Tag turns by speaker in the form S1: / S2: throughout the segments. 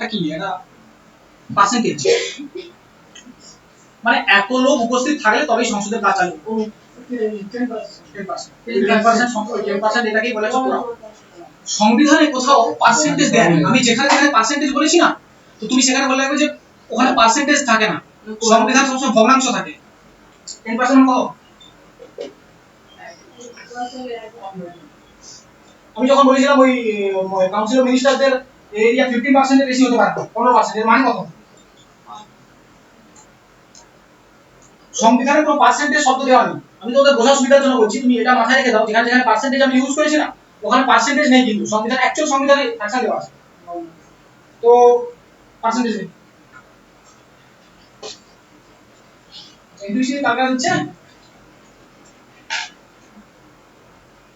S1: একটা কি এটা পার্সেন্টেজ, মানে এত লোক উপস্থিত থাকলে তবেই সংসদের কাজ চালু। 10% এটাকেই বলে হচ্ছে কোরাম। সংবিধানে কোথাও পার্সেন্টেজ দেয় না। আমি যেখানে যেখানে পার্সেন্টেজ বলেছি না, তো তুমি সেখানে বলে রাখবে যে ওখানে পার্সেন্টেজ থাকে না, সংবিধান সবসময় ভগ্নাংশ থাকে। 10% কত? আমি যখন বলেছিলাম ওই কাউন্সিল অফ মিনিস্টারদের এরিয়া 15% এর বেশি হতে পারে না, 15%, এর মানে কত? সংবিধানে কোনো পার্সেন্টেজ শব্দ দেওয়া নেই। আমি তো ওদের বোঝার সুবিধার জন্য বলছি, তুমি এটা মাথায় রেখে দাও, যেখানে যেখানে পার্সেন্টেজ আমি ইউজ করেছি না, ওখানে পার্সেন্টেজ নেই, কিন্তু সংবিধান অ্যাকচুয়াল সংবিধানে ফ্র্যাকশন দেওয়া আছে, তো পার্সেন্টেজ নেই। ইন্টুইশন কার কার দিচ্ছে?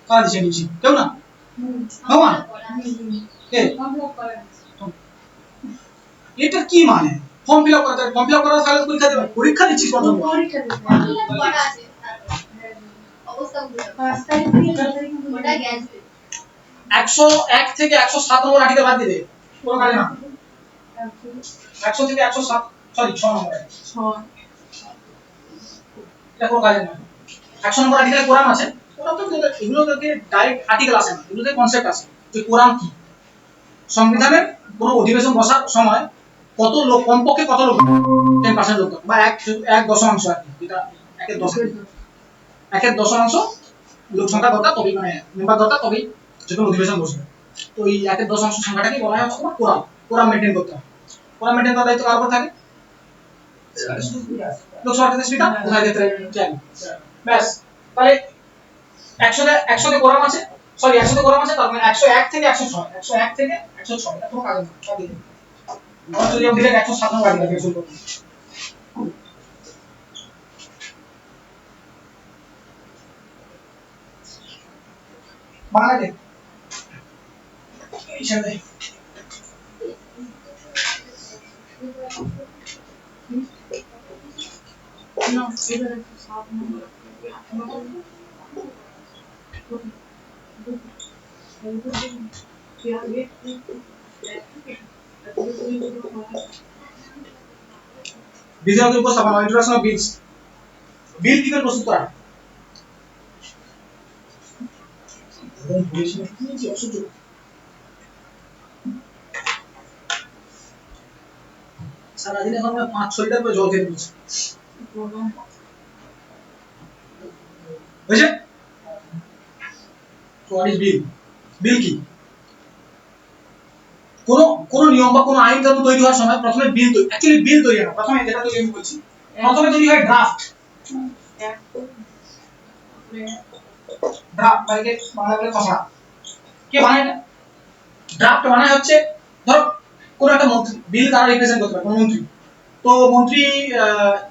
S1: কার দিচ্ছে ইন্টুইশন? কেউ না? ভগবান কে? এটা কি মানে? ফর্ম ফিল আপ করতে, ফর্ম ফিল আপ করার সাথে পরীক্ষা দেবে, পরীক্ষা দিচ্ছিস কোন জন্য? পরীক্ষা দিতে পড়া আছে অবস্থা বুঝতে 5 তারিখ থেকে 6 তারিখ ওটা গ্যাস 101 থেকে 107 নম্বর আর্টিকেল বাদ দিয়ে দে, কোন কাজে না। 100 থেকে 107, সরি 6 নম্বর, 6 এটা কোন কাজে না। 100 নম্বর আর্টিকেলে কোরআন আছে, কোরআন তো এগুলোকে ডাইরেক্ট আর্টিকেল আসে না, এগুলোতে কনসেপ্ট আছে যে কোরআন কি। সংবিধানের কোনো অধিবেশন বসার সময় কত লোক, কমপক্ষে কত লোক, 10% লোক বা 1 দশমাংশ আর কি, যেটা 1 দশমাংশ লোক সংখ্যা দরকার, তবেই মানে মেম্বার দরকার, তবেই যে কোনো অধিবেশন বসবে। তো এই 1 দশমাংশ সংখ্যাটাকে বলা হয় তোমার কোরাম। কোরাম মেইনটেইন করতে হবে। কোরাম মেইনটেইন করার দায়িত্ব কার উপর থাকে? লোকসভার ক্ষেত্রে স্পিকার, বিধায়ক ক্ষেত্রে চেয়ারম্যান। ব্যাস, তাহলে 100 তে কোরাম আছে, সরি 100 তে কোরাম আছে, তার মানে 101 থেকে 106, 101 থেকে 106 এটা কোনো কাজে না, সবই যদি আমি দিলে 107 নম্বর আর্টিকেল থেকে শুরু করব। বাংলাদেশ এই সাথে না সেটা 7 নম্বর বিধায়কের উপস্থাপনা, ইন্ট্রোডাকশন অফ বিলস। বিল কি করে প্রস্তুত করা? সারাদিন এখন 5-6 লিটার করে জল খেয়ে নিচ্ছি, বুঝছে? হোয়াট ইজ বিল? বিল কি? কোন নিয়ম বা কোন আইন কানুন তৈরি হওয়ার সময় প্রথমে বিল তৈরি, অ্যাকচুয়ালি বিল তৈরি হয় না, প্রথমে যেটা তৈরি আমি বলছি, প্রথমে তৈরি হয় ড্রাফট। ড্রাফট মানে বাংলা বলে খসড়া। কে বানায় এটা? ড্রাফট বানায় হচ্ছে, ধর কোন একটা মন্ত্রী, বিল কারা রিপ্রেজেন্ট করতে পারে? কোন মন্ত্রী। তো মন্ত্রী,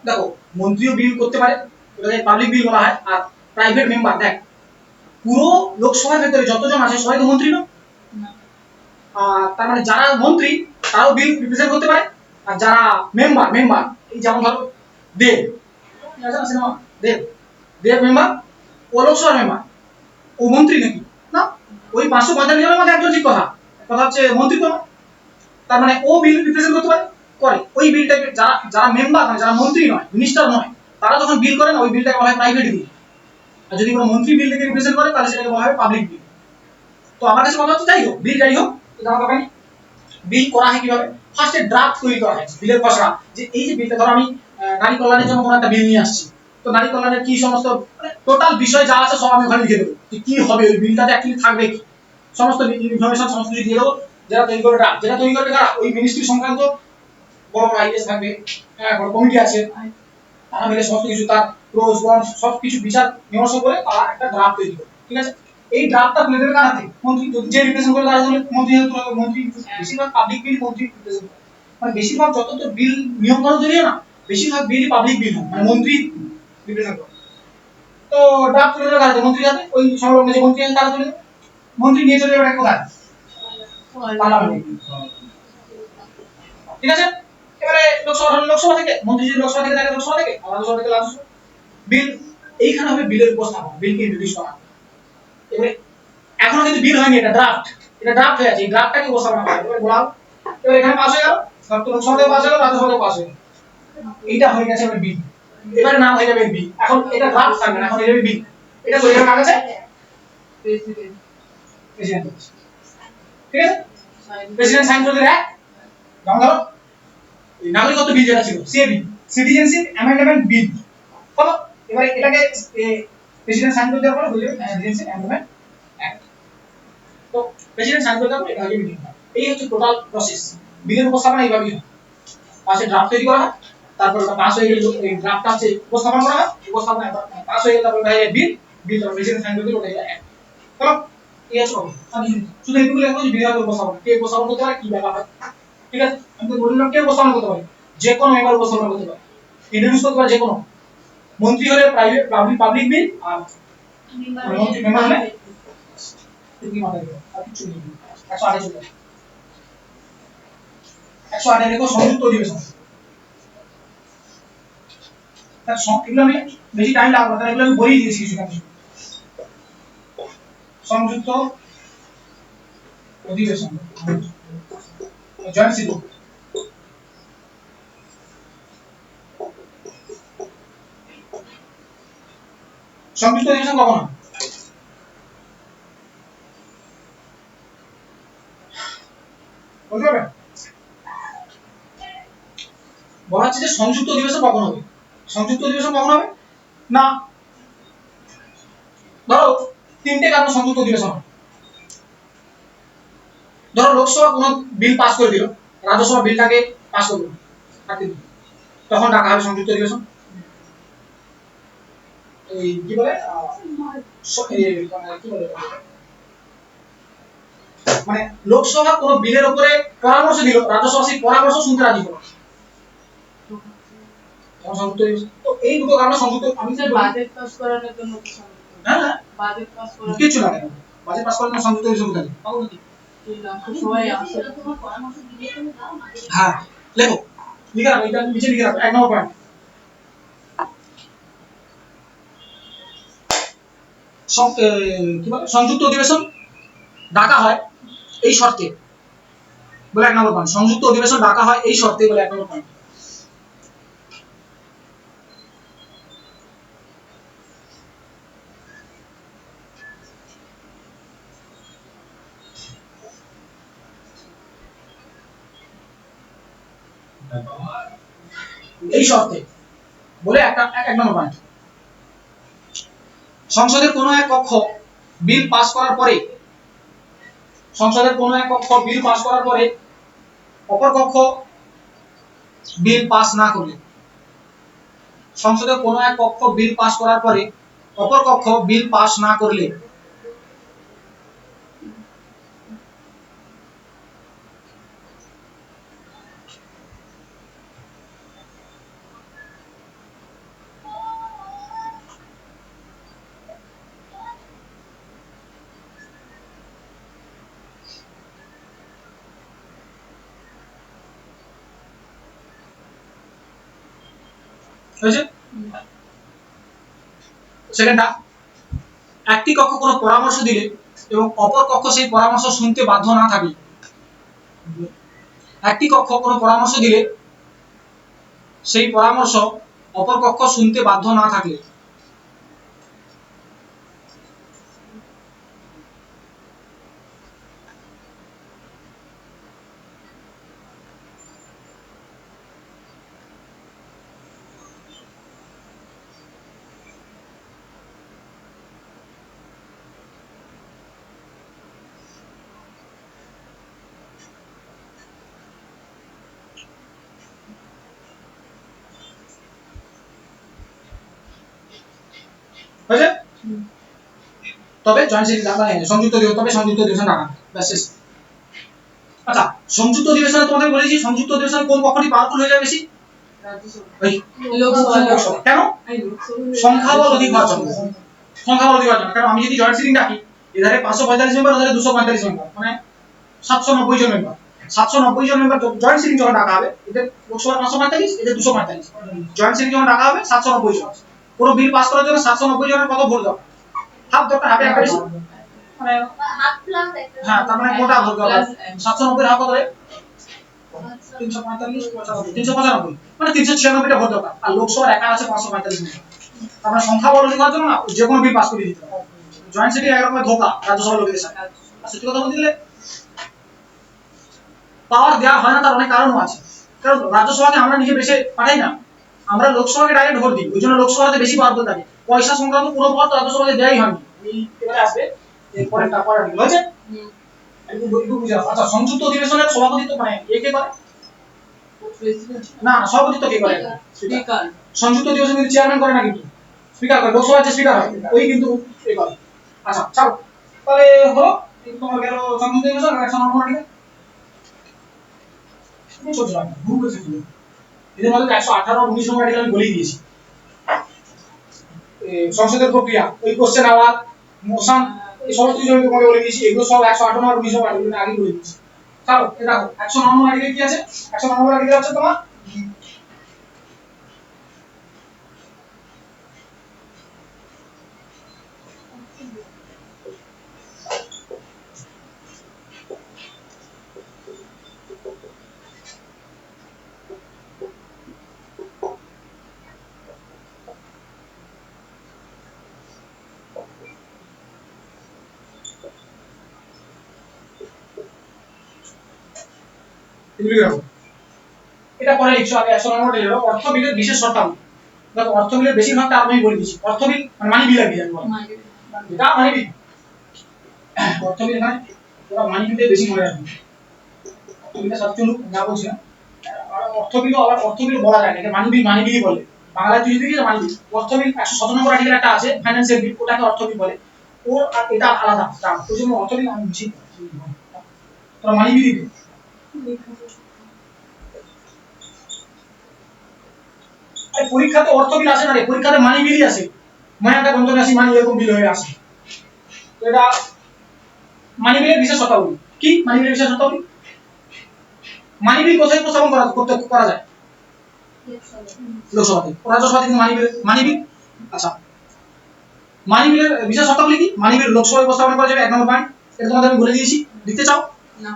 S1: দেখো মন্ত্রীও বিল করতে পারে, ওটাকে পাবলিক বিল বলা হয়। আর প্রাইভেট মেম্বার, দেখ পুরো লোকসভার ভেতরে যতজন আছে সবাই তো মন্ত্রী না, তার মানে যারা মন্ত্রী তারাও বিল রিপ্রেজেন্ট করতে পারে। আর যারা মেম্বার এই যেমন ধরো দেব, দেব দেব মেম্বার, ও লোকসভার মেম্বার, ও মন্ত্রী নাকি না? ওই 545 জনের মধ্যে একজন ঠিক কথা হচ্ছে মন্ত্রী তো, তার মানে ও বিল রিপ্রেজেন্ট করতে পারে, করে। ওই বিলটাকে যারা যারা মেম্বার মানে যারা মন্ত্রী নয়, মিনিস্টার নয়, তারা যখন বিল করেন ওই বিলটাকে বলা হয় প্রাইভেট বিল। আর যদি কোনো মন্ত্রী বিলটাকে রিপ্রেজেন্ট করে তাহলে সেটাকে বলা হয় পাবলিক বিল। তো আমার কাছে কথা হচ্ছে যাই হোক, বিল যাই হোক, এটা আমার দরকার নেই। বিল করা হয় কিভাবে? ফার্স্টে ড্রাফট তৈরি করা হয় বিলের খসড়া, যে এই যে বিলটা, ধরো আমি নারী কল্যাণের জন্য কোনো একটা বিল নিয়ে আসছি, তো নারী কল্যাণের কি সমস্ত মানে টোটাল বিষয় যা আছে সব আমি ওখানে লিখে দেবো, যে কি হবে ওই বিলটাতে অ্যাকচুয়ালি থাকবে কি, সমস্ত ইনফরমেশন সমস্ত কিছু দিয়ে দেবো। যেটা তৈরি করবে ড্রাফট, যেটা তৈরি করবে কারা? ওই মিনিস্ট্রি সংক্রান্ত বড় আইএস থাকবে, বড় কমিটি আছে, তারা মিলে সমস্ত কিছু তার প্রোস কনস সব কিছু বিচার বিমর্শ করে তারা একটা ড্রাফট তৈরি করে, ঠিক আছে? এই ড্রাফটটা তুলে দেবে কার হাতে? মন্ত্রী। যে রিপ্রেজেন্ট করে তারা হলো মন্ত্রী, মন্ত্রী বেশিরভাগ পাবলিক বিল মন্ত্রী রিপ্রেজেন্ট করে, মানে বেশিরভাগ যত তো বিল নিয়ম কানুন তৈরি হয় না, বেশিরভাগ বিল পাবলিক বিল হয়, মানে মন্ত্রী রিপ্রেজেন্ট করে। তো ড্রাফট তুলে দেবে কার হাতে? মন্ত্রীর হাতে। ওই সংলগ্ন যে মন্ত্রী আছে তারা তুলে দেবে, মন্ত্রী নিয়ে চলে যাবে কোথায়? পার্লামেন্টে, ঠিক আছে? এবারে লোকসভা থেকে মন্ত্রী যদি লোকসভা থেকে থাকে লোকসভা থেকে, আর লোকসভা থেকে রাজ্যসভা বিল, এইখানে হবে বিলের উপস্থাপনা, বিলকে ইন্ট্রোডিউস করা। এবারে এখনো কিন্তু বিল হয়নি, এটা ড্রাফট, এটা ড্রাফট হয়ে আছে, এই ড্রাফটটাকে উপস্থাপনা করা। এবারে বলা এবার এখানে পাস হয়ে গেল, সব তো লোকসভাতে পাস হয়ে গেল, রাজ্যসভাতে পাস হয়ে গেল। এইটা হয়ে গেছে এবার বিল। এবারে নাম হয়ে যাবে বি। এখন এটা ড্রাফট থাকবে না, এখন হয়ে যাবে বিল। এটা তৈরি করার কাজ আছে প্রেসিডেন্ট। প্রেসিডেন্ট ঠিক আছে, প্রেসিডেন্ট সাইন করে দিলে যেমন ধরো নাগরিকত্ব বিল যেটা ছিল সিএবি, সিটিজেনশিপ অ্যামেন্ডমেন্ট বিল, বলো এবারে এটাকে প্রেসিডেন্ট সাইন করে দেওয়ার পরে হয়ে যাবে সিটিজেনশিপ অ্যামেন্ডমেন্ট অ্যাক্ট। তো প্রেসিডেন্ট সাইন করে দেওয়ার পরে এটা হয়ে যাবে বিল। এই হচ্ছে টোটাল প্রসেস। বিলের উপস্থাপনা এইভাবেই হয়, পাশে ড্রাফট তৈরি করা হয়, তারপর ওটা পাস হয়ে গেলে এই ড্রাফটটা আছে উপস্থাপন করা হয়, উপস্থাপনা পাস হয়ে গেলে তারপর ওটা হয় বিল, বিল তারপর প্রেসিডেন্ট সাইন করে দিলে ওটা হয় অ্যাক্ট। চলো এই আছে হবে শুধু এইটুকু লেখা যে বিলের উপস্থাপনা কে উপস্থাপন করতে পারে, কি ব্যাপার হয়, ঠিক আছে। আমি তো বললাম কে উপস্থাপন করতে পারে, যে কোনো মেম্বার উপস্থাপন করতে পারে, ইন্ট্রোডিউস করতে পারে যে কোনো। মন্ত্রী হলে প্রাইভেট পাবলিক বিল, আর মন্ত্রী মেম্বার হলে কি মাথায় দেবে আর কিছু নেই। 108 চলে 108 লেখো সংযুক্ত অধিবেশন। তার এগুলো আমি বেশি টাইম লাগবে না, এগুলো আমি বলেই দিয়েছি কিছু কিছু। সংযুক্ত অধিবেশন জয়েন্ট সিটিং। সংযুক্ত অধিবেশন কখন হয়? বলতে পারবেন? বলা হচ্ছে যে সংযুক্ত অধিবেশন কখন হবে। সংযুক্ত অধিবেশন কখন হবে না, ধরো তিনটে কারণে সংযুক্ত অধিবেশন হয়। ধরো লোকসভা কোনো বিল পাস করে দিল, রাজ্যসভা বিলটাকে পাস করলো, তখন ডাকা হবে সংযুক্ত অধিবেশন। এই কি বলে কি বলে মানে লোকসভা কোনো বিলের উপরে পরামর্শ দিল, রাজ্যসভা সেই পরামর্শ শুনতে রাজি হলো, সংযুক্ত অধিবেশন। তো এই দুটো কারণে সংযুক্ত। আমি স্যার বাজেট পাস করার জন্য হ্যাঁ হ্যাঁ বাজেট পাস করার কিছু লাগে না, বাজেট পাস করার জন্য সংযুক্ত অধিবেশন থাকে পাবো নাকি সবাই আসে তোমার পরামর্শ দিলে তুমি দাও না। হ্যাঁ লেখো, লিখে রাখো, এটা নিচে লিখে রাখো, 1 নম্বর পয়েন্ট। কি বলে সংযুক্ত অধিবেশন ডাকা হয় এই শর্তে বলে 1 নম্বর পয়েন্ট। সংযুক্ত অধিবেশন ডাকা হয় এই শর্তে বলে 1 নম্বর পয়েন্ট। এই শর্তে বলে 1 নম্বর পয়েন্ট। সংসদের কোনো এক কক্ষ বিল পাস করার পরে, সংসদের কোনো এক কক্ষ বিল পাস করার পরে অপর কক্ষ বিল পাস না করলে, সংসদের কোনো এক কক্ষ বিল পাস করার পরে অপর কক্ষ বিল পাস না করলে হয়েছে। সেকেন্ডটা, একটি কক্ষ কোনো পরামর্শ দিলে এবং অপর কক্ষ সেই পরামর্শ শুনতে বাধ্য না থাকে, একটি কক্ষ কোনো পরামর্শ দিলে সেই পরামর্শ অপর কক্ষ শুনতে বাধ্য না থাকলে, হয়েছে। তবে জয়েন্ট সিটিং সংযুক্ত অধিবেশন, তবে সংযুক্ত অধিবেশন ডাকা, ব্যাস শেষ। আচ্ছা সংযুক্ত অধিবেশনে তোমাদের বলেছি সংযুক্ত অধিবেশনে কোন পক্ষটি পাওয়ারফুল হয়ে যায় বেশি? লোকসভা। কেন? সংখ্যাবল অধিক হওয়ার জন্য, সংখ্যাবল অধিক হওয়ার জন্য। কারণ আমি যদি জয়েন্ট সিটিং ডাকি, এধারে 545 মেম্বার, ওধারে 245 মেম্বার, মানে 790 জন মেম্বার, 790 জন মেম্বার জয়েন্ট সিটিং যখন ডাকা হবে, এদের লোকসভা 545, এদের 245, জয়েন্ট সিটিং যখন ডাকা হবে 790 জন। পুরো বিল পাস করার জন্য 790 জনের কত ভোট দরকার? হাফ দরকার, হাফে একটা বেশি, মানে হাফ প্লাস একটা, হ্যাঁ তার মানে কোটা ভোট দরকার। 790 হাফ কত হয়? 345 395 মানে 396টা ভোট দরকার, আর লোকসভার একা আছে 545 ভোট। আমরা সংখ্যা বড় লেখার জন্য না যে কোনো বিল পাস করে দিতে পারি। জয়েন্ট সিটি এক রকমের ধোকা রাজ্যসভার লোকেদের সাথে। আর সত্যি কথা বলতে গেলে পাওয়ার দেওয়া হয় না, তার অনেক কারণও আছে। কারণ রাজ্যসভাকে আমরা নিজে বেশি পাঠাই না, আমরা লোকসভাকে ডাইরেক্ট ভোট দিই, ওই জন্য লোকসভাতে বেশি পাওয়ার থাকে। পয়সা সংক্রান্ত কোনো পদ রাজ্যসভাতে দেওয়াই হয়নি। এই এবারে আসবে এরপরে টাকা হয়েছে একটু একটু বুঝে নাও। আচ্ছা, সংযুক্ত অধিবেশনের সভাপতিত্ব মানে কে করে? না, সভাপতিত্ব কে করে? স্পিকার। সংযুক্ত অধিবেশন কিন্তু চেয়ারম্যান করে না, কিন্তু স্পিকার করে। লোকসভার যে স্পিকার হয় ওই কিন্তু এ করে। আচ্ছা ছাড়ো, তাহলে হলো তোমার গেল সংযুক্ত অধিবেশন 199 তুমি চলছে না ভুল করেছি তুমি। এদের মধ্যে 118 19 নম্বর আর্টিকেল আমি বলেই দিয়েছি। সংসদের প্রক্রিয়া, ওই কোশ্চেন আওয়ার, মোশন, এই সমস্ত কিছু আমি তোমাকে বলে দিয়েছি। এগুলো সব 118 আর 19 নম্বর আর্টিকেল আগে বলে দিয়েছি। চলো এটা দেখো 109 নম্বর আর্টিকেল কি আছে? 109 নম্বর আর্টিকেল হচ্ছে তোমার এটা পরে লিখছো আগে 109 নম্বর লিখো অর্থ বিলের বিশেষ শর্তাবলী। দেখো অর্থ বিলের বেশিরভাগটা আমি বলে দিয়েছি। অর্থ বিল মানে মানি বিল আর কি জানি বলো, এটা মানি বিল। অর্থ বিল মানে তোরা মানি বিলতে বেশি মনে রাখবি। অর্থ বিলটা সবচেয়ে যা বলছি না, আর অর্থ বিল আবার অর্থ বিল বলা যায় না, এটা মানি বিলই বলে। বাংলায় তুই যদি মানি বিল। অর্থ বিল 117 নম্বর আর্টিকেল একটা আছে ফাইন্যান্সিয়াল বিল, ওটাকে অর্থ বিল বলে। ও আর এটা আলাদা টার্ম, ওই জন্য অর্থ বিল আমি বুঝি। তোরা মানি বিলই দে। পরীক্ষাতে অর্থ বিল আসে না রে, পরীক্ষাতে মানি বিলই আসে। মায়াটা গন্তব্যে আসি মানি এরকম বিল হয়ে আসে। তো এটা মানি বিলের বিশেষ শর্তাবলী। কি মানি বিলের বিশেষ শর্তাবলী? মানি বিল কোথায় উপস্থাপন করা যায়? লোকসভাতে। রাজ্যসভাতে কিন্তু মানি বিল আচ্ছা, মানি বিলের বিশেষ শর্তাবলী কি? মানি বিল লোকসভায় উপস্থাপন করা যাবে 1 নম্বর পয়েন্ট। এটা তোমাদের আমি বলে দিয়েছি, লিখতে চাও না?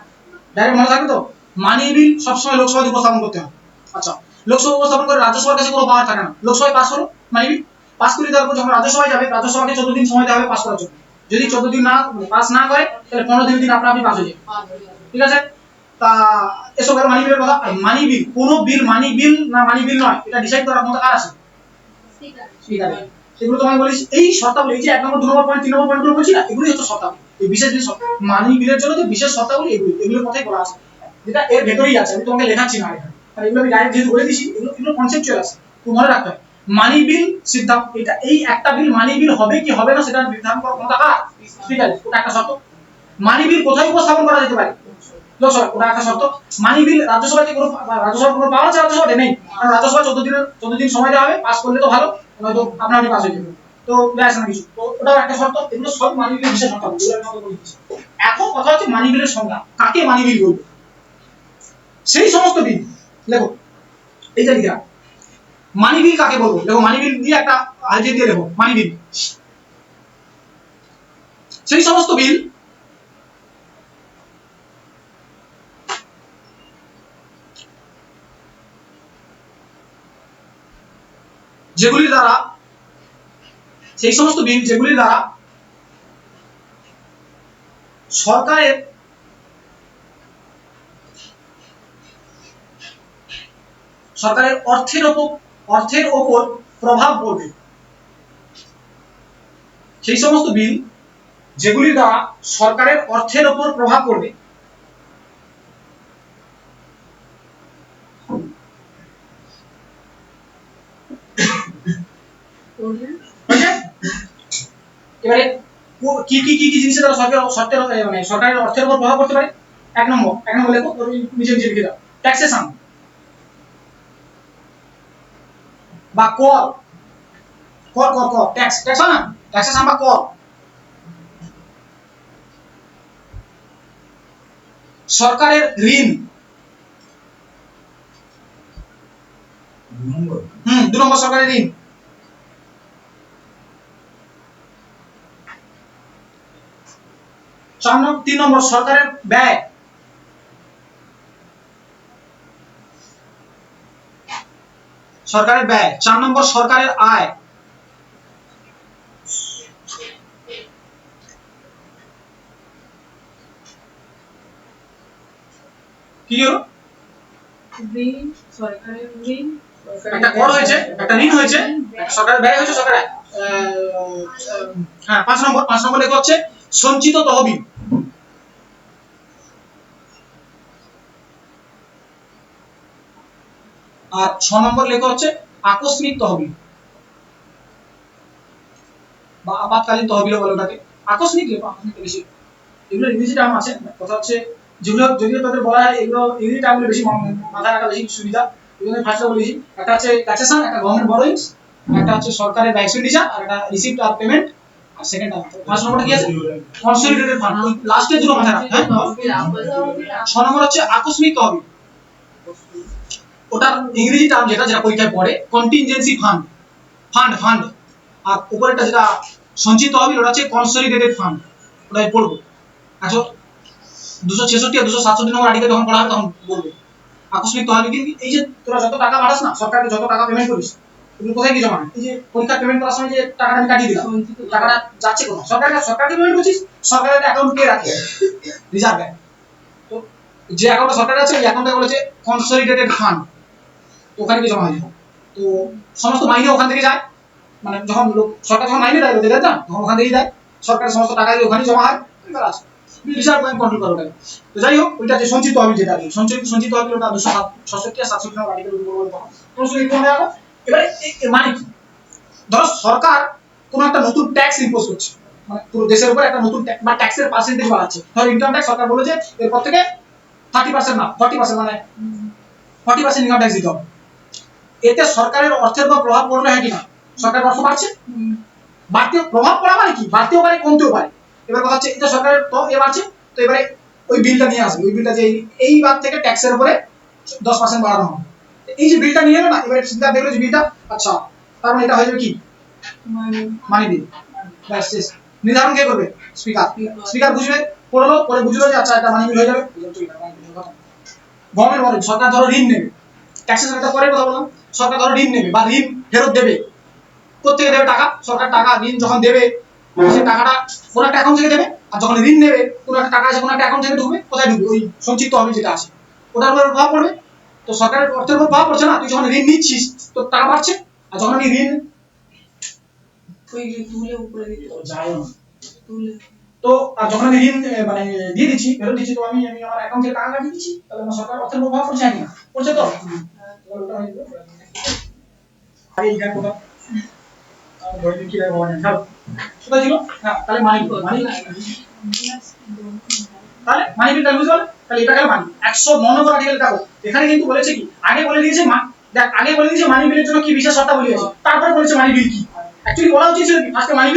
S1: ডাইরেক্ট মনে থাকবে তো? মানি বিল সবসময় লোকসভায় উপস্থাপন করতে হবে। আচ্ছা, লোকসভা উপস্থাপন করে রাজ্যসভার কাছে কোনো পাওয়ার থাকে না। লোকসভায় পাস হলো মানি বিল, পাস করে দেওয়ার পর যখন রাজ্যসভায় যাবে, রাজ্যসভাকে 14 দিন সময় দেওয়া হবে পাস করার জন্য। যদি 14 দিন না পাস না করে, তাহলে 15 দিন আপনি পাস হয়ে যাবে। ঠিক আছে? তা এসব গেল মানি বিলের কথা। আর মানি বিল, কোন বিল মানি বিল না মানি বিল নয়, এটা ডিসাইড করার ক্ষমতা কার আছে? স্পিকার। সেগুলো তোমায় বলিস এই শর্তাবলী, এই যে 1 নম্বর 2 নম্বর পয়েন্ট 3 নম্বর পয়েন্টগুলো বলছি না, এগুলোই হচ্ছে শর্তাবলী। এই বিশেষ বিশেষ মানি বিলের জন্য যে বিশেষ শর্তাবলী, এগুলোর কথাই বলা আছে, যেটা এর ভেতরেই আছে। আমি তোমাকে লেখাচ্ছি না এখানে, আর এগুলো আমি ডাইরেক্ট যেহেতু বলে দিছি, এগুলো কনসেপচুয়াল আছে, তুমি মনে রাখতে হবে। মানি বিল সিদ্ধান্ত, এটা এই একটা বিল মানি বিল হবে কি হবে না সেটা নির্ধারণ করার ক্ষমতা কার? স্পিকারের। ওটা একটা শর্ত। মানি বিল কোথায় উপস্থাপন করা যেতে পারে? লোকসভা। ওটা একটা শর্ত। মানি বিল রাজ্যসভাতে কোনো রাজ্যসভার কোনো পাওয়া আছে? রাজ্যসভাতে নেই, কারণ রাজ্যসভা 14 দিন সময় দেওয়া হবে, পাস করলে তো ভালো, নয়তো আপনি পাস হয়ে যাবে। তো ব্যাস না কিছু, তো ওটাও একটা শর্ত। এগুলো সব মানি বিলের বিশেষ শর্ত। এখন কথা হচ্ছে মানি বিলের সংজ্ঞা, কাকে মানি বিল বলবো? সেই সমস্ত বিল, দেখো এইটা লিখা মানি বিল কাকে বলবো। দেখো মানি বিল দিয়ে একটা হাইলাইট দিয়ে দেখো মানি বিল সেই সমস্ত বিল যেগুলির দ্বারা, সেই সমস্ত বিল যেগুলির দ্বারা সরকারের অর্থের ওপর প্রভাব পড়বে। সেই সমস্ত বিল যেগুলির দ্বারা সরকারের অর্থের ওপর প্রভাব পড়বে, এবারে কি কি কি কি জিনিসের দ্বারা সরকারের অর্থের উপর প্রভাব পড়তে পারে? 1 নম্বর লেখো, নিচে নিচে লিখে দাও। ট্যাক্সেশন বা কর, ট্যাক্স না, ট্যাক্সেশন বা কর। সরকারের ঋণ, 2 নম্বর সরকারের ঋণ। 3 নম্বর সরকারের ব্যয়, সরকারের ব্যয়। 4 নম্বর সরকারের আয়। কি হলো?
S2: ঋণ, সরকারের ঋণ,
S1: একটা কর হয়েছে, একটা ঋণ হয়েছে, একটা সরকারের ব্যয় হয়েছে, সরকারের হ্যাঁ 5 নম্বর লেখা হচ্ছে সঞ্চিত তহবিল। আর 6 নম্বর লেখা হচ্ছে আকস্মিক তহবিল বা আপাতকালীন তহবিল বলে ওটাকে। আকস্মিক লেখো, আকস্মিক বেশি। এগুলো ইংরেজি টার্ম আছে, কথা হচ্ছে যেগুলো যদিও তাদের বলা হয় এগুলো ইংরেজি টার্মগুলো বেশি মাথায় রাখা বেশি সুবিধা। এই জন্য ফার্স্টে বলেছি একটা হচ্ছে ট্যাক্সেশন, একটা গভর্নমেন্ট বরোইংস, একটা হচ্ছে সরকারের ব্যয় এক্সপেন্ডিচার, আর একটা রিসিপ্ট আর পেমেন্ট। আর সেকেন্ড ফার্স্ট নম্বরটা কি আছে? Consolidated fund. লাস্টে দুটো মাথায় রাখতে, হ্যাঁ। 6 নম্বর হচ্ছে আকস্মিক তহবিল। ওটার ইংরেজি টার্ম যেটা পরীক্ষায় পড়ে কন্টিনজেন্সি ফান্ড, ফান্ড ফান্ড। আর উপরেরটা যেটা সঞ্চিত তহবিল ওটা হচ্ছে কনসলিডেটেড ফান্ড, ওটাই পড়বো। আচ্ছা 266 আর 267 নম্বর আর্টিকেল যখন পড়া হবে তখন বলবো আকস্মিক তহবিল কি। এই যে তোরা যত টাকা পাঠাস না, সরকারকে যত টাকা পেমেন্ট করিস, এগুলো কোথায় গিয়ে জমা হয়? এই যে পরীক্ষা পেমেন্ট করার সময় যে টাকাটা আমি কাটিয়ে দিলাম, টাকাটা যাচ্ছে কোথায়? সরকারকে পেমেন্ট করছিস, সরকারের অ্যাকাউন্ট কে রাখে? Reserve bank. তো যে অ্যাকাউন্টে সরকার আছে ওই অ্যাকাউন্টে বলেছে কনসলিডেটেড ফান্ড, ওখানে গিয়ে জমা হয়ে যায়। তো সমস্ত মাইনে ওখান থেকে যায়, মানে যখন সরকার যখন মাইনে দেয় লোকেদের না, তখন ওখান থেকেই দেয়, সরকারের সমস্ত টাকা ওখানেই জমা হয়। আছে রিজার্ভ ব্যাংক কন্ট্রোল করে ওটাকে। তো যাই হোক, ওইটা যে সঞ্চিত তহবিল, যেটা সঞ্চিত তহবিল ওটা 266 আর 67 নম্বর আর্টিকেল বলবো তখন প্রশ্ন মনে রাখো। এবারে মানে কি, ধরো সরকার কোনো একটা নতুন ট্যাক্স ইম্পোজ করছে, মানে পুরো দেশের উপর একটা নতুন ট্যাক্স বা ট্যাক্সের পার্সেন্টেজ বাড়াচ্ছে। ধরো ইনকাম ট্যাক্স সরকার বলেছে এরপর থেকে 30% না 40%, মানে 40% ইনকাম ট্যাক্স দিতে হবে। এতে সরকারের অর্থের উপর প্রভাব পড়বে, হ্যাঁ কিনা? সরকারের অর্থ বাড়ছে, বাড়তে প্রভাব পড়া মানে কি, বাড়তেও পারে কমতেও পারে। এবার কথা হচ্ছে এটা সরকারের তো এ বাড়ছে, তো এবারে ওই বিলটা নিয়ে আসবে, ওই বিলটা যে এইবার থেকে ট্যাক্সের উপরে 10% বাড়ানো হবে। এই যে বিলটা নিয়ে এলো না, এবারে সিদ্ধান্ত দেখলো যে বিলটা আচ্ছা, তার মানে এটা হয়ে যাবে কি মানি বিল। ব্যাস শেষ। নির্ধারণ কে করবে? স্পিকার। স্পিকার বুঝবে, পড়লো, পরে বুঝলো যে আচ্ছা এটা মানি বিল হয়ে যাবে। গভর্নমেন্ট বলে সরকার ধরো ঋণ নেবে, ট্যাক্সেশন একটা পরে কথা বললাম। সরকার ধরো ঋণ নেবে বা ঋণ ফেরত দেবে, কোথেকে দেবে টাকা? সরকার টাকা ঋণ যখন দেবে সে টাকাটা কোন একটা অ্যাকাউন্ট থেকে দেবে, আর যখন ঋণ নেবে কোন একটা টাকা আছে কোন একটা অ্যাকাউন্ট থেকে ঢুকবে। কোথায় ঢুকবে? ওই সঞ্চিত তহবিল যেটা আছে ওটার উপর প্রভাব পড়বে। তো সরকারের অর্থের উপর প্রভাব পড়ছে না, তুই যখন ঋণ নিচ্ছিস তোর টাকা বাড়ছে, আর যখন আমি ঋণ
S2: ওই তুলে উপরে দিতে
S1: যাই না
S2: তুলে,
S1: তো আর যখন আমি ঋণ মানে দিয়ে দিচ্ছি, ফেরত দিচ্ছি, তো আমি আমার অ্যাকাউন্ট থেকে টাকা কাটিয়ে দিচ্ছি, তাহলে আমার সরকার অর্থের উপর প্রভাব পড়ছে না, পড়ছে তো। ওটা হয়ে যাবে আরে এইটা কোথাও ধরে কি রাখবো না ছাড়ো, সেটা ছিল না। তাহলে মানি তাহলে মানি বিল তাহলে বুঝতে পারলে, তাহলে এটা গেল মানি। 109 নম্বর আর্টিকেল দেখো, এখানে কিন্তু বলেছে কি, আগে বলে দিয়েছে দেখ, আগে বলে দিয়েছে মানি বিলের জন্য কি বিশেষ শর্তাবলী আছে, তারপরে বলেছে মানি বিল কি। অ্যাকচুয়ালি বলা উচিত ছিল কি ফার্স্টে মানি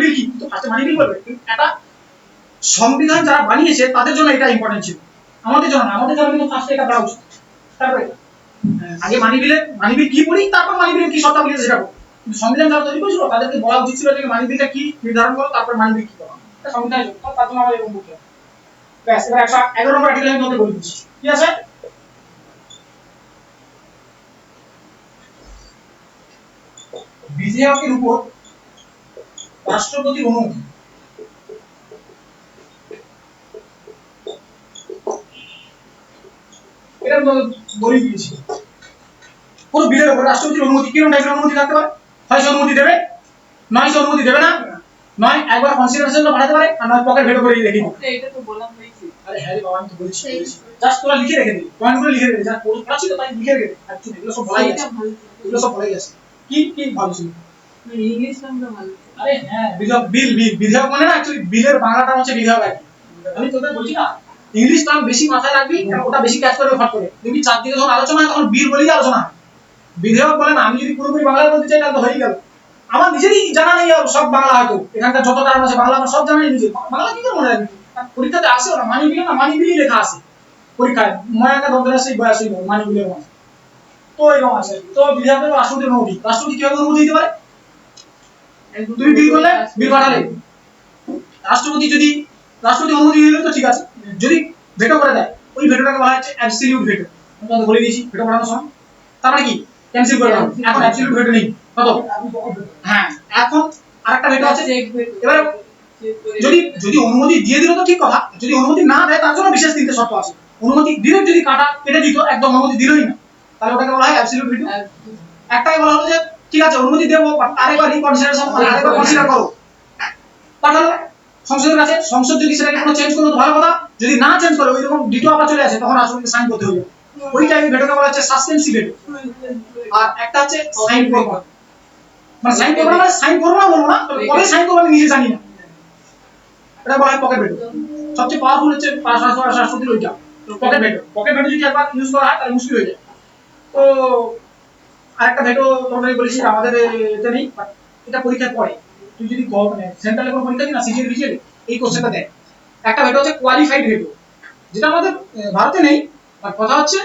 S1: বিল কি, তো ফার্স্টে মানি বিল বলবে। এটা সংবিধান যারা বানিয়েছে তাদের জন্য এটা ইম্পর্টেন্ট ছিল, আমাদের জন্য না। আমাদের জন্য কিন্তু ফার্স্টে এটা পড়া উচিত, তারপরে আগে মানি বিল কি পড়ি, তারপর মানি বিলের কি শর্তাবলী আছে সেটা পড়ি। কিন্তু সংবিধান যারা তৈরি করেছিল তাদেরকে বলা উচিত ছিল যে মানি বিলটা কি নির্ধারণ করো, তারপর মানি বিল কি করো। এটা সংবিধানের জন্য, তার জন্য আমাদের এরকম করতে হবে। ব্যাস, এবার 111 নম্বর আর্টিকেল আমি তোমাদের বলে দিচ্ছি, কি আছে? বিধেয়কের উপর রাষ্ট্রপতির অনুমতি। এটা আমি বলে দিয়েছি, কোন বিলের উপর রাষ্ট্রপতির অনুমতি কিরকম টাইপের অনুমতি থাকতে পারে? হয় সে অনুমতি দেবে, নয় সে অনুমতি দেবে না, নয় একবার কনসিডারেশন বাড়াতে পারে, আর নয় পকেট ভেটো করে রেখে দিবে।
S2: এটা তো বললাম হয়েছে।
S1: আরে হ্যাঁ রে বাবা, আমি তো বলছি জাস্ট তোরা লিখে রেখে দিবি, পয়েন্টগুলো লিখে রেখে দিবি, যা পড়াচ্ছি তো তাই লিখে রেখে দিবি। অ্যাকচুয়ালি এগুলো সব বলাই আছে, এগুলো সব বলাই আছে। কি কি ভালো ছিল?
S2: ইংলিশ নামটা ভালো।
S1: আরে হ্যাঁ, বিধেয়ক মানে না, অ্যাকচুয়ালি বিলের বাংলাটা হচ্ছে বিধেয়ক আর কি। আমি তোদের বলছি না, ইংলিশ নাম বেশি মাথায় রাখবি, কারণ ওটা বেশি ক্যাচ করবে ফট করে। তুমি চারদিকে যখন আলোচনা হয় তখন বিল বলেই আলোচনা হয়, বিধেয়ক বলে না। আমি যদি পুরোপুরি বাংলায় বলতে চাই তাহলে তো হয়েই গেল। আমার নিজেরই জানা নেই সব বাংলা, হয়তো এখানকার যত টার্ম আছে বাংলা আমার সব জানা নেই নিজে। বাংলা কি করে মনে রাখবি? পরীক্ষাতে আসেও না, মানি বিল না, মানি বিলই লেখা আছে পরীক্ষায়, ময়াকা দন্তরাশি বয়াসই মানি বিলের মনে। তো এরকম আছে। তো বিধেয়কের রাষ্ট্রপতির অনুমতি, রাষ্ট্রপতি কিভাবে অনুমতি দিতে পারে? তুমি বিল করলে, বিল পাঠালে, রাষ্ট্রপতি অনুমতি দিলে তো ঠিক আছে। যদি ভেটো করে দেয়, ওই ভেটোটাকে বলা হচ্ছে অ্যাবসলিউট ভেটো। আমি তোমাদের বলে দিয়েছি ভেটো পাঠানোর সময়। তারপরে কি, ক্যান্সেল করে দাও, এখন অ্যাবসলিউট ভেটো নেই কত। হ্যাঁ, এখন আরেকটা ভেটো আছে। এবারে যদি যদি অনুমতি দিয়ে দিল তো ঠিক কথা, যদি অনুমতি না দেয় তার জন্য বিশেষ তিনটে শর্ত আছে। অনুমতি ডিরেক্ট যদি কেটে দিত, একদম অনুমতি দিলই না, তাহলে ওটাকে বলা হয় অ্যাবসলিউট ভেটো। একটাকে বলা হলো যে ঠিক আছে অনুমতি দেবো, আরেকবার রিকনসিডারেশন মানে আরেকবার কনসিডার করো, পাঠালো সংসদের কাছে। সংসদ যদি সেটাকে কোনো চেঞ্জ করলো তো ভালো কথা, যদি না চেঞ্জ করে ওই রকম ডিটো আবার চলে আসে তখন রাষ্ট্রপতি সাইন করতে হবে। ওই টাইমে ভেটোকে বলা হচ্ছে সাসপেন্সিভ ভেটো। আর একটা হচ্ছে সাইন করবো, মানে সাইন করবো না, মানে সাইন করবো না বলবো না, তবে কবে সাইন করবো আমি নিজে জানি না, এটা বলা হয় পকেট ভেটো। সবচেয়ে পাওয়ারফুল হচ্ছে রাষ্ট্রপতির ওইটা পকেট ভেটো। পকেট ভেটো যদি একবার ইউজ করা হয় তাহলে মুশকিল হয়ে যায়। তো আরেকটা ভেটো তোমাদের বলেছি আমাদের এটা নেই, বাট এটা পরীক্ষায় পড়ে। তুই যদি মানে সেন্ট্রাল লেভেল পরীক্ষা দিস না, সিজিএল ভিজিএল, এই কোশ্চেনটা দেয়। একটা ভেটো হচ্ছে কোয়ালিফাইড ভেটো, যেটা আমাদের ভারতে নেই, আর কথা হচ্ছে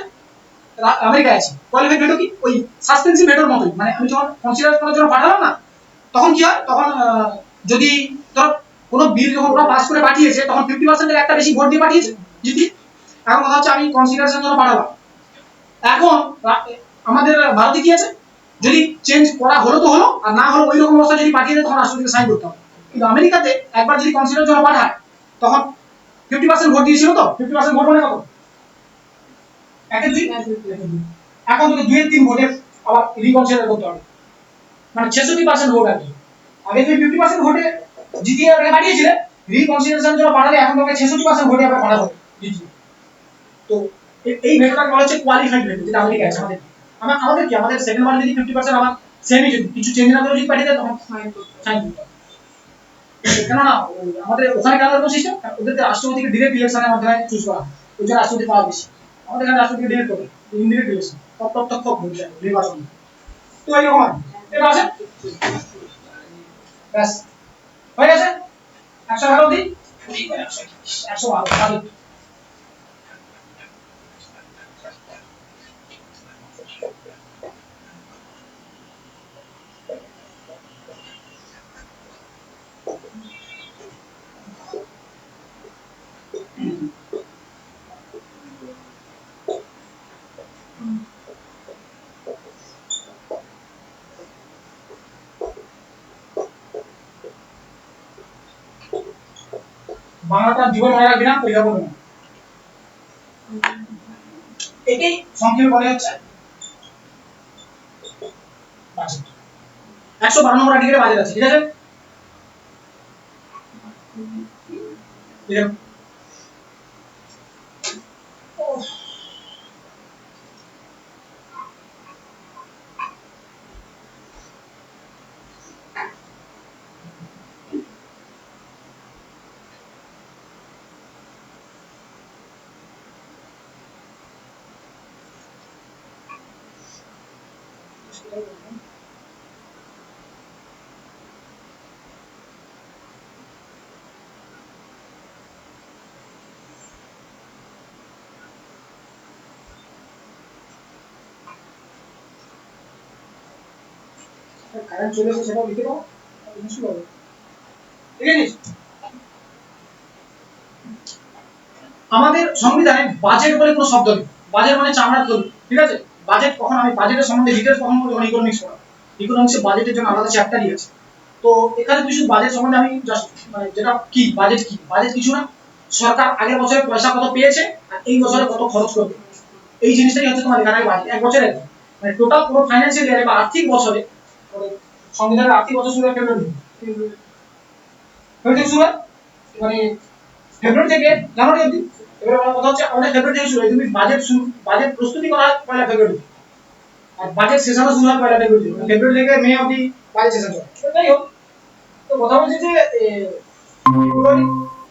S1: আমেরিকায় আছে। কোয়ালিফাইড ভেটো কি ওই সাসপেন্সিভ ভেটোর মতোই, মানে আমি যখন কনসিডার করার জন্য পাঠালাম না, তখন কি হয়, তখন যদি ধর কোনো বিল যখন ওরা পাস করে পাঠিয়েছে তখন 50% এর একটা বেশি ভোট দিয়ে পাঠিয়েছে জিতি। এখন কথা হচ্ছে আমি কনসিডারেশনের জন্য পাঠালাম, এখন আমাদের ভারতে কি আছে, যদি চেঞ্জ করা হলো তো হলো, আর না হলো ওই রকম অবস্থা যদি পাঠিয়ে দেয় তখন রাষ্ট্রপতিকে সাইন করতে হবে। কিন্তু আমেরিকাতে একবার যদি কনসিডার জন্য পাঠায় তখন 50% ভোট দিয়েছিল তো, 50% ভোট মানে কত, একে দুই, এখন যদি 2-3 ভোটে আবার রিকনসিডার করতে হবে, মানে 66% ভোট আর কি। আগে যদি 50% ভোটে জিতিয়ে পাঠিয়েছিলে, রিকনসিডারেশন জন্য পাঠালে এখন তোকে 66% ভোটে আবার পাঠাতে হবে জিতিয়ে। তো এই ভেটোটাকে বলা হচ্ছে কোয়ালিফাইড ভেটো, যেটা আমেরিকা আছে। আমাদের কি আমাদের সেকেন্ড বার যদি 50% আবার সেমই যদি কিছু চেঞ্জ না করে যদি পাঠিয়ে দেয় তখন সাইন করতে হবে। কেন না আমাদের ওখানে কেন এরকম সিস্টেম, ওদের রাষ্ট্রপতিকে ডিরেক্ট ইলেকশনের মাধ্যমে চুজ করা হয়, ওই জন্য রাষ্ট্রপতি পাওয়া বেশি। আমাদের এখানে রাষ্ট্রপতিকে ডিরেক্ট করে ইনডিরেক্ট ইলেকশন, প্রত্যক্ষ নির্বাচন। তো এইরকম এটা আছে, ব্যাস হয়ে গেছে। 111 দিন 112 বাংলাটা জীবন মনে রাখবি না, পরীক্ষা করবে না। এটাই সংক্ষেপে বলা হচ্ছে বাজেট। 112 নম্বর আর্টিকেলে বাজেট আছে, ঠিক আছে। কারেন্ট চলে এসে সেটাও লিখে দাও, মুশকিল হবে, ঠিক আছে। আমাদের সংবিধানে বাজেট বলে কোনো শব্দ নেই। বাজেট মানে চামড়ার তৈরি, ঠিক আছে। বাজেট কখন, আমি বাজেটের সম্বন্ধে ডিটেইলস কখন বলবো, ইকোনমিক্স পড়া, ইকোনমিক্সে বাজেটের জন্য আলাদা চ্যাপ্টারই আছে। তো এখানে তুই শুধু বাজেট সম্বন্ধে আমি জাস্ট মানে যেটা কি বাজেট কি, বাজেট কিছু না, সরকার আগের বছরে পয়সা কত পেয়েছে আর এই বছরে কত খরচ করবে, এই জিনিসটাই হচ্ছে তোমার এখানে বাজেট। এক বছরে মানে টোটাল পুরো ফাইন্যান্সিয়াল ইয়ারে বা আর্থিক বছরে, সংবিধানের আর্থিক বছর শুরু হয় ফেব্রুয়ারি থেকে শুরু হয়, মানে ফেব্রুয়ারি থেকে জানুয়ারি অবধি। এবারে আমার কথা হচ্ছে আমাদের ফেব্রুয়ারি থেকে শুরু হয়, কিন্তু বাজেট প্রস্তুতি করা হয় পয়লা ফেব্রুয়ারি, আর বাজেট সেশনও শুরু হয় পয়লা ফেব্রুয়ারি। ফেব্রুয়ারি থেকে মে অবধি বাজেট সেশন চলে। তাই হোক, তো কথা বলছি যে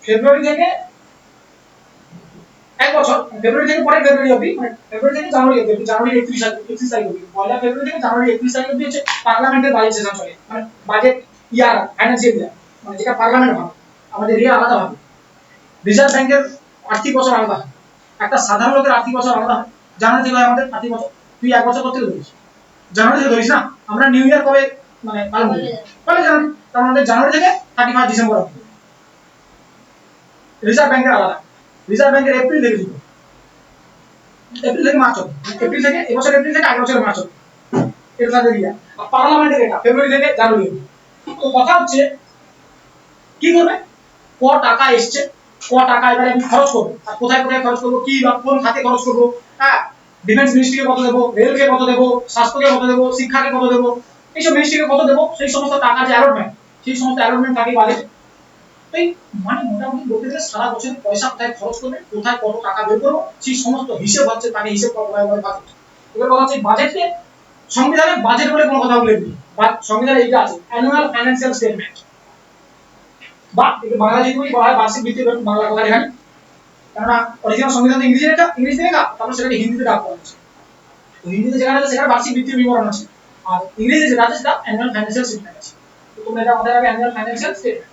S1: ফেব্রুয়ারি থেকে এক বছর, ফেব্রুয়ারি থেকে পরে ফেব্রুয়ারি অবধি, মানে ফেব্রুয়ারি থেকে জানুয়ারি অবধি, জানুয়ারি 31 তারিখ অবধি, পয়লা ফেব্রুয়ারি থেকে জানুয়ারি 31 তারিখ অবধি হচ্ছে পার্লামেন্টের বাজেট সেশন চলে, মানে বাজেট ইয়ার ফাইন্যান্সিয়াল ইয়ার, মানে যেটা পার্লামেন্ট ভাবে, আমাদের ইয়ে আলাদা ভাবে। রিজার্ভ ব্যাংকের আর্থিক বছর আলাদা হয়, একটা সাধারণ লোকের আর্থিক বছর আলাদা হয়। জানুয়ারি থেকে হয় আমাদের আর্থিক বছর। তুই এক বছর করতে ধরিস, জানুয়ারি থেকে ধরিস না, আমরা নিউ ইয়ার কবে মানে পালন করি, পয়লা জানুয়ারি, তার মানে জানুয়ারি থেকে 31 ডিসেম্বর অবধি। রিজার্ভ ব্যাংকের আলাদা, রিজার্ভ ব্যাংকের এপ্রিল থেকে শুরু, এপ্রিল থেকে মার্চ অবধি, এপ্রিল থেকে এবছর এপ্রিল থেকে আগের বছর মার্চ অবধি। এটা তাদের ইয়া। আর পার্লামেন্টের এটা ফেব্রুয়ারি থেকে জানুয়ারি। তো কথা হচ্ছে কি করবে, ক টাকা এসছে, ক টাকা এবারে আমি খরচ করবো, আর কোথায় কোথায় খরচ করবো, কি বা কোন খাতে খরচ করবো, হ্যাঁ, ডিফেন্স মিনিস্ট্রিকে কত দেবো, রেলকে কত দেবো, স্বাস্থ্যকে কত দেবো, শিক্ষাকে কত দেবো, এইসব মিনিস্ট্রিকে কত দেবো, সেই সমস্ত টাকা যে অ্যালটমেন্ট, সেই সমস্ত অ্যালটমেন্ট থাকে বাজেট। এই মানে মোটামুটি বলতে গেলে সারা বছরের পয়সা কোথায় খরচ করবে, কোথায় কত টাকা বের করবো, সেই সমস্ত হিসেব হচ্ছে, তাকে হিসেব করা বলে বাজেট। এবার কথা হচ্ছে বাজেটকে সংবিধানে বাজেট বলে কোনো কথা বলে দিই, বা সংবিধানে এইটা আছে অ্যানুয়াল ফাইন্যান্সিয়াল স্টেটমেন্ট, বা একে বাংলা যদি বলা হয় বার্ষিক বৃত্তি, বাংলা কথা এখানে, কেননা অরিজিনাল সংবিধান তো ইংরেজিতে লেখা, ইংরেজিতে লেখা, তারপর সেটাকে হিন্দিতে ডাক করা হচ্ছে। তো হিন্দিতে যেখানে আছে সেখানে বার্ষিক বৃত্তির বিবরণ আছে, আর ইংরেজিতে যেটা আছে সেটা অ্যানুয়াল ফাইন্যান্সিয়াল স্টেটমেন্ট আছে। তো তোমরা এটা মাথায় রাখবে, অ্যানুয়াল ফাইন্যান্সিয়াল স্টেটমেন্ট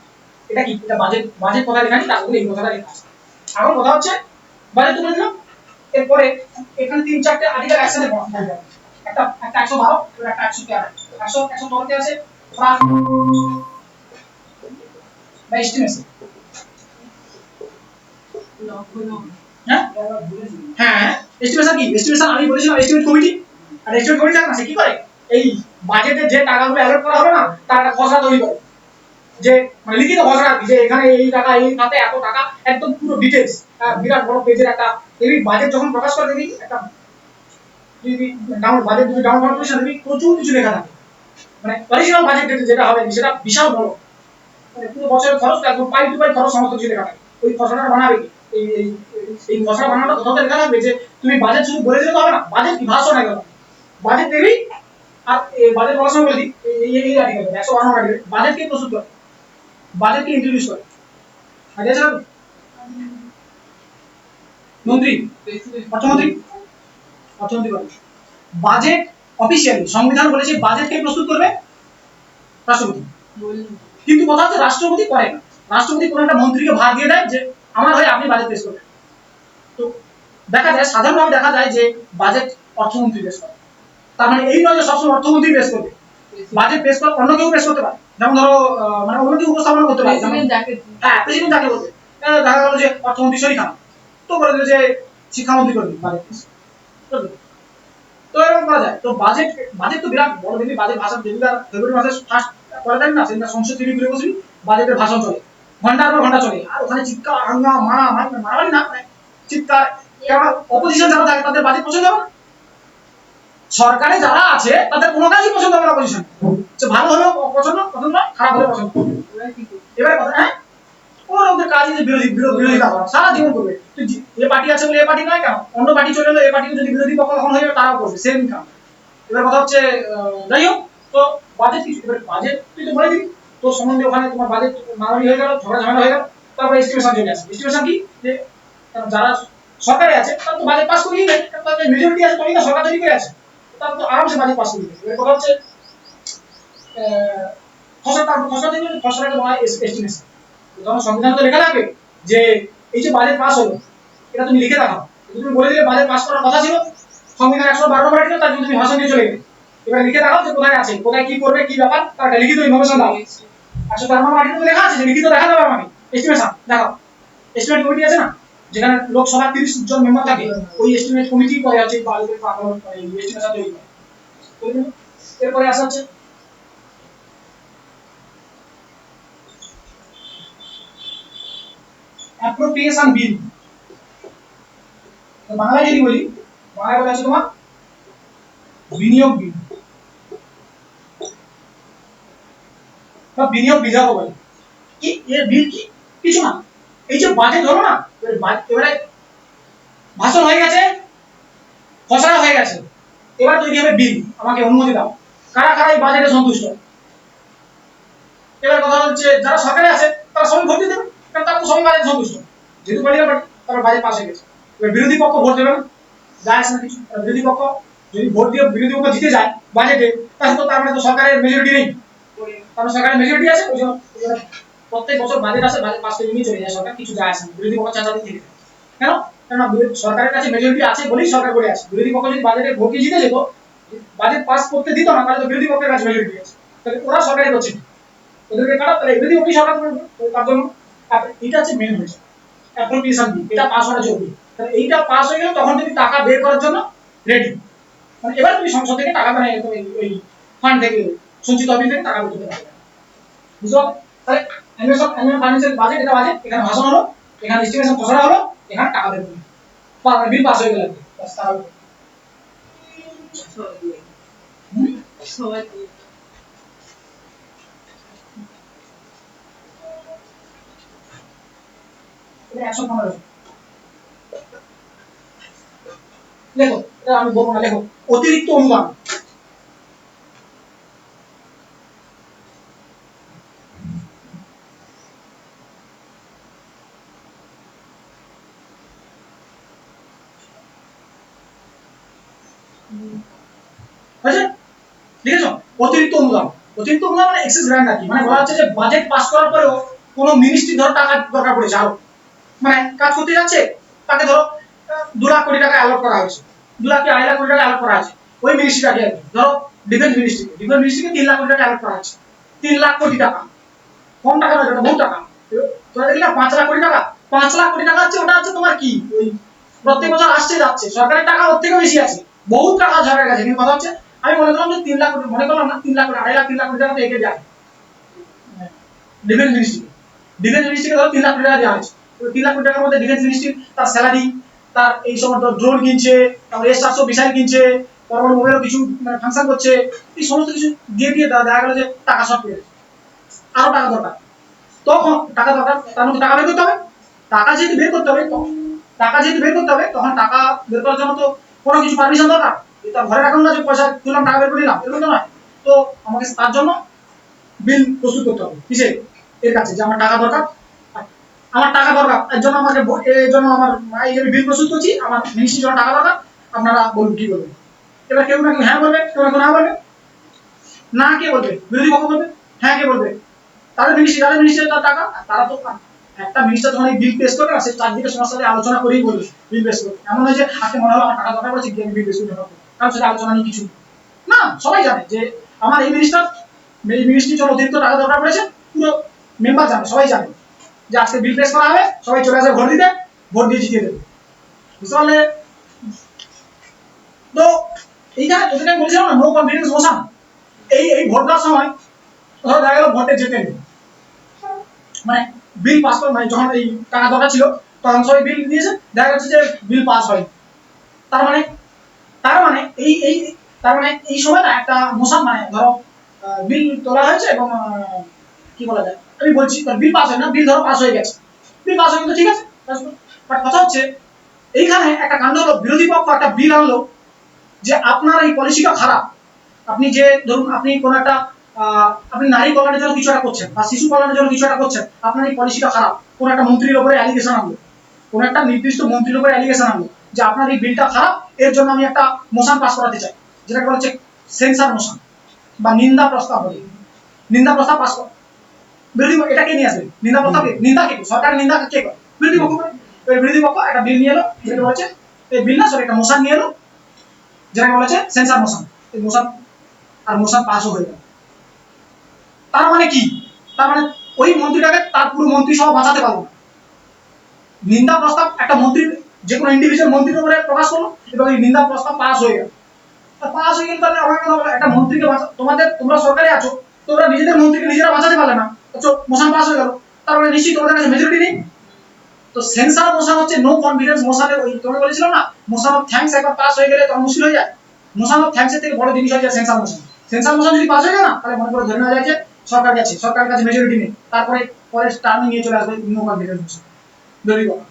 S1: এটা কি, এটা বাজেট, বাজেট কথা লেখা নেই, তার মধ্যে এই কথাটা লেখা আছে। এখন কথা হচ্ছে বাজেট তুলে দিলাম, এরপরে এখানে তিন চারটে আর্টিকেল একসাথে বলতে হবে, একটা একটা 112 আর একটা 113, 112 তে আছে প্রাক বা এস্টিমেশন, হ্যাঁ হ্যাঁ, এস্টিমেশন কি, এস্টিমেশন আমি বলেছিলাম এস্টিমেট কমিটি, আর এস্টিমেট কমিটি জানেন না সে কি করে, এই বাজেটে যে টাকাগুলো অ্যালট করা হবে না তার একটা খসড়া তৈরি করে, যে মানে লিখিত খসড়া আর কি, যে এখানে এই টাকা এই খাতে এত টাকা, একদম পুরো ডিটেইলস, বিরাট বড় পেজের একটা, এই বাজেট যখন প্রকাশ করে দেখি একটা, যদি ডাউন বাজেট যদি ডাউনলোড করিস দেখবি প্রচুর কিছু লেখা থাকে, মানে অরিজিনাল বাজেট যেটা হবে সেটা বিশাল বড়, মানে পুরো বছরের খরচ একদম পাই টু পাই খরচ সমস্ত কিছু লেখা থাকে। ওই খসড়াটা বানাবে কি, এই এই এই খসড়া বানানোটা কোথাও লেখা থাকবে যে তুমি বাজেট শুধু বলে দিলে তো হবে না, বাজেট কি ভাষণ একদম, বাজেট দেবি, আর এই বাজেট বলার সময় বলে দিই এই আর্টিকেল 112 আর্টিকেল বাজেট কে প্রস্তুত করে, বাজেট কে ইন্ট্রোডিউস করে, আগে আছে মন্ত্রী, অর্থমন্ত্রী, অর্থমন্ত্রী বলে। বাজেট অফিসিয়ালি সংবিধান বলেছে বাজেট কে প্রস্তুত করবে রাষ্ট্রপতি, কিন্তু কথা হচ্ছে রাষ্ট্রপতি করে না, রাষ্ট্রপতি কোনো একটা মন্ত্রীকে ভার দিয়ে দেয় যে আমার হয়ে আপনি বাজেট পেশ করবেন। তো দেখা যায় সাধারণভাবে দেখা যায় যে বাজেট অর্থমন্ত্রী পেশ করে, তার মানে এই নয় যে সবসময় অর্থমন্ত্রী পেশ করবে, বাজেট পেশ করে অন্য কেউ পেশ করতে পারে, যেমন ধরো মানে অন্য কেউ উপস্থাপনা করতে পারে, হ্যাঁ প্রেসিডেন্ট যাকে বলবে, দেখা গেল যে অর্থমন্ত্রী শরীফ খান তো বলে দিল যে শিক্ষামন্ত্রী করবে বাজেট পেশ করবে, তো এরকম করা যায়। তো বাজেট, বাজেট তো বিরাট বড় দেখবি, বাজেট ভাষণ যেদিন ফেব্রুয়ারি মাসে ফার্স্ট করা যায় না, সেদিন সংসদ টিভি ঘুরে বসবি, বাজেটের ভাষণ চলে ঘন্টার পর ঘন্টা চলে, আর ওখানে চিৎকার হাঙ্গা মারামারি না, মানে চিৎকার, কারণ অপোজিশন যারা থাকে তাদের বাজেট পছন্দ হবে না, সরকারে যারা আছে তাদের কোনো কাজই পছন্দ হবে না অপোজিশন, যে ভালো হলেও পছন্দ, পছন্দ খারাপ হলেও পছন্দ। এবারে কথা হ্যাঁ, ওদের কাজই যে বিরোধিতা করা, সারা জীবন করবে, তুই এ পার্টি আছে বলে এ পার্টি নয় কেন, অন্য পার্টি চলে এলো, এ পার্টি যদি বিরোধী পক্ষ কখন হয়ে যাবে তারাও করবে সেম কাম। এবার কথা হচ্ছে যাই হোক, তো বাজেট কি, এবার বাজেট তুই তো বলে দিবি, তো সম্বন্ধে ওখানে তোমার বাজেট মারামারি হয়ে গেল, ঝগড়া ঝামেলা হয়ে গেল, তারপর এস্টিমেশন চলে আসে, এস্টিমেশন কি, যে যারা সরকারে আছে তারা তো বাজেট পাস করিয়ে দেয়, তাদের মেজরিটি আছে তবেই না সরকার তৈরি করে আছে, তারা তো আরামসে বাজেট পাস করিয়ে দেয়। এবার কথা হচ্ছে খসড়া, তারপর খসড়া দেখবে, খসড়াকে বলা হয় এস্টিমেশন। যখন সংবিধানে তো লেখা থাকবে যে এই যে বাজেট পাস হলো এটা তুমি লিখে রাখো, তুমি বলে দিলে বাজেট পাস করার কথা ছিল, সংবিধান 112 নম্বর ছিল, তার জন্য তুমি ভাষণ দিয়ে চলে গেলে, এবার লিখে রাখো যে কোথায় আছে, কোথায় কি করবে, কি ব্যাপার, তার একটা লিখিত ইনফরমেশন দাও। 113 নম্বর আর্টিকেলে লেখা আছে যে লিখিত দেখা যাবে আমাকে এস্টিমেশন দেখাও, এস্টিমেট কমিটি আছে না, যেখানে লোকসভা 30 জন মেম্বার থাকে, ওই এস্টিমেট কমিটি করে আছে বাজেটের এস্টিমেশন তৈরি করে। এরপরে আসা হচ্ছে অ্যাপ্রোপ্রিয়েশন বিল, বাংলায় যদি বলি, বাংলায় বলা আছে তোমার বিনিয়োগ বিল বা বিনিয়োগ বিধায়ক বলে। কি এর বিল কি, কিছু না, এই যে বাজেট হলো না, এবারে ভাষণ হয়ে গেছে, খসড়া হয়ে গেছে, এবার তৈরি হবে বিল, আমাকে অনুমতি দাও, কারা কারা এই বাজেটে সন্তুষ্ট। এবার কথা হচ্ছে যারা সরকারে আছে তারা সবাই ভোট দিয়ে দেবে, কারণ তারা তো সবাই বাজেট সন্তুষ্ট, যেহেতু পার্টিরা পার্টি তারা বাজেট পাস হয়ে গেছে। এবার বিরোধী পক্ষ ভোট দেবে না, যায় আসে না কিছু, বিরোধী পক্ষ যদি ভোট দিয়ে বিরোধী পক্ষ জিতে যায় বাজেটে, তাহলে তো তার মানে তো সরকারের মেজরিটি নেই, কারণ সরকারের মেজরিটি আছে, ওই জন্য প্রত্যেক বছর বাজেট আসে, বাজেট পাস করে নিয়ে চলে যায় সরকার, কিছু যায় আসে না, বিরোধী পক্ষ চাঁদাদি থেকে যায়। কেন, কারণ সরকারের কাছে মেজরিটি আছে বলেই সরকার করে আছে, বিরোধী পক্ষ যদি বাজেটে ভোট দিয়ে জিতে যেত, বাজেট পাস করতে দিত না, তাহলে তো বিরোধী পক্ষের কাছে মেজরিটি আছে, তাহলে ওরা সরকারি করছে, ওদেরকে কাটা, তাহলে বিরোধী পক্ষই সরকার করবে, তার জন্য এটা হচ্ছে মেন হয়েছে অ্যাপ্রোপ্রিয়েশন বিল, এটা পাস হওয়া জরুরি। তাহলে এইটা পাস হয়ে গেলে তখন যদি টাকা বের করার জন্য রেডি, মানে এবার তুমি সংসদ থেকে টাকা মানে তুমি ওই ফান্ড থেকে সঞ্চিত তহবিল থেকে টাকা তুলতে পারবে, বুঝতে পারলে? তাহলে অ্যানুয়াল ফাইন্যান্সিয়াল বাজেট, এটা বাজেট, এখানে ভাষণ হলো, এখানে এস্টিমেশন খসড়া হলো, এখানে টাকা বের করবে, বিল পাস হয়ে গেল, বাস তার
S2: সবাই দিয়ে
S1: হুম?
S2: সবাই দিয়ে
S1: এটা 115 লেখো, এটা আমি বলবো না, লেখো অতিরিক্ত অনুদান। হয়েছে? লিখেছো? অতিরিক্ত অনুদান। অতিরিক্ত অনুদান মানে এক্সেস গ্র্যান্ট আর কি, মানে বলা হচ্ছে যে বাজেট পাস করার পরেও কোনো মিনিস্ট্রি ধরো টাকা দরকার পড়েছে আরো, মানে কাজ করতে যাচ্ছে, তাকে ধরো 2 লাখ কোটি টাকা অ্যালট করা হয়েছে, 2 লাখ কি 2.5 লাখ কোটি টাকা অ্যালট করা আছে ওই মিনিস্ট্রিটাকে আর কি, ধরো ডিফেন্স মিনিস্ট্রিকে 3 লাখ কোটি টাকা অ্যালট করা আছে, 3 লাখ কোটি টাকা, কম টাকা নয়, ওটা বহু টাকা। তোমরা দেখলে 5 লাখ কোটি টাকা, 5 লাখ কোটি টাকা হচ্ছে, ওটা হচ্ছে তোমার কি ওই প্রত্যেক বছর আসছে যাচ্ছে, সরকারের টাকা ওর থেকেও বেশি আছে, বহুত টাকা সরকারের কাছে। কিন্তু কথা হচ্ছে আমি মনে করলাম যে 3 লাখ কোটি, মনে করলাম না 3 লাখ কোটি, 2.5 লাখ 3 লাখ কোটি টাকা তো একে যায় ডিফেন্স মিনিস্ট্রিকে ধরো 3 লাখ কোটি টাকা দেওয়া হয়েছে। তো 3 লাখ কোটি টাকার মধ্যে ডিফেন্স মিনিস্ট্রি তার স্যালারি, তার এই সমস্ত ড্রোন কিনছে, তারপর S-400 মিসাইল কিনছে, পরমাণু বোমেরও কিছু মানে ফাংশন করছে, এই সমস্ত কিছু দিয়ে দিয়ে দেখা গেল যে টাকা সব পেয়ে গেছে। আরো টাকা দরকার, তখন টাকা দরকার, তার মধ্যে টাকা বের করতে হবে, টাকা যেহেতু বের করতে হবে তখন টাকা বের করার জন্য তো কোনো কিছু পারমিশন দরকার, এটা ঘরে রাখুন না যে পয়সা তুললাম টাকা বের করে নিলাম, এরকম তো নয়। তো আমাকে তার জন্য বিল প্রস্তুত করতে হবে কিসে, এর কাছে, যে আমার টাকা দরকার, এর জন্য আমাকে এর জন্য আমার এই যে বিল প্রস্তুত করছি, আমার মিনিস্ট্রির জন্য টাকা দরকার, আপনারা বলুন কি করবেন। এবার কেউ না কেউ হ্যাঁ বলবে, কেউ না কেউ না বলবে, না কে বলবে, বিরোধী পক্ষ বলবে, হ্যাঁ কে বলবে, তাদের মিনিস্ট্রি তার টাকা, আর তারা তো একটা মিনিস্টার যখন বিল পেশ করবে সে চারদিকে সমস্যা নিয়ে আলোচনা করেই বলবে বিল পেশ করবে, এমন নয় যে আজকে মনে হলো আমার টাকা দরকার পড়েছে গিয়ে বিল পেশ করতে হবে, কারণ সেটা আলোচনা নিয়ে কিছু না, সবাই জানে যে আমার এই মিনিস্ট্রির জন্য অতিরিক্ত টাকা দরকার পড়েছে, পুরো মেম্বার জানে, সবাই জানে যে আজকে বিল পেশ করা হবে, সবাই চলে আসবে ভোট দিতে, ভোট দিয়ে জিতিয়ে দেবে, বুঝতে পারলে? তো এইখানে তোদের আমি বলছিলাম না নো কনফিডেন্স মোশন, এই ভোট দেওয়ার সময় ধরো দেখা গেল ভোটে জেতে নেই, মানে বিল পাস করে, মানে যখন এই টাকা দরকার ছিল তখন সবাই বিল দিয়েছে, দেখা যাচ্ছে যে বিল পাস হয়, তার মানে তার মানে এই এই তার মানে এই সময় না একটা মোশন, মানে ধরো বিল তোলা হয়েছে এবং কি বলা যায়, আমি বলছি বিল পাস হয় না, বিল ধরো পাস হয়ে গেছে, বিল পাস হয়ে গেছে ঠিক আছে, বাট কথা হচ্ছে এইখানে একটা কাণ্ড হলো, বিরোধী পক্ষ একটা বিল আনলো যে আপনার এই পলিসিটা খারাপ, আপনি যে ধরুন আপনি কোন একটা আপনি নারী কল্যাণের জন্য কিছু একটা করছেন বা শিশু কল্যাণের জন্য কিছু একটা করছেন, আপনার এই পলিসিটা খারাপ, কোন একটা মন্ত্রীর উপরে অ্যালিগেশন আনলো, কোন একটা নির্দিষ্ট মন্ত্রীর উপরে অ্যালিগেশন আনলো যে আপনার এই বিলটা খারাপ, এর জন্য আমি একটা মোশন পাস করাতে চাই, যেটাকে বলা হচ্ছে সেন্সার মোশন বা নিন্দা প্রস্তাব বলে, নিন্দা প্রস্তাব পাস করা, বিরোধী পক্ষ এটা কে নিয়ে আসবে, নিন্দা প্রস্তাব, নিন্দা কে, সরকারের নিন্দা কে করে, বিরোধী পক্ষ করে। বিরোধী পক্ষ একটা বিল নিয়ে এলো, যেটা বলা হচ্ছে এই বিল না সরি একটা মোশন নিয়ে এলো, যেটাকে বলা হচ্ছে সেন্সার মোশন, এই মোশন আর মোশন পাসও হয়ে গেল। তার মানে কি, তার মানে ওই মন্ত্রীটাকে তার পুরো মন্ত্রিসভা বাঁচাতে পারবো না, নিন্দা প্রস্তাব একটা মন্ত্রী, যে কোনো ইন্ডিভিজুয়াল মন্ত্রীর উপরে প্রকাশ করলো এবং এই নিন্দা প্রস্তাব পাস হয়ে গেল, পাস হয়ে গেলে তাহলে আমার কথা হলো একটা মন্ত্রীকে তোমরা সরকারে আছো, তোমরা নিজেদের মন্ত্রীকে নিজেরা বাঁচাতে পারলে না, মোশন পাস হয়ে গেল, তার মানে নিশ্চয়ই তোমাদের কাছে মেজরিটি নেই। তো সেন্সার মোশন হচ্ছে নো কনফিডেন্স মোশনের, ওই তোমাকে বলেছিলাম না মোশন অফ থ্যাঙ্কস একবার পাস হয়ে গেলে তখন মুশকিল হয়ে যায়, মোশন অফ থ্যাঙ্কস এর থেকে বড় জিনিস হচ্ছে সেন্সার মোশন। সেন্সার মোশন যদি পাস হয়ে যায় না, তাহলে মনে করে ধরে নেওয়া যায় যে সরকারের কাছে মেজরিটি নেই, তারপরে পরে টার্মে নিয়ে চলে আসবে নো কনফিডেন্স মোশন, বিরোধী পক্ষ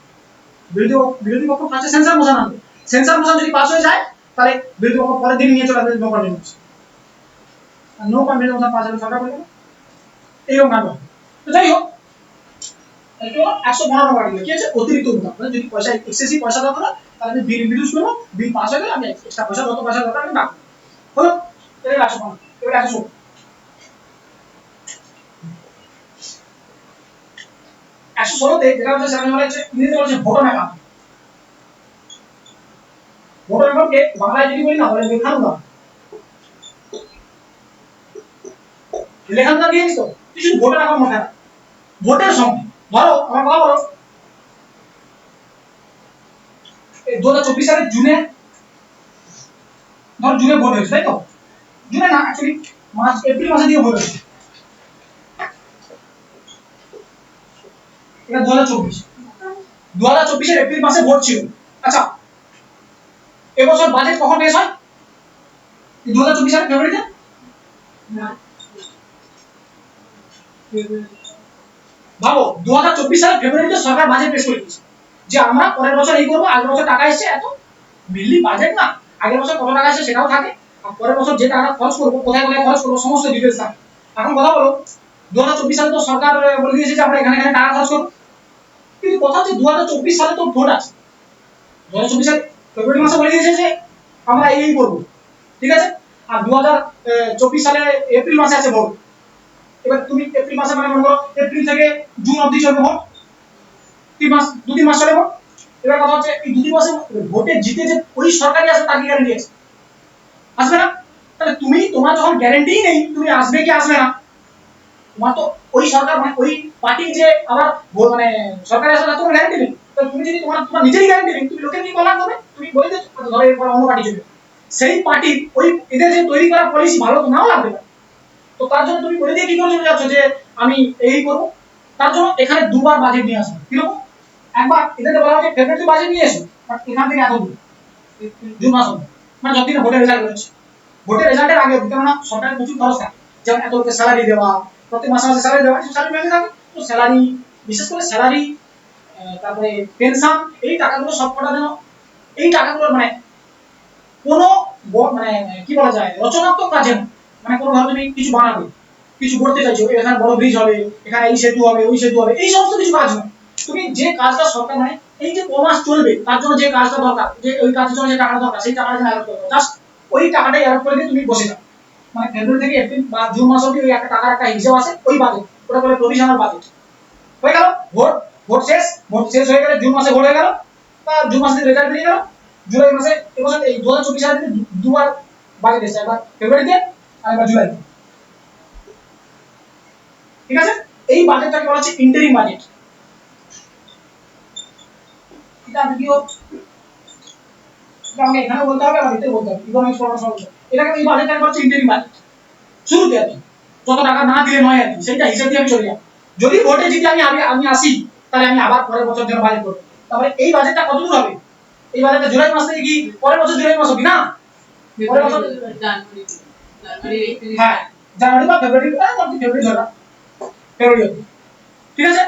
S1: বিরোধী পক্ষ ফার্স্টে সেন্সার মোশন আনবে, সেন্সার মোশন যদি পাস হয়ে যায় তাহলে বিরোধী পক্ষ পরের দিন নিয়ে চলে আসবে নো কনফিডেন্স মোশন, আর নো কনফিডেন্স মোশন পাস হলে সরকার বলবে এইরকম কাণ্ড। তো যাই হোক, এটা 115 নম্বর দিলে কি আছে অতিরিক্ত অনুদান, মানে যদি পয়সা এক্সেসিভ পয়সা দরকার হয় তাহলে আমি বিল ইন্ট্রোডিউস করব, বিল পাস হয়ে গেলে আমি এক্সট্রা পয়সা যত পয়সা দরকার আমি রাখবো, হলো? এটা 115, এবারে 116, 116 তে যেটা হচ্ছে সেটা বলা হচ্ছে ইংরেজিতে বলা হচ্ছে ভোটার অ্যাকাউন্ট, ভোটার অ্যাকাউন্টকে বাংলায় যদি বলি না বলে লেখানুদান, লেখানুদান দিয়ে দিছো তুই শুধু ভোটার অ্যাকাউন্ট মাথায় রাখ, ভোটের সঙ্গে ধরো আমার কথা বলো 2024 সালের জুনে ধর জুনে ভোট হয়েছে, তাই তো? জুনে না, অ্যাকচুয়ালি মার্চ এপ্রিল মাসে দিয়ে ভোট হয়েছে। এটা 2024 এপ্রিল মাসে ভোট ছিল। আচ্ছা, এবছর বাজেট কখন পেশ হয়? 2024 সালের ফেব্রুয়ারিতে। ভাবো 2024 সালের ফেব্রুয়ারিতে সরকার বাজেট পেশ করে দিয়েছে যে আমরা পরের বছর এই করবো, আগের বছর টাকা এসেছে এত, মিললি বাজেট না, আগের বছর কত টাকা এসেছে সেটাও থাকে, আর পরের বছর যে টাকা খরচ করবো কোথায় কোথায় খরচ করবো সমস্ত ডিটেলস থাকে। এখন কথা বলো, 2024 সালে তো সরকার বলে দিয়েছে যে আমরা এখানে এখানে টাকা খরচ করবো, কিন্তু কথা হচ্ছে 2024 সালে তো ভোট আছে, 2024 সালে ফেব্রুয়ারি মাসে বলে দিয়েছে যে আমরা এই করবো, ঠিক আছে? আর 2024 সালে এপ্রিল মাসে আছে ভোট। এবার তুমি এপ্রিল মাসে মানে মনে করো এপ্রিল থেকে জুন অবধি চলবে ভোট, 3 মাস, 2-3 মাস চলে ভোট। এবার কথা হচ্ছে এই 2-3 মাসে ভোটে জিতে যে ওই সরকারই আসবে তার কি গ্যারান্টি আছে? আসবে না। তাহলে তুমি, তোমার যখন গ্যারান্টি নেই তুমি আসবে কি আসবে না, তোমার তো ওই সরকার মানে ওই পার্টি যে আবার মানে সরকারে আসবে তোমার গ্যারান্টি নেই। তো তুমি যদি তোমার নিজেরই গ্যারান্টি নেই, তুমি লোকের কি কল্যাণ করবে? তুমি বলে দিচ্ছ ধরো এরপর অন্য পার্টি চলবে, সেই পার্টি ওই এদের যে তৈরি করা পলিসি ভালো তো নাও লাগবে না, তো তার জন্য তুমি বলে দিয়ে কি করে চলে যাচ্ছ যে আমি এই করবো? তার জন্য এখানে দুবার বাজেট নিয়ে আসবে। কিরকম? একবার এটাতে বলা হচ্ছে ফেব্রুয়ারি বাজেট নিয়ে এসো, বাট এখান থেকে এত দূর জুন মাস অবধি, মানে যতদিন ভোটের রেজাল্ট হচ্ছে, ভোটের রেজাল্টের আগে, কেননা সরকারের প্রচুর খরচ থাকে, যেমন এত লোকের স্যালারি দেওয়া, প্রত্যেক মাসে মাসে স্যালারি দেওয়া, স্যালারি মেনে থাকে, তো স্যালারি, বিশেষ করে স্যালারি, তারপরে পেনশন, এই টাকাগুলো সবকটা যেন, এই টাকাগুলো মানে কোনো মানে কি বলা যায় রচনাত্মক কাজে না, মানে কোনো ভাবে তুমি কিছু বানাবে, কিছু করতে চাইছো, এখানে বড় ব্রিজ হবে, এখানে এই সেতু হবে, ওই সেতু হবে, এই সমস্ত কিছু কাজ নয়। তুমি যে কাজটা সরকার মানে এই যে কমাস চলবে তার জন্য যে কাজটা দরকার, যে ওই কাজের জন্য যে টাকাটা দরকার, সেই টাকাটা যেন অ্যালট করবে, জাস্ট ওই টাকাটাই অ্যালট করে দিয়ে তুমি বসে যাও। মানে ফেব্রুয়ারি থেকে এপ্রিল বা জুন মাস অবধি ওই একটা টাকার একটা হিসাব আছে, ওই বাজেট, ওটা বলে প্রভিশনাল বাজেট। হয়ে গেল ভোট, ভোট শেষ হয়ে গেলে জুন মাসে ভোট হয়ে গেল, বা জুন মাসে রেজাল্ট বেরিয়ে গেল, জুলাই মাসে এবছর এই 2024 সালে দুবার বাজেট এসেছে, একবার ফেব্রুয়ারিতে আর একবার জুলাইতে, ঠিক আছে? এই বাজেটটাকে বলা হচ্ছে ইন্টারিম বাজেট। এটা যদিও এটা আমাকে এখানে বলতে হবে আর এতে বলতে হবে, ইকোনমিক্স পড়ানোর সময় এটাকে এই বাজেটটাকে বলা হচ্ছে ইন্টারিম বাজেট। শুরুতে আর কি যত টাকা না দিলে নয় আর কি, সেটা হিসাব দিয়ে আমি চলে যাব। যদি ভোটে জিতে আমি আসি, তাহলে আমি আবার পরের বছর জন্য বাজেট করব। তাহলে এই বাজেটটা কত দূর হবে? এই বাজেটটা জুলাই মাস থেকে কি পরের বছর জুলাই মাস হবে না, পরের বছর হ্যাঁ জানুয়ারি বা ফেব্রুয়ারি, ফেব্রুয়ারি ধরা, ফেব্রুয়ারি অবধি, ঠিক আছে?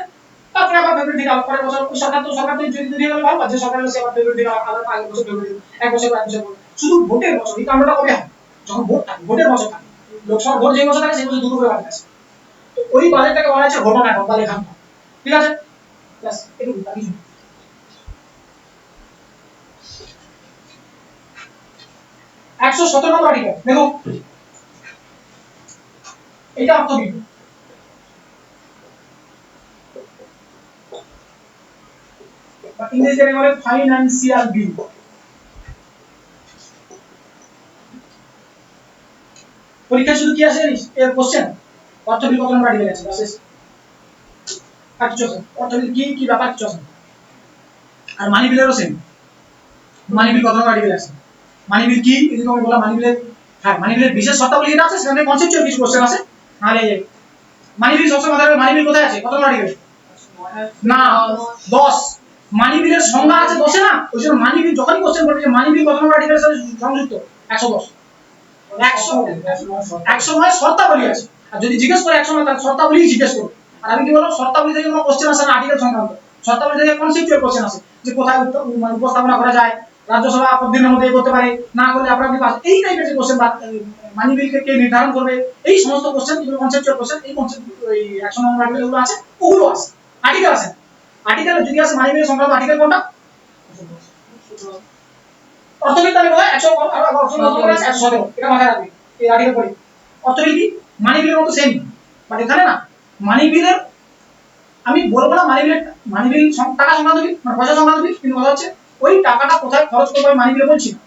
S1: তারপরে আবার ফেব্রুয়ারি থেকে আবার পরের বছর সরকার তো যদি দিয়ে গেলে ভালো, যে সরকার সে আবার ফেব্রুয়ারি থেকে আবার আগের বছর ফেব্রুয়ারি, এক বছর শুধু ভোটের বছর। এই কারণটা কবে হয়? যখন ভোট থাকে, ভোটের বছর থাকে, লোকসভা ভোট যে বছর থাকে সেই বছর দুটো করে বাজেট আছে, তো ওই বাজেটটাকে বলা হচ্ছে ঘটনা বা লেখাঙ্কন, ঠিক আছে? ব্যাস এটুকু, আর কিছু না। 117 নম্বর আর্টিকেল দেখো, এটা অর্থবিদ, ইংরেজিতে বলে ফাইনান্সিয়াল বিল। পরীক্ষা শুধু কি আসে জানিস এর কোশ্চেন, অর্থবিদ কত নম্বর আর্টিকেল আছে, বাস আর কিছু আছে, অর্থবিদ কি কি ব্যাপার কিছু আছে। আর মানি বিলেরও সেম, মানি বিল কত নম্বর আর্টিকেল আছে, মানি বিল কি এই যে তোমাকে বললাম, মানি বিলের, হ্যাঁ মানি বিলের বিশেষ শর্তাবলী যেটা আছে সেখানে কনসেপচুয়াল কিছু কোশ্চেন আছে। নালে মানি বিল সবসময় মাথায় রাখবে, মানি বিল কোথায় আছে, কত নম্বর আর্টিকেল না 10, মানি বিলের সংজ্ঞা আছে 10 এ না, ওই জন্য মানি বিল যখনই কোশ্চেন করবে যে মানি বিল কত নম্বর আর্টিকেলের সাথে সংযুক্ত, 110, 100 নয় শর্তাবলী আছে। আর যদি জিজ্ঞেস করে 100 নয় তাহলে শর্তাবলী জিজ্ঞেস করবে। আর আমি কি বললাম, শর্তাবলী থেকে কোনো কোশ্চেন আসে না আর্টিকেল সংক্রান্ত, শর্তাবলী থেকে কনসেপচুয়াল কোশ্চেন আসে, যে কোথায় মানে উপস্থাপনা করা যায়, রাজ্যসভা দিনের মধ্যে করতে পারে, না করলে আপনি পাস, এই টাইপের যে কোশ্চেন, মানি বিলকে কে নির্ধারণ করবে, এই সমস্ত কোশ্চেন, যেগুলো কনসেপচুয়াল কোশ্চেন, এই কনসেপ্ট এই 100 নম্বর আর্টিকেল গুলো আছে, ওগুলো আছে, আর্টিকেল আছে। আর্টিকেল যদি আসে মানি বিল সংক্রান্ত আর্টিকেল কোনটা, অর্থবিদ তাহলে বলা 100 আর অপশন নম্বর আছে 117, এটা মাথায় রাখবে এই আর্টিকেল পড়ে। অর্থবিদ কি মানি বিলের মতো সেম, বাট এখানে না মানি বিলের, আমি বলবো না মানি বিল টাকা সংক্রান্ত বিল, মানে পয়সা সংক্রান্ত বিল, কিন্তু কথা হচ্ছে ওই টাকাটা কোথায় খরচ করবো আমি মানি বিলে বলছি না।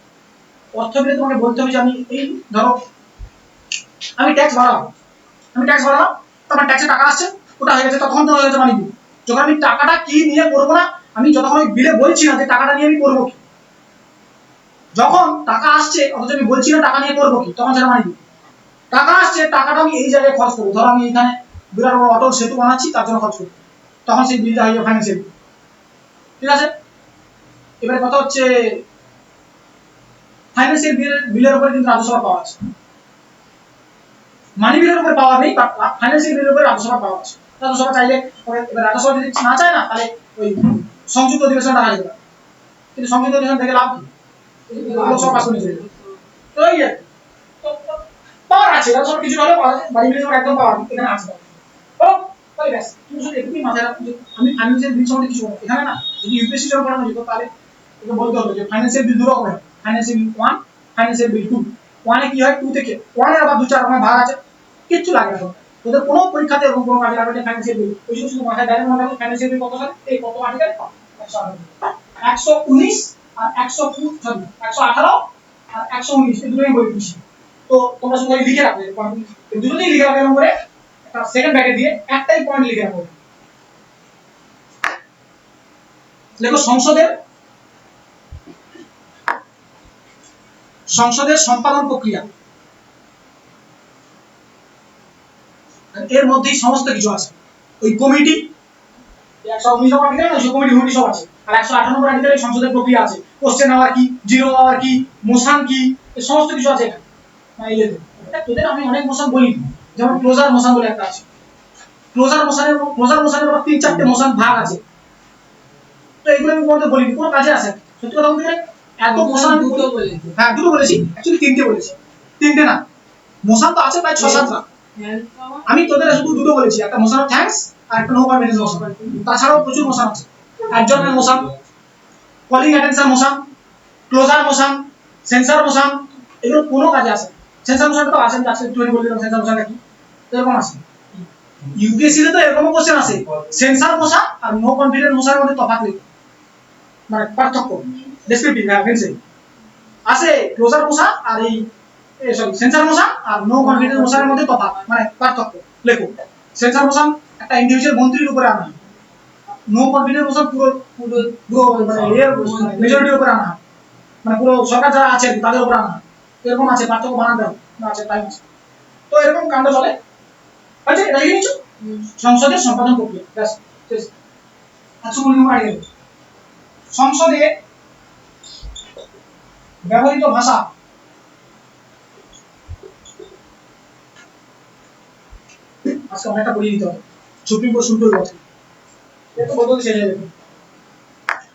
S1: অর্থবিলে তোমাকে বলতে হবে যে আমি এই ধরো আমি ট্যাক্স বাড়ালাম, তোমার ট্যাক্সে টাকা আসছে, ওটা হয়ে গেছে, তখন তো হয়ে গেছে মানি বিল। যখন আমি টাকাটা কি নিয়ে করবো না, আমি যতক্ষণ ওই বিলে বলছি না যে টাকাটা নিয়ে আমি করবো কি, যখন টাকা আসছে অথচ আমি বলছি না টাকা নিয়ে করবো কি, তখন সেটা মানি টাকা আসছে, টাকাটা আমি এই জায়গায় খরচ করবো। ধরো আমি এখানে বিরাট বড় অটল সেতু বানাচ্ছি, তার জন্য খরচ করবো, তখন সেই বিলটা হয়ে যাবে ফাইন্যান্সিয়াল। ঠিক আছে, এবারে কথা হচ্ছে ফাইন্যান্সিয়াল বিলের উপরে কিন্তু রাজস্ব পাওয়া আছে, মানি বিলের উপরে পাওয়া নেই, বাট ফাইন্যান্সিয়াল বিলের উপরে রাজস্ব পাওয়া আছে। রাজস্ব চাইলে এবার রাজস্ব যদি না চায় না, তাহলে ওই সংযুক্ত অধিবেশন ডাকা যেতে পারে, কিন্তু সংযুক্ত অধিবেশন থেকে লাভ কি, লোকসভা পাস করে চলে যাবে। তো এই আর কি। তো পাওয়ার আছে, রাজস্ব কিছু হলে পাওয়া যায়, বাড়ি বিলের একদম পাওয়ার এখানে আছে। বলো তাহলে ব্যাস, তুমি শুধু এটুকুই মাথায় রাখো যে আমি ফাইন্যান্সিয়াল বিল সম্বন্ধে কিছু বলবো এখানে না। যদি ইউপিএসসি জন্য পড়ানো যেত, তাহলে এটা বলতে হবে যে ফাইন্যান্সিয়াল বিল দু রকম হয়, ফাইন্যান্সিয়াল বিল 1, ফাইন্যান্সিয়াল বিল 2। 1 এ কি হয়, 2 থেকে 1 এর আবার 2-4 রকমের ভাগ আছে, কিচ্ছু লাগে না তোদের কোনো পরীক্ষাতে এরকম কোনো কাজে লাগবে না। ফাইন্যান্সিয়াল বিল ওই শুধু মাথায় ডাইরেক্ট মনে রাখবে ফাইন্যান্সিয়াল বিল কত সালে, এই কত আর্টিকেল 119 আর 118 আর 119, এই দুটোই বলে দিচ্ছি। তো তোমরা শুধু লিখে রাখবে, এই দুটোতেই লিখে রাখবে এরকম করে একটা সেকেন্ড ব্র্যাকেট দিয়ে একটাই পয়েন্ট লিখে রাখবে। দেখো সংসদের সম্পাদন প্রক্রিয়া, এর মধ্যেই সমস্ত কিছু আছে। ওই কমিটি 119 নম্বর আর্টিকেল না, সেই কমিটি সব আছে। আর 158 নম্বর আর্টিকেলে সংসদের প্রক্রিয়া আছে, কোশ্চেন আওয়ার কি, জিরো আওয়ার কি, মোশন কি, এই সমস্ত কিছু আছে এখানে। মানে এই এটা তোদের আমি অনেক মোশন বলি, যেমন ক্লোজার মোশন বলে একটা আছে। ক্লোজার মোশনের 3-4টে মোশন ভাগ আছে। তো এগুলো আমি তোমাদের বলিনি, কোনো কাজে আসে না। সত্যি কথা বলতে গেলে এত মোশন আমি
S2: দুটো বলেছি।
S1: হ্যাঁ দুটো বলেছি, অ্যাকচুয়ালি 3টে বলেছি। 3টে না, মোশন তো আছে প্রায় 6-7টা। আমি তোদের শুধু দুটো বলেছি, একটা মোশন অফ থ্যাঙ্কস আর একটা নো কনফিডেন্স মোশন। তাছাড়াও প্রচুর মোশন আছে, অ্যাডজর্নের motion, calling attention motion, closure motion, censure motion, এগুলো কোনো কাজে আসে না। সেন্সর মোশনটা তো আসেন, আজকে একটুখানি বলে দিলাম সেন্সর মোশনটা কি, এরকম আছে। ইউপিএসসি তে তো এরকম কোশ্চেন আসে, সেন্সর মোশন আর নো কনফিডেন্স মোশনের মধ্যে তফাৎ নেই, মানে পার্থক্য ডেসক্রিপটিভ ভ্যাকেন্সি আছে। ক্লোজার মোশন আর এই সরি সেন্সর মোশন আর নো কনফিডেন্স মোশনের মধ্যে তফাৎ, মানে পার্থক্য লেখো। সেন্সর মোশন একটা ইন্ডিভিজুয়াল মন্ত্রীর উপরে আনা, নো কনফিডেন্স মোশন পুরো পুরো মানে এর মেজরিটির উপরে আনা, মানে পুরো সরকার যারা আছে তাদের উপরে আনা। এরকম আছে, পার্থক্য বানাতে হবে না, আছে টাইম আছে। তো এরকম কাণ্ড চলে। আচ্ছা এটা লিখে নিচ্ছ, সংসদের সম্পাদন প্রক্রিয়া, ব্যাস শেষ। 119 নম্বর আর্টিকেল, সংসদে ব্যবহৃত ভাষা। আজকে অনেকটা পড়িয়ে দিতে হবে, সুপ্রিম কোর্ট শুনতে হবে, এটা তো বলতে শেষ হয়ে যাবে।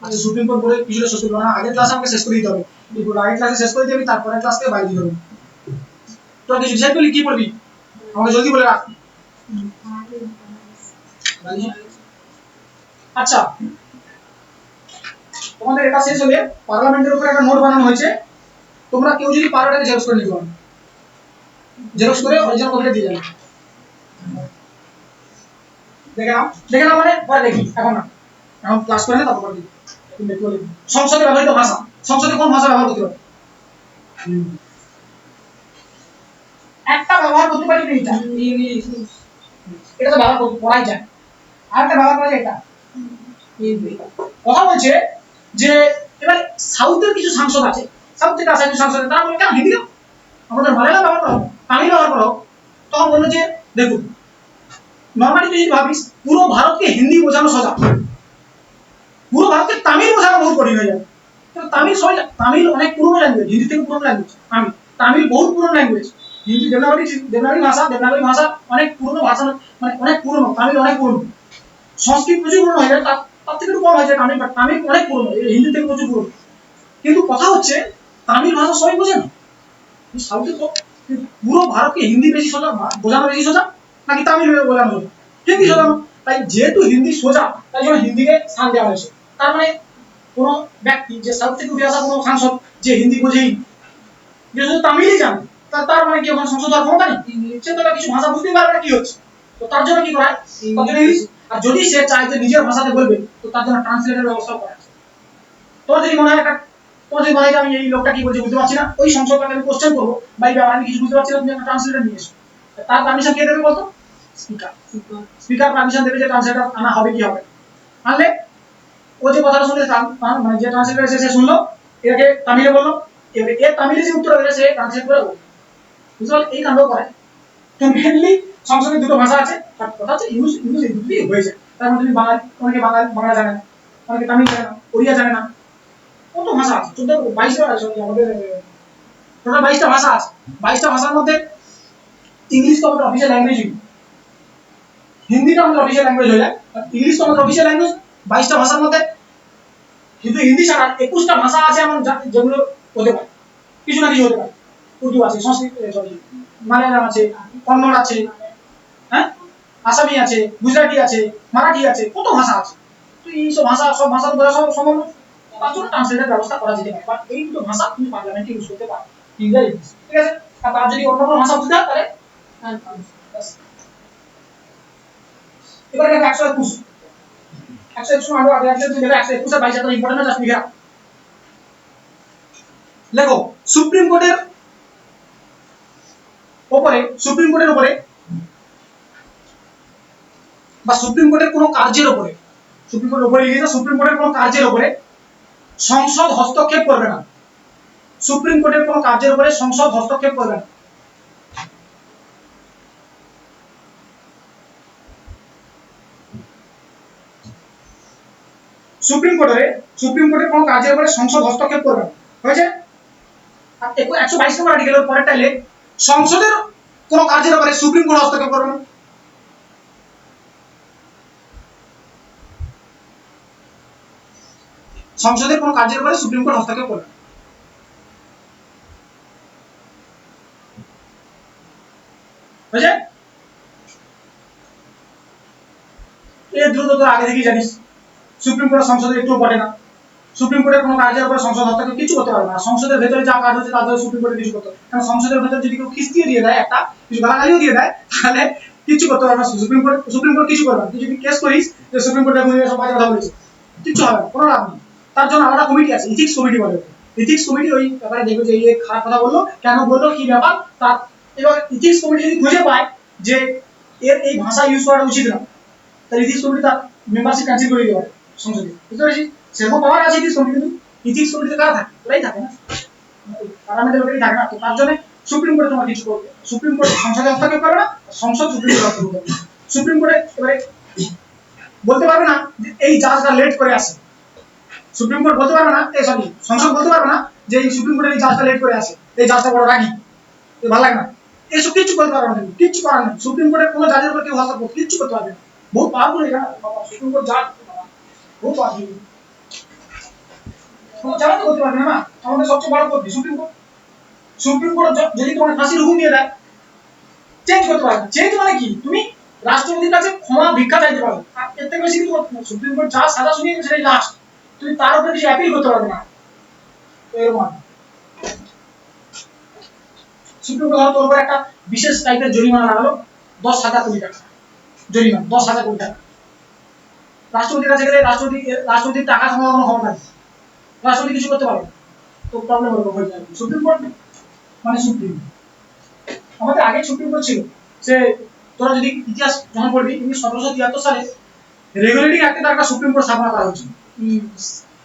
S1: আচ্ছা সুপ্রিম কোর্ট বলে কিছুটা শেষ করবো না, আগের ক্লাসে আমাকে শেষ করে দিতে হবে, এরপর আগের ক্লাসে শেষ করে দিবি, তারপরে ক্লাস থেকে বাইরে দিতে হবে। তো কিছু ডিসাইড করলি কি পড়বি, আমাকে জলদি বলে রাখ। আচ্ছা তোমাদের এটা শেষ হলে পার্লামেন্টের উপরে একটা নোট বানানো হয়েছে, তোমরা কেউ যদি পারো এটাকে জেরক্স করে নিতে পারো, জেরক্স করে অরিজিনাল কপিটা দিয়ে যাবে। দেখে নাও মানে পরে দেখি, এখন না, এখন ক্লাস করে না তারপর দেখি। সংসদে ব্যবহৃত ভাষা, সংসদে কোন ভাষা ব্যবহার করতে পারে, একটা ব্যবহার করতে পারি এটা
S2: ইংলিশ,
S1: এটা তো ব্যবহার করাই যায়। আর একটা ব্যবহার করা যায় এটা
S2: হিন্দি।
S1: কথা বলছে যে এবার সাউথের কিছু সাংসদ আছে, সাউথ থেকে আসা কিছু সাংসদ, তারা বলে কেন হিন্দি দাও, আমাদের মালায়ালাম ব্যবহার করো, তামিল ব্যবহার করো। তখন বললো যে দেখুন নর্মালি তুই যদি ভাবিস পুরো ভারতকে হিন্দি বোঝানো সোজা, পুরো ভারতকে তামিল বোঝানো বহুত কঠিন হয়ে যাবে। তামিল সবাই, তামিল অনেক পুরনো ল্যাঙ্গুয়েজ, হিন্দি থেকে পুরনো ল্যাঙ্গুয়েজ। তামিল বহুত পুরনো ল্যাঙ্গুয়েজ, হিন্দি দেবনাগরী ভাষা অনেক পুরনো ভাষা, মানে অনেক পুরনো। তামিল অনেক পুরনো, সংস্কৃত প্রচুর পুরনো হয়ে যায়, তার থেকে একটু কম হয়ে যায় তামিল, বাট তামিল অনেক পুরনো, হিন্দি থেকে প্রচুর পুরনো। কিন্তু কথা হচ্ছে তামিল ভাষা সবাই বোঝে না, সাউথে তো পুরো ভারতকে হিন্দি বেশি সোজা বোঝানো বেশি সোজা নাকি তামিল বোঝানো সোজা, হিন্দি সোজা। তাই যেহেতু হিন্দি সোজা, তাই জন্য হিন্দিকে স্থান দেওয়া হয়েছে। তার মানে কোনো ব্যক্তি যে সাউথ থেকে উঠে আসা কোনো সাংসদ যে হিন্দি বোঝেই, যে শুধু তামিলই জানে, তার মানে কি ওখানে সংসদ হওয়ার ক্ষমতা নেই, সে তো কিছু ভাষা বুঝতেই পারবে না কি হচ্ছে। তো তার জন্য কি করায়, ইংলিশ। আর যদি সে চায় যে নিজের ভাষাতে বলবে, তো তার জন্য ট্রান্সলেটের ব্যবস্থা করা আছে। তোমার যদি মনে হয় একটা, তোমার যদি মনে হয় আমি এই লোকটা কি বলছে বুঝতে পারছি না, ওই সংসদটাকে আমি কোশ্চেন করবো, বা এই ব্যাপারে আমি কিছু বুঝতে পারছি না, তুমি একটা ট্রান্সলেটর নিয়ে এসো। তার পারমিশন কে দেবে বলতো, স্পিকার। স্পিকার পারমিশন দেবে যে ট্রান্সলেটর আনা হবে কি হবে। আনলে ও যে কথাটা শুনলে, মানে যে ট্রান্সলেটর এসে সে শুনলো, এটাকে তামিলে বললো, এবারে এর তামিলে যে উত্তর হবে সে ট্রান্সলেট করে বলবে, বুঝতে পারলে এই কাণ্ড করে। তো মেনলি সংস্কৃতে দুটো ভাষা আছে, বাট কথা হচ্ছে ইউজ ইউজ এই দুটোই হয়েছে। তার মধ্যে তুমি বাঙালি, অনেকে বাংলা জানে না, অনেকে তামিল জানে না, ওড়িয়া জানে না, কত ভাষা আছে, 22টা আমাদের টোটাল 22টা ভাষা আছে। 22টা ভাষার মধ্যে ইংলিশ তো আমাদের অফিসিয়াল ল্যাঙ্গুয়েজ, হিন্দিটা আমাদের অফিসিয়াল ল্যাঙ্গুয়েজ হয়ে যায়, ইংলিশ তো আমাদের অফিসিয়াল ল্যাঙ্গুয়েজ 22টা ভাষার মধ্যে। কিন্তু হিন্দি ছাড়া 21টা ভাষা আছে এমন যেগুলো হতে পারে, কিছু না কিছু হতে পারে। উর্দু আছে, সংস্কৃত, সরি মালায়ালাম আছে, কন্নড় আছে, হ্যাঁ আসামি আছে, গুজরাটি আছে, মারাঠি আছে, কত ভাষা আছে। তো এই সব ভাষা, সব ভাষার বোঝা সব সম্ভব না, তার জন্য ট্রান্সলেটের ব্যবস্থা করা যেতে পারে। বাট এই দুটো ভাষা তুমি পার্লামেন্টে ইউজ করতে পারো, হিন্দি আর ইংলিশ, ঠিক আছে। আর তার যদি অন্য কোনো ভাষা বুঝতে হয় তাহলে এবার দেখো 121, 121 আরো আগে আছে, তুমি দেখো 121 আর 22 এত ইম্পর্টেন্ট জাস্ট লিখা দেখো। সুপ্রিম কোর্টের উপরে, সুপ্রিম কোর্টের উপরে বা সুপ্রিম কোর্টের কোনো কার্যের উপরে, সুপ্রিম কোর্টের উপরে লিখেছে সুপ্রিম কোর্টের কোনো কার্যের উপরে সংসদ হস্তক্ষেপ করবে না। সুপ্রিম কোর্টের কোনো কার্যের উপরে সংসদ হস্তক্ষেপ করবে না। সুপ্রিম কোর্টের কোনো কার্যের উপরে সংসদ হস্তক্ষেপ করবে না, হয়েছে। আর 122 নম্বর আর্টিকেলের পরেরটা এলে সংসদের কোনো কার্যের উপরে সুপ্রিম কোর্ট হস্তক্ষেপ করবে না। সংসদের কোনো কার্যের উপরে সুপ্রিম কোর্ট হস্তক্ষেপ করবে না, হয়েছে। এর দ্রুত তো আগে থেকেই জানিস, সুপ্রিম কোর্ট সংসদের একটু পড়ে না। সুপ্রিম কোর্টের কোনো কার্যের উপরে সংসদ হস্তক্ষেপ কিছু করতে পারবে না। সংসদের ভেতরে যা কাজ হচ্ছে তাদের সুপ্রিম কোর্টে কিছু করতে হবে, কারণ সংসদের ভেতরে যদি কেউ খিস্তিয়ে দিয়ে দেয়, একটা কিছু গালাগালিও দিয়ে দেয়, তাহলে কিছু করতে পারবে না সুপ্রিম কোর্ট কিছু করবে না। তুই যদি কেস করিস যে সুপ্রিম কোর্টে ঘুরে সব বাজে কথা বলেছে, কিচ্ছু হবে না, কোনো লাভ নেই। তার জন্য আলাদা কমিটি আছে, ইথিক্স কমিটি বলে। ইথিক্স কমিটি ওই ব্যাপারে দেখবে যে এই খারাপ কথা বললো, কেন বললো, কি ব্যাপার তার। এবার ইথিক্স কমিটি যদি খুঁজে পায় যে এর এই ভাষা ইউজ করা উচিত না, তাহলে ইথিক্স কমিটি তার মেম্বারশিপ ক্যান্সেল করে দিতে পারে সংসদে, বুঝতে পেরেছিস। সেরকম পাওয়ার আছে ইথিক্স কমিটি, কিন্তু ইথিক্স কমিটিতে কারা থাকে, ওরাই থাকে না, পার্লামেন্টের লোকেরই থাকে না। তো তার জন্য সুপ্রিম কোর্টে তোমার কিছু করবে, সুপ্রিম কোর্ট সংসদে হস্তক্ষেপ করবে না, সংসদ সুপ্রিম কোর্টে হস্তক্ষেপ করবে। সুপ্রিম কোর্টে এবারে বলতে পারবে না যে এই জাজটা লেট করে আসে, সুপ্রিম কোর্ট বলতে পারবে না, এই সরি সংসদ বলতে পারবে না যে এই সুপ্রিম কোর্টের এই জাজটা লেট করে আসে, এই জাজটা বড় রাগী, ভালো লাগে না, এসব কিছু করতে পারবে না, কিচ্ছু করার নেই। সুপ্রিম কোর্টের কোনো জাজের উপর কেউ হস্তক্ষেপ কিচ্ছু করতে পারবে না, বহুত পাওয়ারফুল এটা, সুপ্রিম কোর্ট জাজ বহুত পাওয়ারফুল, কোনো জাজ তো করতে পারবে না। আমাদের সবচেয়ে বড় court supreme court. Supreme court যদি তোমার ফাঁসির হুকুম দিয়ে দেয়, চেঞ্জ করতে পারবে। চেঞ্জ মানে কি, তুমি রাষ্ট্রপতির কাছে ক্ষমা ভিক্ষা চাইতে পারো, আর এর থেকে বেশি কিছু করতে না। সুপ্রিম কোর্ট যা সাজা শুনিয়ে সেটাই লাস্ট, তুমি তার উপরে কিছু অ্যাপিল করতে পারবে না, এরকম। সুপ্রিম কোর্ট তোর উপর একটা বিশেষ টাইপের জরিমানা লাগালো, 10,000 কোটি টাকা জরিমানা, 10,000 কোটি টাকা। রাষ্ট্রপতির কাছে গেলে রাষ্ট্রপতির টাকা সংগ্রহ কোনো ক্ষমতা নেই, রাষ্ট্রপতি কিছু করতে পারবে না, তো প্রবলেম হয়ে যাবে। সুপ্রিম কোর্ট মানে সুপ্রিম। আমাদের আগে সুপ্রিম কোর্ট ছিল, সে তোরা যদি ইতিহাস যখন পড়বি 1773 সালে রেগুলেটিং অ্যাক্টে তার একটা সুপ্রিম কোর্ট স্থাপনা করা হয়েছিল।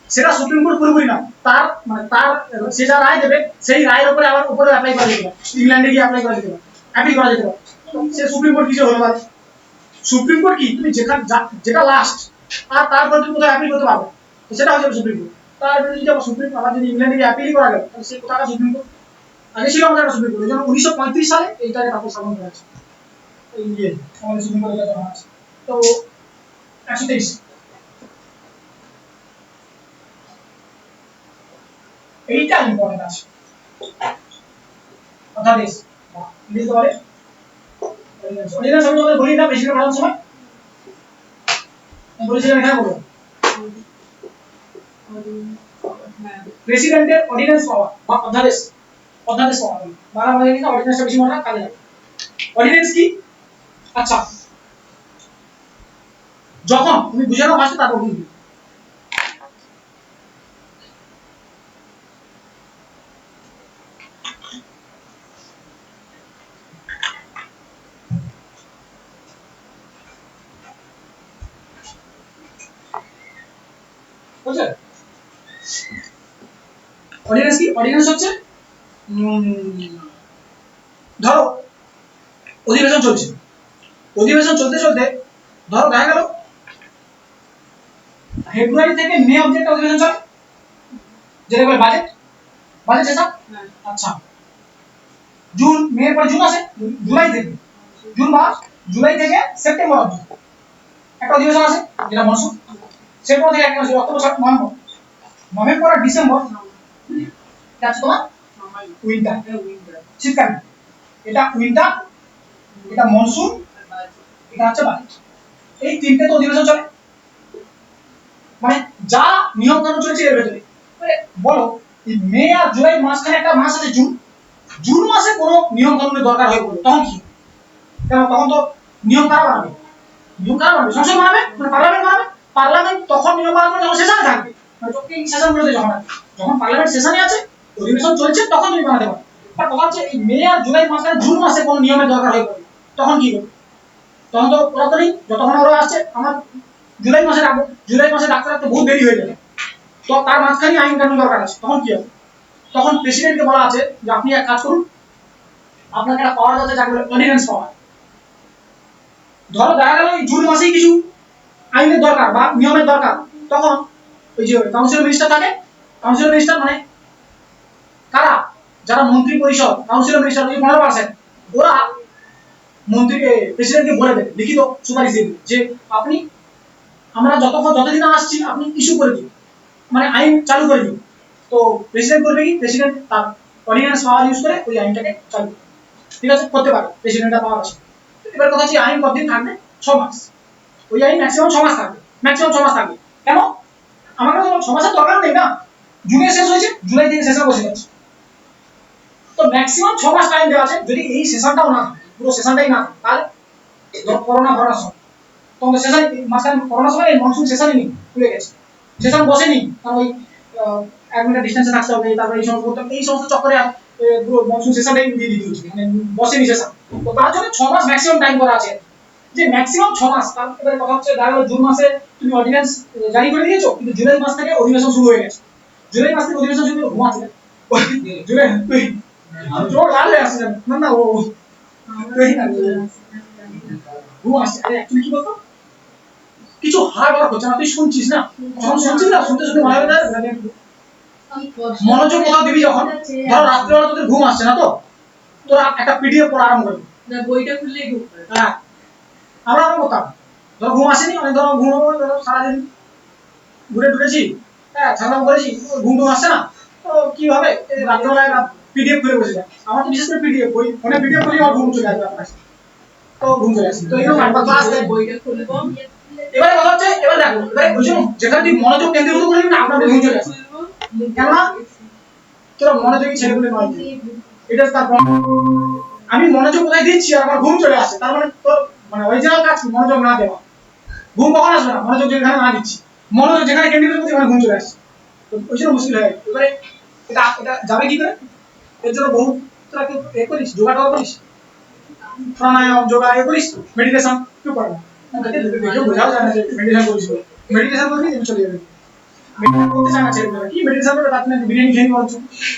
S1: সেটা সুপ্রিম কোর্ট পুরোপুরি না, তার মানে তার সে যা রায় দেবে সেই রায়ের উপরে আবার উপরে অ্যাপ্লাই করা যেতে পারে, ইংল্যান্ডে গিয়ে অ্যাপ্লাই করা যেতে পারে, অ্যাপিল করা যেতে পারে। সে সুপ্রিম কোর্ট কিছু হতে পারে। সুপ্রিম কোর্ট কি, তুমি যেটা লাস্ট, আর তারপর তুমি কোথাও অ্যাপিল করতে পারবে, তো সেটা হচ্ছে সুপ্রিম কোর্ট। তারপরে যদি আবার সুপ্রিম আবার যদি ইংল্যান্ডে গিয়ে অ্যাপিল করা গেল, তাহলে সে কোথাকার সুপ্রিম কোর্ট, আগে ছিল আমাদের একটা সুপ্রিম কোর্ট, যেমন 1935 সালে এইটাকে তারপর স্থাপন করা হয়েছে, এই নিয়ে আমাদের সুপ্রিম কোর্ট এটা জানা আছে। তো 123 এইটা ইম্পর্টেন্ট আছে, অধ্যাদেশ লিখতে পারে। অর্ডিন্যান্স আমি তোমাদের বলি না প্রেসিডেন্ট পড়ানোর সময়, আমি বলেছিলাম এখানে বলবো প্রেসিডেন্টের অর্ডিন্যান্স পাওয়া বা অধ্যাদেশ, অধ্যাদেশ পাওয়া বাংলা বলে কিনা অর্ডিন্যান্সটা বেশি মনে রাখ, কাজে লাগে। অর্ডিন্যান্স কি, আচ্ছা যখন তুমি বুঝে নাও ফার্স্টে তারপর বুঝবে। বুঝলে অর্ডিন্যান্স কি? অর্ডিন্যান্স হচ্ছে ধরো অধিবেশন চলছে, অধিবেশন চলতে চলতে ধরো দেখা গেল ফেব্রুয়ারি থেকে মে অবধি একটা অধিবেশন চলে, যেটা বলে বাজেট, বাজেট সেশন।
S2: হ্যাঁ।
S1: আচ্ছা, জুন, মে এর পর জুন আসে, জুলাই থেকে জুন মাস, জুলাই থেকে সেপ্টেম্বর অবধি একটা অধিবেশন আসে যেটা মনসুন। সেপ্টেম্বর থেকে এক মাস, অক্টোবর, নভেম্বর, নভেম্বর আর ডিসেম্বর এটা হচ্ছে তোমার উইন্টার, শীতকাল। এটা উইন্টার, এটা মনসুন, এটা হচ্ছে বাজেট। এই তিনটে তো অধিবেশন চলে, মানে যা নিয়ম কানুন চলছে এর ভেতরে। বলো এই মে আর জুলাই মাঝখানে একটা মাস আছে জুন, জুন মাসে কোনো নিয়ম কানুনের দরকার হয়ে পড়লো, তখন কি? কেন তখন তো নিয়ম কারা বানাবে? নিয়ম কারা বানাবে? সংসদ বানাবে, মানে পার্লামেন্ট বানাবে। পার্লামেন্ট তখন নিয়ম বানাবে যখন সেশনে থাকবে, মানে এই সেশনগুলোতে যখন আছে, যখন পার্লামেন্ট সেশনে আছে, অধিবেশন চলছে, তখন তুমি বানাতে পারো। বাট কথা হচ্ছে এই মে আর জুলাই মাসখানে জুন মাসে কোনো নিয়মের দরকার হয়ে পড়লো, তখন কি করবে? তখন তো ওরা তো নেই, যতক্ষণ ওরা আসছে আমার জুলাই মাসে রাখবো, জুলাই মাসে ডাক্তার রাখতে বহুত দেরি হয়ে যাবে, তো তার মাঝখানে আইন কানুন দরকার আছে, তখন কি হবে? তখন প্রেসিডেন্টকে বলা আছে যে আপনি এক কাজ করুন, আপনাকে একটা পাওয়ার আছে যাকে বলে অর্ডিন্যান্স পাওয়ার। ধরো দেখা গেল এই জুন মাসেই কিছু আইনের দরকার বা নিয়মের দরকার, তখন ওই যে কাউন্সিল মিনিস্টার থাকে, কাউন্সিল মিনিস্টার মানে কারা? যারা মন্ত্রী পরিষদ, কাউন্সিল মিনিস্টার ওই 15%, ওরা মন্ত্রীকে প্রেসিডেন্টকে বলে দেবে, লিখিত সুপারিশ দেবে যে আপনি, আমরা যতদিন আসছি আপনি ইস্যু করে দিন, মানে আইন চালু করে দিন। তো প্রেসিডেন্ট করবে কি? প্রেসিডেন্ট তার অর্ডিন্যান্স পাওয়ার ইউজ করে ওই আইনটাকে চালু করে, ঠিক আছে, করতে পারে, প্রেসিডেন্টের পাওয়ার আছে। এবার কথা হচ্ছে আইন কতদিন থাকবে? 6 মাস। ওই আইন ম্যাক্সিমাম 6 মাস থাকবে, ম্যাক্সিমাম 6 মাস থাকবে। কেন? আমাকে তো 6 মাসের দরকার নেই না, জুনে শেষ হয়েছে, জুলাই থেকে সেশন বসে যাচ্ছে, তো ম্যাক্সিমাম 6 মাস টাইম দেওয়া আছে। যদি এই সেশনটাও না থাকে, পুরো সেশনটাই না থাকে, তাহলে করোনা সময়, তখন সেশন মাঝখানে করোনার সময় এই মনসুন সেশনই নেই, খুলে গেছে, সেশন বসেনি, কারণ ওই 1 মিটার ডিস্টেন্সে থাকতে হবে, তারপরে এই সমস্ত এই সমস্ত চক্করে পুরো মনসুন সেশনটাই দিয়ে দিতে হচ্ছে, মানে বসেনি সেশন। তো তার জন্য 6 মাস ম্যাক্সিমাম টাইম করা আছে, যে ম্যাক্সিমাম 6 মাস। তারপরে কথা হচ্ছে দেখা গেল জুন মাসে তুমি অর্ডিন্যান্স জারি করে দিয়েছো, কিন্তু জুলাই মাস থেকে অধিবেশন শুরু হয়ে গেছে, জুলাই মাস থেকে অধিবেশন শুরু ঘুমাচ্ছে জুলাই জোর লাল হয়ে আসছে না, না ও ঘুম আসছে। আরে অ্যাকচুয়ালি কি বলতো, কিছু হার্ড ওয়ার্ক হচ্ছে না, তুই শুনছিস না, যখন শুনছিস না, শুনতে শুনতে মনে হবে মনোযোগ কোথাও দিবি, যখন ধরো রাত্রিবেলা তোদের ঘুম আসছে না, তো তোরা একটা পিডিএফ পড়া আরম্ভ করবি,
S2: না বইটা খুললেই ঘুম পায়।
S1: হ্যাঁ আমরা করতাম, ধরো ঘুম আসেনি, মানে ধরো ঘুমাবো, ধরো সারাদিন ঘুরে টুরেছি, হ্যাঁ ছাড়াও করেছি, ঘুম টুম আসছে না, তো কি হবে রাত্রিবেলায় পিডিএফ খুলে বসে যায়। আমার তো বিশেষ করে পিডিএফ বই, ফোনে পিডিএফ খুলে আমার ঘুম চলে আসবে, আপনার কাছে তো ঘুম চলে আসে। তো এরকম একবার ক্লাস
S2: বইটা খুলবো,
S1: এবারে কথা হচ্ছে, এবার দেখো এবারে ওই জন্য যেখানে তুই মনোযোগ কেন্দ্রীভূত করে দিবি না, আপনার ঘুম চলে আসে, কেননা তোরা মনোযোগী ছেলেগুলো নয়, এটা তার আমি মনোযোগ কোথায় দিচ্ছি আর আমার ঘুম চলে আসে, তার মানে তোর মানে অরিজিনাল কাজ কি? মনোযোগ না দেওয়া। ঘুম কখন আসবে না? মনোযোগ যেখানে না দিচ্ছি, মনোযোগ যেখানে কেন্দ্রীভূত করছি ওখানে ঘুম চলে আসছে, তো ওই জন্য মুশকিল হয়ে যায়। এবারে এটা এটা যাবে কি করে? এর জন্য বহু তোরা কেউ করিস, যোগা টোগা করিস, প্রাণায়াম, যোগা করিস, মেডিটেশন কেউ করে না, দেখে বোঝাও যায় না যে মেডিটেশন করিস, মেডিটেশন করবি তুমি চলে যাবে। মেডিটেশন করতে চায় না ছেলেমেয়েরা, কি মেডিটেশন করে? রাত না বিরিয়ানি খেয়ে নিবো,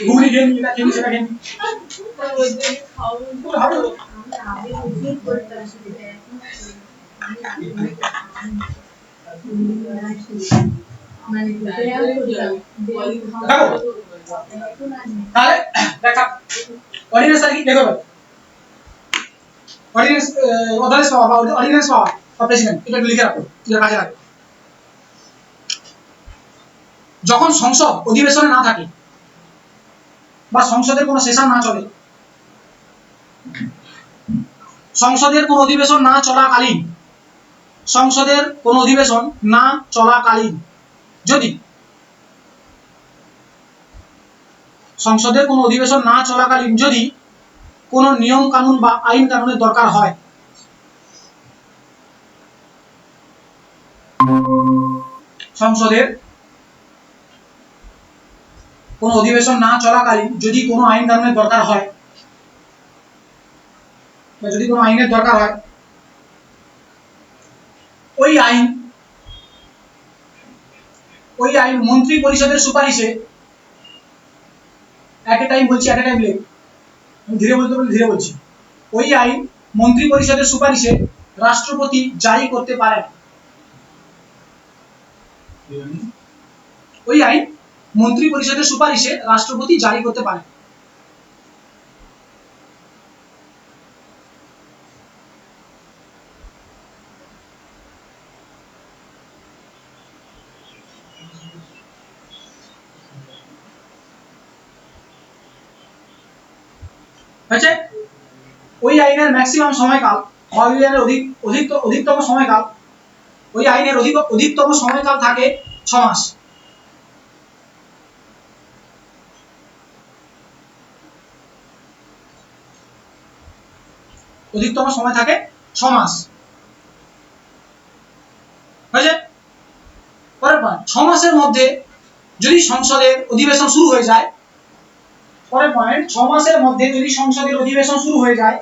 S1: ঘুগনি খেয়ে নিবি, এটা খেয়ে সেটা খেয়ে নিবি,
S2: ওই যে খাওয়া
S1: হবে তো? তাহলে দেখা অর্ডিন্যান্স কি দেখো, অর্ডিন্যান্স অর্ডিন্যান্স পাওয়ার বা অর্ডিন্যান্স পাওয়ার বা প্রেসিডেন্ট, এটা একটু লিখে রাখো, এটা কাজে লাগে। যখন সংসদ অধিবেশনে না থাকে বা সংসদের কোনো সেশন না চলে, সংসদের কোনো অধিবেশন না চলাকালীন, সংসদের কোনো অধিবেশন না চলাকালীন যদি সংসদের কোনো অধিবেশন না চলাকালীন যদি কোনো নিয়ম কানুন বা আইন কানুনের দরকার হয়, সংসদের কোনো অধিবেশন না চলাকালীন যদি কোনো আইন কানুনের দরকার হয় বা যদি কোনো আইনের দরকার হয়, ওই আইন মন্ত্রী পরিষদের সুপারিশে এট এ টাইম বলছি, এট এ টাইম লেখ, আমি ধীরে বলতে বলি ধীরে বলছি। ওই আইন মন্ত্রী পরিষদের সুপারিশে রাষ্ট্রপতি জারি করতে পারেন। ওই আইন মন্ত্রী পরিষদের সুপারিশে রাষ্ট্রপতি জারি করতে পারেন। হয়েছে? ওই আইনের ম্যাক্সিমাম সময়কাল, ওই আইনের অধিকতম সময়কাল, ওই আইনের অধিকতম সময়কাল থাকে 6 মাস। অধিকতম সময় থাকে 6 মাস। হয়েছে? পরের পয়েন্ট, 6 মাসের মধ্যে যদি সংসদের অধিবেশন শুরু হয়ে যায়, পরের পয়েন্ট, 6 মাসের মধ্যে যদি সংসদের অধিবেশন শুরু হয়ে যায়,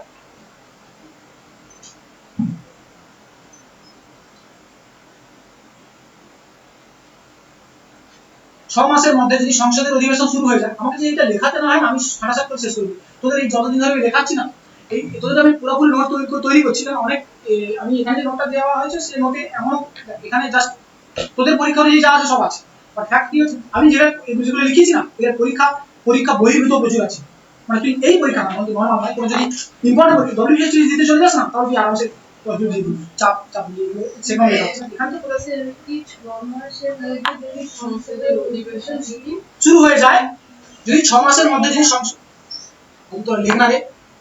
S1: মাসের মধ্যে যদি সংসদের অধিবেশন শুরু হয়ে যায়, আমাকে যে এটা লেখাতে না হয় আমি ফাটাসাট করে শেষ করবো। তোদের এই যতদিন ধরে লেখাচ্ছি না, এই তোদের আমি পুরোপুরি নোট তৈরি করছি না, অনেক আমি এখানে যে নোটটা দেওয়া হয়েছে সেই নোটে এমন এখানে জাস্ট তোদের পরীক্ষা অনুযায়ী যা আছে সব আছে, বাট ফ্যাক্ট কি হচ্ছে আমি যেগুলো লিখেছি না, এর পরীক্ষা বহির্ভূত প্রচুর আছে। মানে তুই এই পরীক্ষা না, আমাদের নর্মাল নয়, কোনো যদি ইম্পর্টেন্ট পরীক্ষা ডব্লিউবিএসসি দিতে চলে যাস না, তাহলে তুই আরামসে চাপ চাপ দিয়ে সেখানে এখান থেকে শুরু হয়ে যায়। যদি 6 মাসের মধ্যে যদি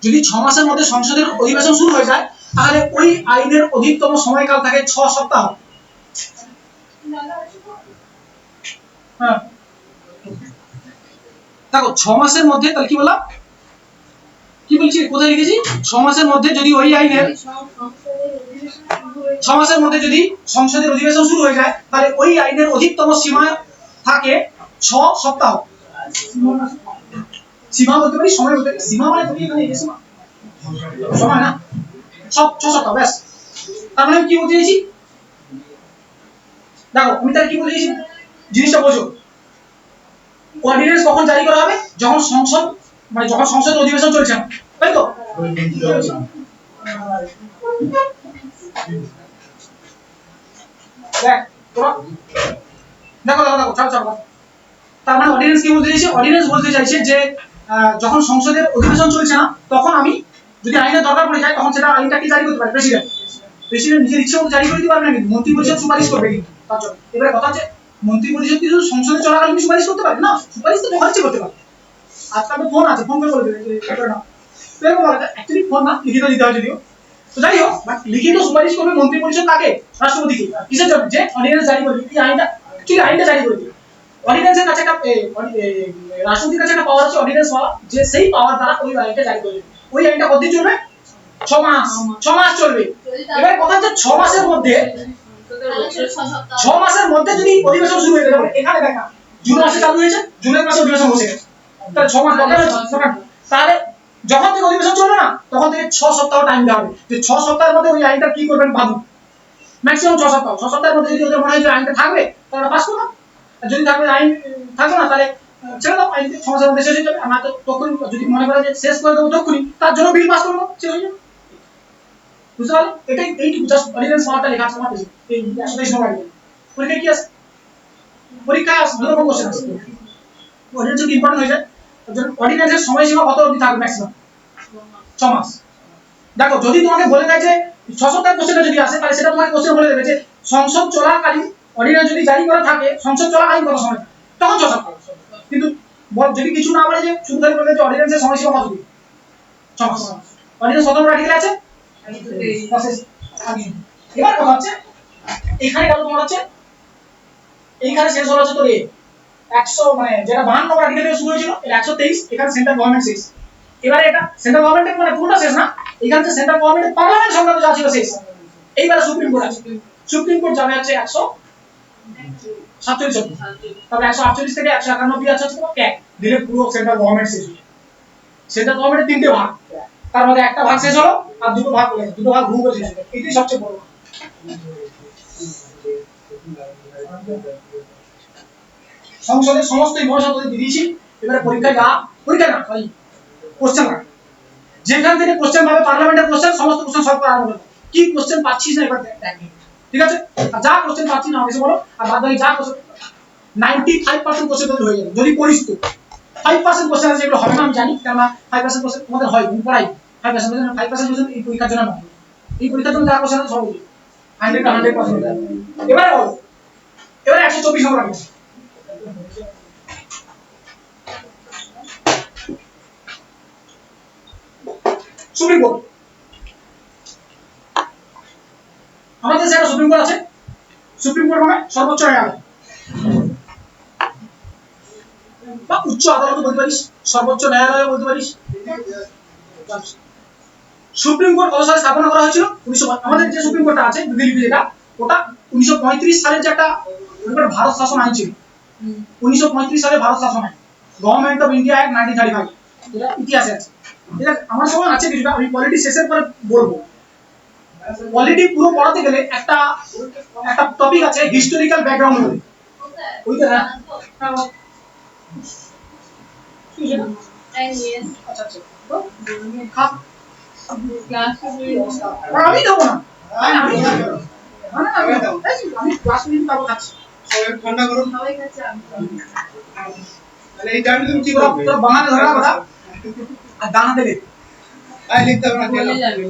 S1: যদি 6 মাসের মধ্যে সংসদের অধিবেশন শুরু হয়ে যায়, তাহলে ওই আইনের অধিকতম সময়কাল থাকে 6 সপ্তাহ। হ্যাঁ দেখো 6 মাসের মধ্যে, তাহলে কি বললাম, কি বলছি, কোথায় লিখেছি, 6 মাসের মধ্যে যদি ওই আইনের 6 মাসের মধ্যে যদি সংসদের অধিবেশন শুরু হয়ে যায়, তাহলে ওই আইনের অধিকতম সীমা থাকে 6 সপ্তাহ। সীমা বলতে পারি, সময় বলতে পারি, সীমা মানে তুমি এখানে এই সীমা সময় না, সব 6 সপ্তাহ ব্যাস। তার মানে কি বলতে চাইছি, দেখো আমি তার কি বলতে চাইছি জিনিসটা বোঝো। অর্ডিন্যান্স কখন জারি করা হবে, যখন সংসদ অধিবেশন চলছে না, তাই তো? দেখো তার মানে অর্ডিন্যান্স কি বলতে চাইছে, অর্ডিন্যান্স বলতে চাইছে যে যখন সংসদের অধিবেশন চলছে না, তখন আমি যদি আইনের দরকার পড়ে যায়, তখন সেটা আইনটাকে জারি করতে পারে প্রেসিডেন্ট নিজের ইচ্ছে মতো জারি করে দিতে পারবে না, কিন্তু মন্ত্রী পরিষদ সুপারিশ করবে। কিন্তু তার জন্য এবারে কথা হচ্ছে, মন্ত্রী পরিষদ কি শুধু সংসদে চলাকালীন সুপারিশ করতে পারে না, সুপারিশ তো যখন ইচ্ছে করতে পারে। আজকাল তো ফোন আছে, ফোন করে বলে দেবে যে এটা না, তো এরকম বলা যায়। অ্যাকচুয়ালি ফোন না, লিখিত দিতে হয় যদিও। তো যাই হোক, বাট লিখিত সুপারিশ করবে মন্ত্রী পরিষদ কাকে, রাষ্ট্রপতিকে। কিসের জন্য, যে অর্ডিন্যান্স জারি করবে, এই আইনটা অ্যাকচুয়ালি আইনটা জারি করে দিবে। অর্ডিন্যান্সের কাছে একটা রাষ্ট্রপতির কাছে একটা পাওয়ার আছে, অর্ডিন্যান্স পাওয়ার, যে সেই পাওয়ার দ্বারা ওই আইনটা জারি করবে। ওই আইনটা কতদিন চলবে, 6 মাস, 6 মাস চলবে। এবারে কথা হচ্ছে 6 মাসের মধ্যে, 6 মাসের মধ্যে যদি অধিবেশন শুরু হয়ে যায়, এখানে দেখা জুন মাসে চালু হয়েছে, জুনের মাসে অধিবেশন বসে গেছে, তাহলে 6 মাস দরকার হচ্ছে। তাহলে যখন থেকে অধিবেশন চলবে না, তখন থেকে 6 সপ্তাহ টাইম দেওয়া হবে, যে 6 সপ্তাহের মধ্যে ওই আইনটা কি করবেন ভাবুন। ম্যাক্সিমাম 6 সপ্তাহ, 6 সপ্তাহের মধ্যে যদি ওদের মনে হয় যে আইনটা থাকবে, তাহলে পাস করো। আর যদি থাকবে আইন থাকবে না, তাহলে ছেড়ে দাও, আইন 6 মাসের মধ্যে শেষ হয়ে যাবে। আমরা তো তখন যদি মনে করে যে শেষ করে দেবো তখনই, তার জন্য বিল পাস করবো, শেষ হয়ে যাবে। বুঝতে পারলে? এটাই এইটুকু জাস্ট অর্ডিন্যান্স পাওয়ারটা লেখা আছে আমার কাছে। এই 123 নম্বর পরীক্ষা কি আছে, পরীক্ষায় ভালো রকম কোশ্চেন আছে। অর্ডিন্যান্স যদি ইম্পর্টেন্ট হয়ে যায়, অর্ডিন্যান্সের সময়সীমা কত অবধি থাকবে, ম্যাক্সিমাম 6 মাস। দেখো যদি তোমাকে বলে দেয় যে 6 সপ্তাহের কোশ্চেনটা যদি আসে, তাহলে সেটা তোমাকে কোশ্চেন বলে দেবে যে সংসদ চলাকালীন অর্ডিন্যান্স যদি জারি করা থাকে, সংসদ চলাকালীন কত সময়, তখন 6 সপ্তাহ। কিন্তু যদি কিছু না বলে, যে শুধু খালি বলে যে অর্ডিন্যান্সের সময়সীমা কত দিন, 6 মাস। অর্ডিন্যান্স কত নম্বর আর্টিকেল আছে, এবার কথা হচ্ছে এখানে গেল তোমার হচ্ছে, এইখানে শেষ হলো হচ্ছে তোর 100, মানে যেটা 52 নম্বর আর্টিকেল থেকে শুরু হয়েছিল, এটা 123, এখানে সেন্ট্রাল গভর্নমেন্ট শেষ। এবারে এটা সেন্ট্রাল গভর্নমেন্টের মানে পুরোটা শেষ না, এখানে সেন্ট্রাল গভর্নমেন্টের পার্লামেন্ট সংক্রান্ত যা ছিল শেষ। এইবারে সুপ্রিম কোর্ট আছে, সুপ্রিম কোর্ট যাবে হচ্ছে 147, তবে 148 থেকে 191 আছে হচ্ছে তোমার ক্যাক, দিলে পুরো সেন্ট্রাল গভর্নমেন্ট শেষ। সেন্ট্রাল গভর্নমেন্টের 3টে ভাগ, তার মধ্যে একটা ভাগ শেষ হলো, আর দুটো ভাগ ভুল করে শেষ হলো। এটাই সবচেয়ে বড়। সংসদের সমস্ত ইনফরমেশন তোদের দিয়ে দিয়েছি। এবারে পরীক্ষা না সরি কোশ্চেন রাখ, যেখান থেকে কোশ্চেন পাবে পার্লামেন্টের কোশ্চেন সমস্ত কোশ্চেন সলভ করা হবে। কি কোশ্চেন পাচ্ছিস না এবার দেখ, ঠিক আছে? আর যা কোশ্চেন পাচ্ছিস না আমাকে বলো, আর বাদ বাকি যা কোশ্চেন 95% কোশ্চেন তোর হয়ে যাবে যদি করিস তো। 5% কোশ্চেন আছে যেগুলো হবে না আমি জানি, কারণ 5% কোশ্চেন তোমাদের হয় আমি পড়াই 5% কোশ্চেন এই পরীক্ষার জন্য না, এই পরীক্ষার জন্য যা কোশ্চেন আছে সব 100% এবারে বলো, এবারে 124 নম্বর আছে সুপ্রিম কোর্ট। আমাদের দেশে একটা সুপ্রিম কোর্ট আছে, সুপ্রিম কোর্ট মানে সর্বোচ্চ ন্যায়ালয় বা উচ্চ আদালত বলতে পারিস, সর্বোচ্চ ন্যায়ালয় বলতে পারিস। সুপ্রিম কোর্ট কত সালে স্থাপনা করা হয়েছিল? 1900। আমাদের যে সুপ্রিম কোর্টটা আছে দিল্লিতে যেটা, ওটা 1935 সালের যে একটা ভারত শাসন আইন ছিল, 1935 সালে ভারত শাসন আইন, গভর্নমেন্ট অফ ইন্ডিয়া অ্যাক্ট 1935, এটা ইতিহাসে আছে। এটা আমার সময় আছে কিছুটা, আমি পলিটি শেষের পরে বলবো। পলিটি পুরো পড়াতে গেলে একটা টপিক আছে হিস্টোরিক্যাল ব্যাকগ্রাউন্ড বলে, ওইটা হ্যাঁ আচ্ছা আচ্ছা তো খা আমি দেবো না, আমি ক্লাস নিতে পারবো খাচ্ছি
S3: ঠান্ডা করুন
S2: সবাই কাছে আমি
S3: তাহলে এই জানি তুমি কি করবে
S1: তোর বাংলাতে ধরা কথা আর দানা দেবে
S3: আই লিখতে হবে না
S2: বলে যাবে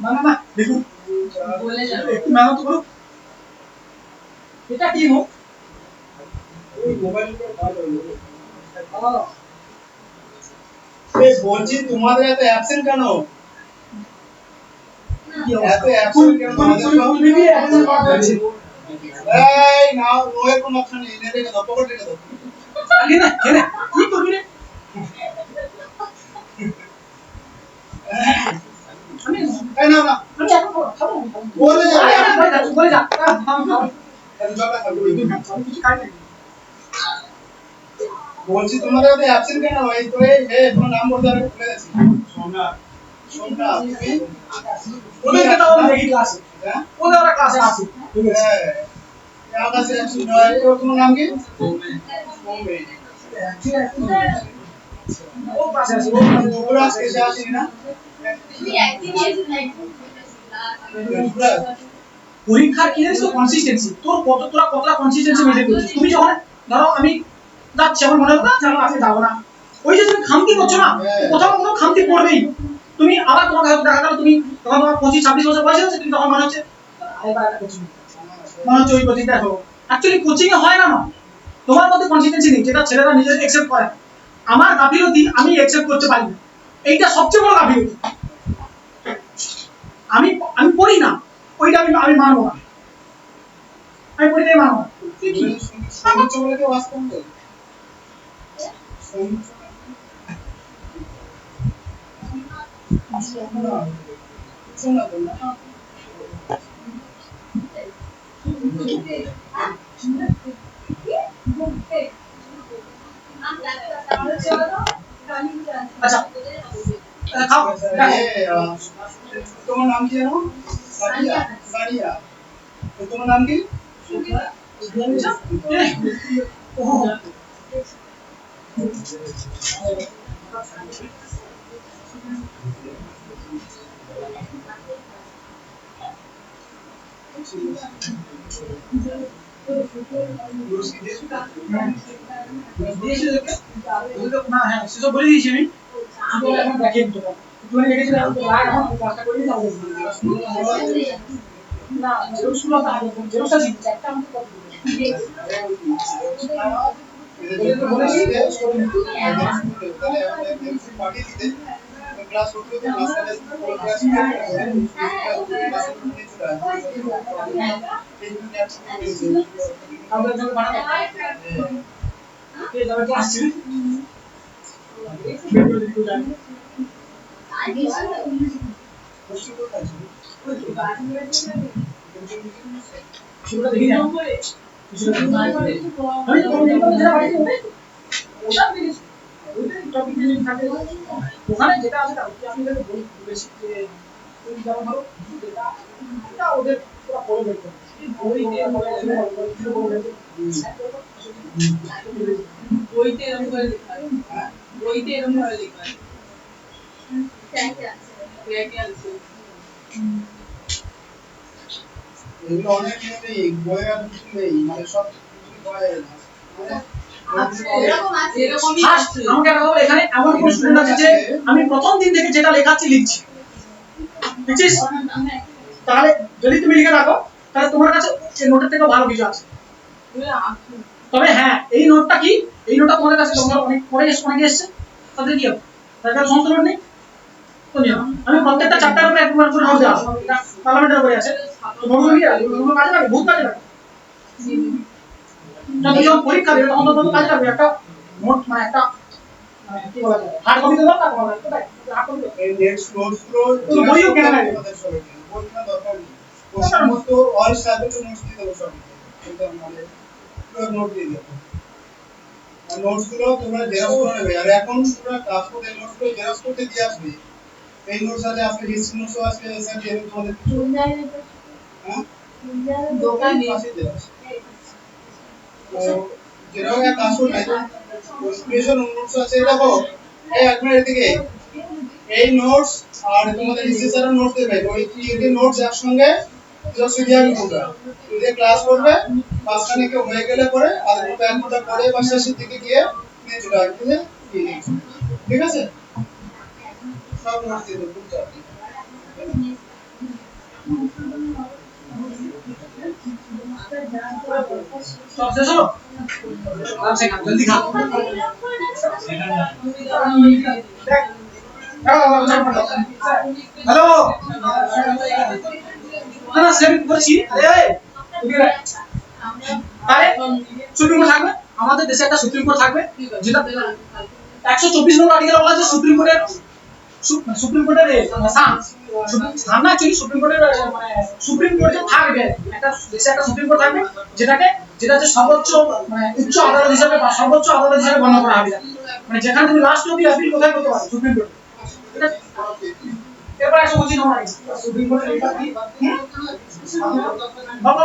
S1: না না না দেখুন
S2: বলে যাবে
S1: একটু মেহনত করো। এটা কি গো?
S3: ওই মোবাইলটা ভালো হলো এই বলছি তোমাদের এত অ্যাবসেন্ট কেন?
S1: কি
S3: এত অ্যাবসেন্ট কেন? এই নাও নোয়ের কোনো অপশন নেই, এনে রেখে দাও, পকেটে রেখে দাও।
S1: কেনে কি করবি রে? আমি
S3: এই নাও না
S1: আমি এখন খাবো
S3: বলে যাবে
S1: বলে যা
S3: জলটা খাবে
S1: আমি কিছু খাই না।
S3: বলছি তোমাদের এত অ্যাবসেন্ট কেন? এই তো এই তোমার নাম বলতে হবে, ভুলে গেছি। সোমনা সোমনা তুমি
S1: ওদেরকে তো আমি দেখি ক্লাসে,
S3: হ্যাঁ
S1: ওদের ওরা ক্লাসে আছে ঠিক আছে।
S3: হ্যাঁ আকাশে অ্যাবসেন্ট হয়, তো তোমার নাম কি? সৌমেন।
S1: ঠিক আছে ও ক্লাসে আছে ও ক্লাসে
S3: ওরা আজকে এসে আসেনি না?
S1: পরীক্ষার কি জানিস তো কনসিস্টেন্সি, তোরা কতটা কনসিস্টেন্সি মেনটেন করছিস। তুমি যখন ধরো আমি যাচ্ছি আমার মনে হলো না জানো আজকে যাবো না, ওই যে তুমি খামতি করছো না, কোথাও কোনো খামতি পড়বেই। তুমি আবার তোমাকে হয়তো দেখা গেল তুমি তখন তোমার 25-26 বছর বয়স হচ্ছে, তুমি তখন মনে হচ্ছে আরেকবার একটা কোচিং, মনে হচ্ছে ওই কোচিং দেখো। অ্যাকচুয়ালি কোচিং এ হয় না, তোমার মধ্যে কনসিস্টেন্সি নেই, যেটা ছেলেরা নিজেদের অ্যাকসেপ্ট করে। আমার গাফিলতি আমি অ্যাকসেপ্ট করতে পারি না, এইটা সবচেয়ে বড় গাফিলতি। আমি আমি পড়ি না, ওইটা আমি মানবো না, আমি পড়ি নাই মানবো না।
S3: সৌমিত্র বলে কেউ আসতেন তো? সৌমিত্র শোনা তো না
S1: আচ্ছা খাও দেখো।
S3: তোমার নাম কি জানো? সানিয়া সানিয়া তোমার নাম কি?
S1: না হ্যাঁ সেসব বলে দিয়েছি আমি, শুধু এখন দেখিয়ে দিতে পারবো একটুখানি দেখেছিলাম এখন কাজটা করে দিতে হবে না জেরক্স গুলো তো আগে জেরক্স আছে একটা আমাকে কত বলেছি
S3: ক্লাস করতে ক্লাস
S1: আমরা যখন বানাবো কে যাবে ক্লাস ছিল বের করে দিতে জানি শুরুটা দেখি না আমি তো যেটা বাড়িতে ওটা দেখেছি ওইটাই টপিক নিয়ে থাকে ওখানে যেটা আছে তার আমি তাকে বলেছি যে তুমি যেমন ধরো যেটা এটা ওদের পুরো ফলো করতে হবে বই দিয়ে বলে বলে
S2: বইতে এরকম করে লেখা আছে বইতে এরকম ভাবে লেখা আছে ব্যাগে আছে
S3: এগুলো অনেক নেই বইয়ের আর কিছু নেই মানে সব কিছু বয়ে না
S2: এরকমই
S1: ফার্স্ট
S2: আছে
S1: আমাকে একটা বলো, এখানে এমন কোন স্টুডেন্ট আছে যে আমি প্রথম দিন থেকে যেটা লেখাচ্ছি লিখছি, বুঝছিস? তাহলে যদি তুমি লিখে রাখো তাহলে তোমার কাছে এই নোটের থেকে ভালো কিছু আছে। তবে হ্যাঁ, এই নোটটা কি, এই নোটটা তোমাদের কাছে তোমরা অনেক পরে অনেকে এসছে, তাদের কি হবে, তাদের কাছে সমস্ত নোট নেই তো নিও। আমি প্রত্যেকটা চ্যাপ্টারের উপরে একবার করে নোট দেওয়া এটা পার্লামেন্টের উপরে আছে, তো নোটগুলো কি নোটগুলো কাজে লাগে, বহুত কাজে লাগে। যখন যখন পরীক্ষা দেবে তখন তো কাজে লাগবে একটা নোট, মানে একটা কি বলা যায় হার্ড কপি দেওয়া না তোমার কোথায় হার্ড কপি
S3: এই নেক্সট নোটস গুলো
S1: তো বইও কেনা লাগে
S3: আমাদের সবাই বই কেনা দরকার নেই সমস্ত অল সাবজেক্ট নোটস দিয়ে দেবো সব একদম মানে পুরো নোট দিয়ে দেবো আর নোটস গুলো তোমরা জেরক্স করে নেবে আর এখন তোমরা ক্লাস করতে নোটস গুলো জেরক্স করতে দিয়ে আসবে এই নোটস আছে আজকে হিস্ট্রি নোটস আছে স্যার দিয়ে তোমাদের কিছু হ্যাঁ
S2: দোকানে
S3: পাশে জেরক্স তো জেরক্স এক কাজ করবে স্পেশাল নোটস আছে দেখো এই একবার এদিকে এই নোটস আর তোমাদের হিস্ট্রি স্যারের নোটস দেবে ওই তিনটে নোটস একসঙ্গে জেরক্স দিয়ে আমি তোমরা যে ক্লাস করবে মাঝখানে কেউ হয়ে গেলে পরে আর একটা ব্যাংকটা পরে বা শেষের দিকে গিয়ে নিয়ে চলে আসবে ঠিক আছে সব নোটস দিয়ে দেবো বুঝতে পারছি
S1: সব শেষ হলো, আরাম से खा जल्दी खा। হ্যালো না সেম বলছি, আরে আরে সুপ্রিম কোর্ট থাকবে, আমাদের দেশে একটা সুপ্রিম কোর্ট থাকবে যেটা 124 নম্বর আর্টিকেলে বলা আছে সুপ্রিম কোর্টের সান না অ্যাকচুয়ালি সুপ্রিম কোর্টের মানে সুপ্রিম কোর্ট যে থাকবে একটা দেশে একটা সুপ্রিম কোর্ট থাকবে যেটা যে সর্বোচ্চ মানে উচ্চ আদালত হিসেবে বা সর্বোচ্চ আদালত হিসেবে গণ্য করা হবে, মানে যেখানে তুমি লাস্ট অব্দি আপিল কোথায় করতে পারো সুপ্রিম কোর্টে, ঠিক আছে? এরপর 125 নম্বর সুপ্রিম কোর্টের এটা কি বাবা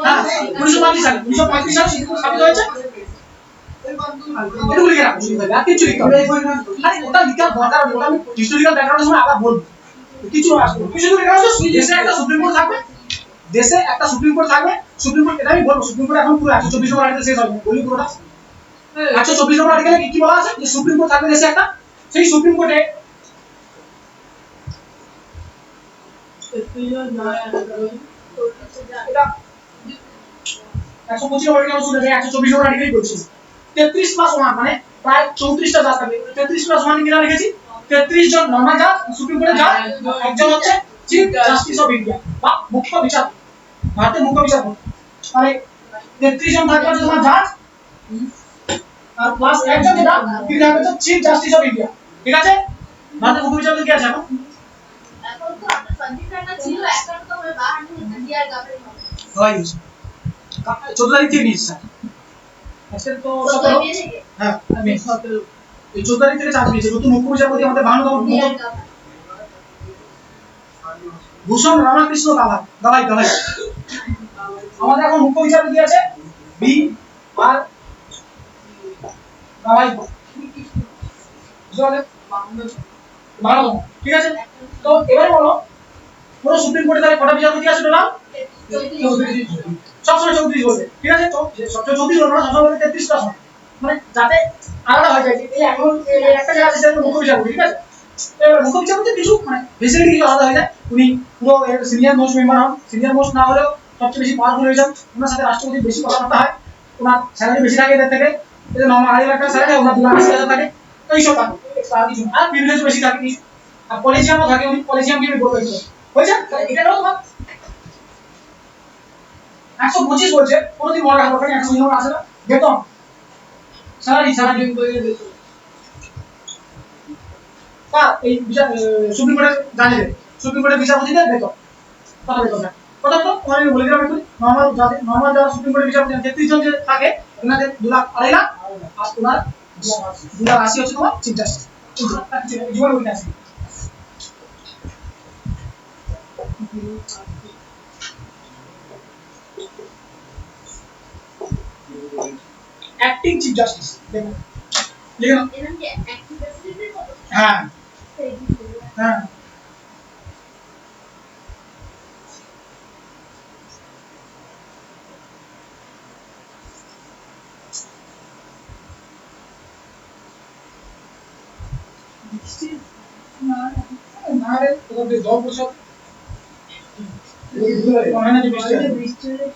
S1: হ্যাঁ 1935 সালে স্থাপিত হয়েছে। এটা লিখে রাখো শুধু আর কিছু লিখতে হবে, আরে ওটা লিখার দরকার নেই, ওটা আমি হিস্টোরিক্যাল ব্যাকগ্রাউন্ডের সময় আবার বলবো, কিছু আসবে কিছু লিখে রাখো। দেশে একটা সুপ্রিম কোর্ট থাকবে, দেশে একটা সুপ্রিম কোর্ট থাকবে, সুপ্রিম কোর্ট এটা আমি বলবো সুপ্রিম কোর্ট এখন পুরো 124 নম্বর আর্টিকেল শেষ হবে বলি পুরোটা 124 নম্বর আর্টিকেলে কি বলা আছে যে সুপ্রিম কোর্ট থাকবে দেশে একটা, সেই সুপ্রিম কোর্টে এটা 125 নম্বর আর্টিকেল শুনে 124 নম্বর আর্টিকেলই বলছি 33+1 মানে প্রায় 34টা জাজ থাকবে, 33+1 কিনা লিখেছি 33 জন নরমাল জাজ সুপ্রিম কোর্টের জাজ, একজন হচ্ছে চিফ জাস্টিস অফ ইন্ডিয়া বা মুখ্য বিচারপতি, ভারতের মুখ্য বিচারপতি, মানে 33 জন থাকবে হচ্ছে তোমার জাজ আর প্লাস একজন যেটা তিনি থাকবে হচ্ছে চিফ জাস্টিস অফ ইন্ডিয়া, ঠিক আছে? ভারতের মুখ্য বিচারপতি কে আছে এখন
S4: তো আপনার সংবিধানটা ছিল এখন তো ওই বাহান্ন হচ্ছে ডিআর গভর্নমেন্ট
S1: হয় 14 তারিখ থেকে নিয়েছে স্যার, আজকে তো 17 হ্যাঁ আমি 17 এই 14 তারিখ থেকে চাপ নিয়েছে নতুন মুখ্য বিচারপতি আমাদের 52তম ভূষণ রামকৃষ্ণ গাভাই আমাদের এখন মুখ্য বিচারপতি আছে বি আর গাভাই বুঝলে 52, ঠিক আছে? তো এবারে বলো পুরো সুপ্রিম কোর্টে তাহলে কটা বিচারপতি আছে টোটাল? সবসময় 34 বলবে, ঠিক আছে? তো সবসময় 34 বলবো না, সবসময় 33টা হয়, মানে যাতে আলাদা হয়ে যায় এই এখন একটা জায়গা আছে সেটা মুখ্য বিচারপতি, ঠিক আছে? তো মুখ্য বিচারপতি কিছু মানে ফেসিলিটি কিছু আলাদা হয়ে যায়, উনি পুরো সিনিয়র মোস্ট মেম্বার হন, সিনিয়র মোস্ট না হলেও সবচেয়ে বেশি পাওয়ারফুল হয়ে যান, ওনার সাথে রাষ্ট্রপতির বেশি কথাবার্তা হয়, ওনার স্যালারি বেশি থাকে এদের থেকে, এদের 9.5 লাখ টাকা স্যালারি, ওনার 2,80,000 থাকে, তো এইসব থাকে আর কিছু আর প্রিভিলেজ বেশি থাকে কিছু, আর কলেজিয়ামও থাকে, উনি কলেজিয়াম কি বলবো হয়েছে, এটা হলো তোমার 125 বলছে, কোনদিন মনে রাখবো না 100 নম্বর আসে না বেতন স্যালারি আর এই বিচার সুপ্রিম কোর্টের জানেন সুপ্রিম কোর্টের বিচারপতিদের বেতন কত বেতন থাকে কত তো আমি বলে দিলাম একটু নরমাল যারা সুপ্রিম কোর্টের বিচারপতি 33 জন যে থাকে ওনাদের 2 লাখ 2.5 লাখ আর তোমার 2 লাখ 80 হচ্ছে তোমার চিফ জাস্টিস জীবন বলে আছে। Acting chief justice. দেখুন লিখে নাও।
S4: এরকম কি অ্যাক্টিভ প্রেসিডেন্টের কত
S1: হ্যাঁ হ্যাঁ না রে তোদের জল প্রসাদ মনে হয় না যে বৃষ্টি হবে।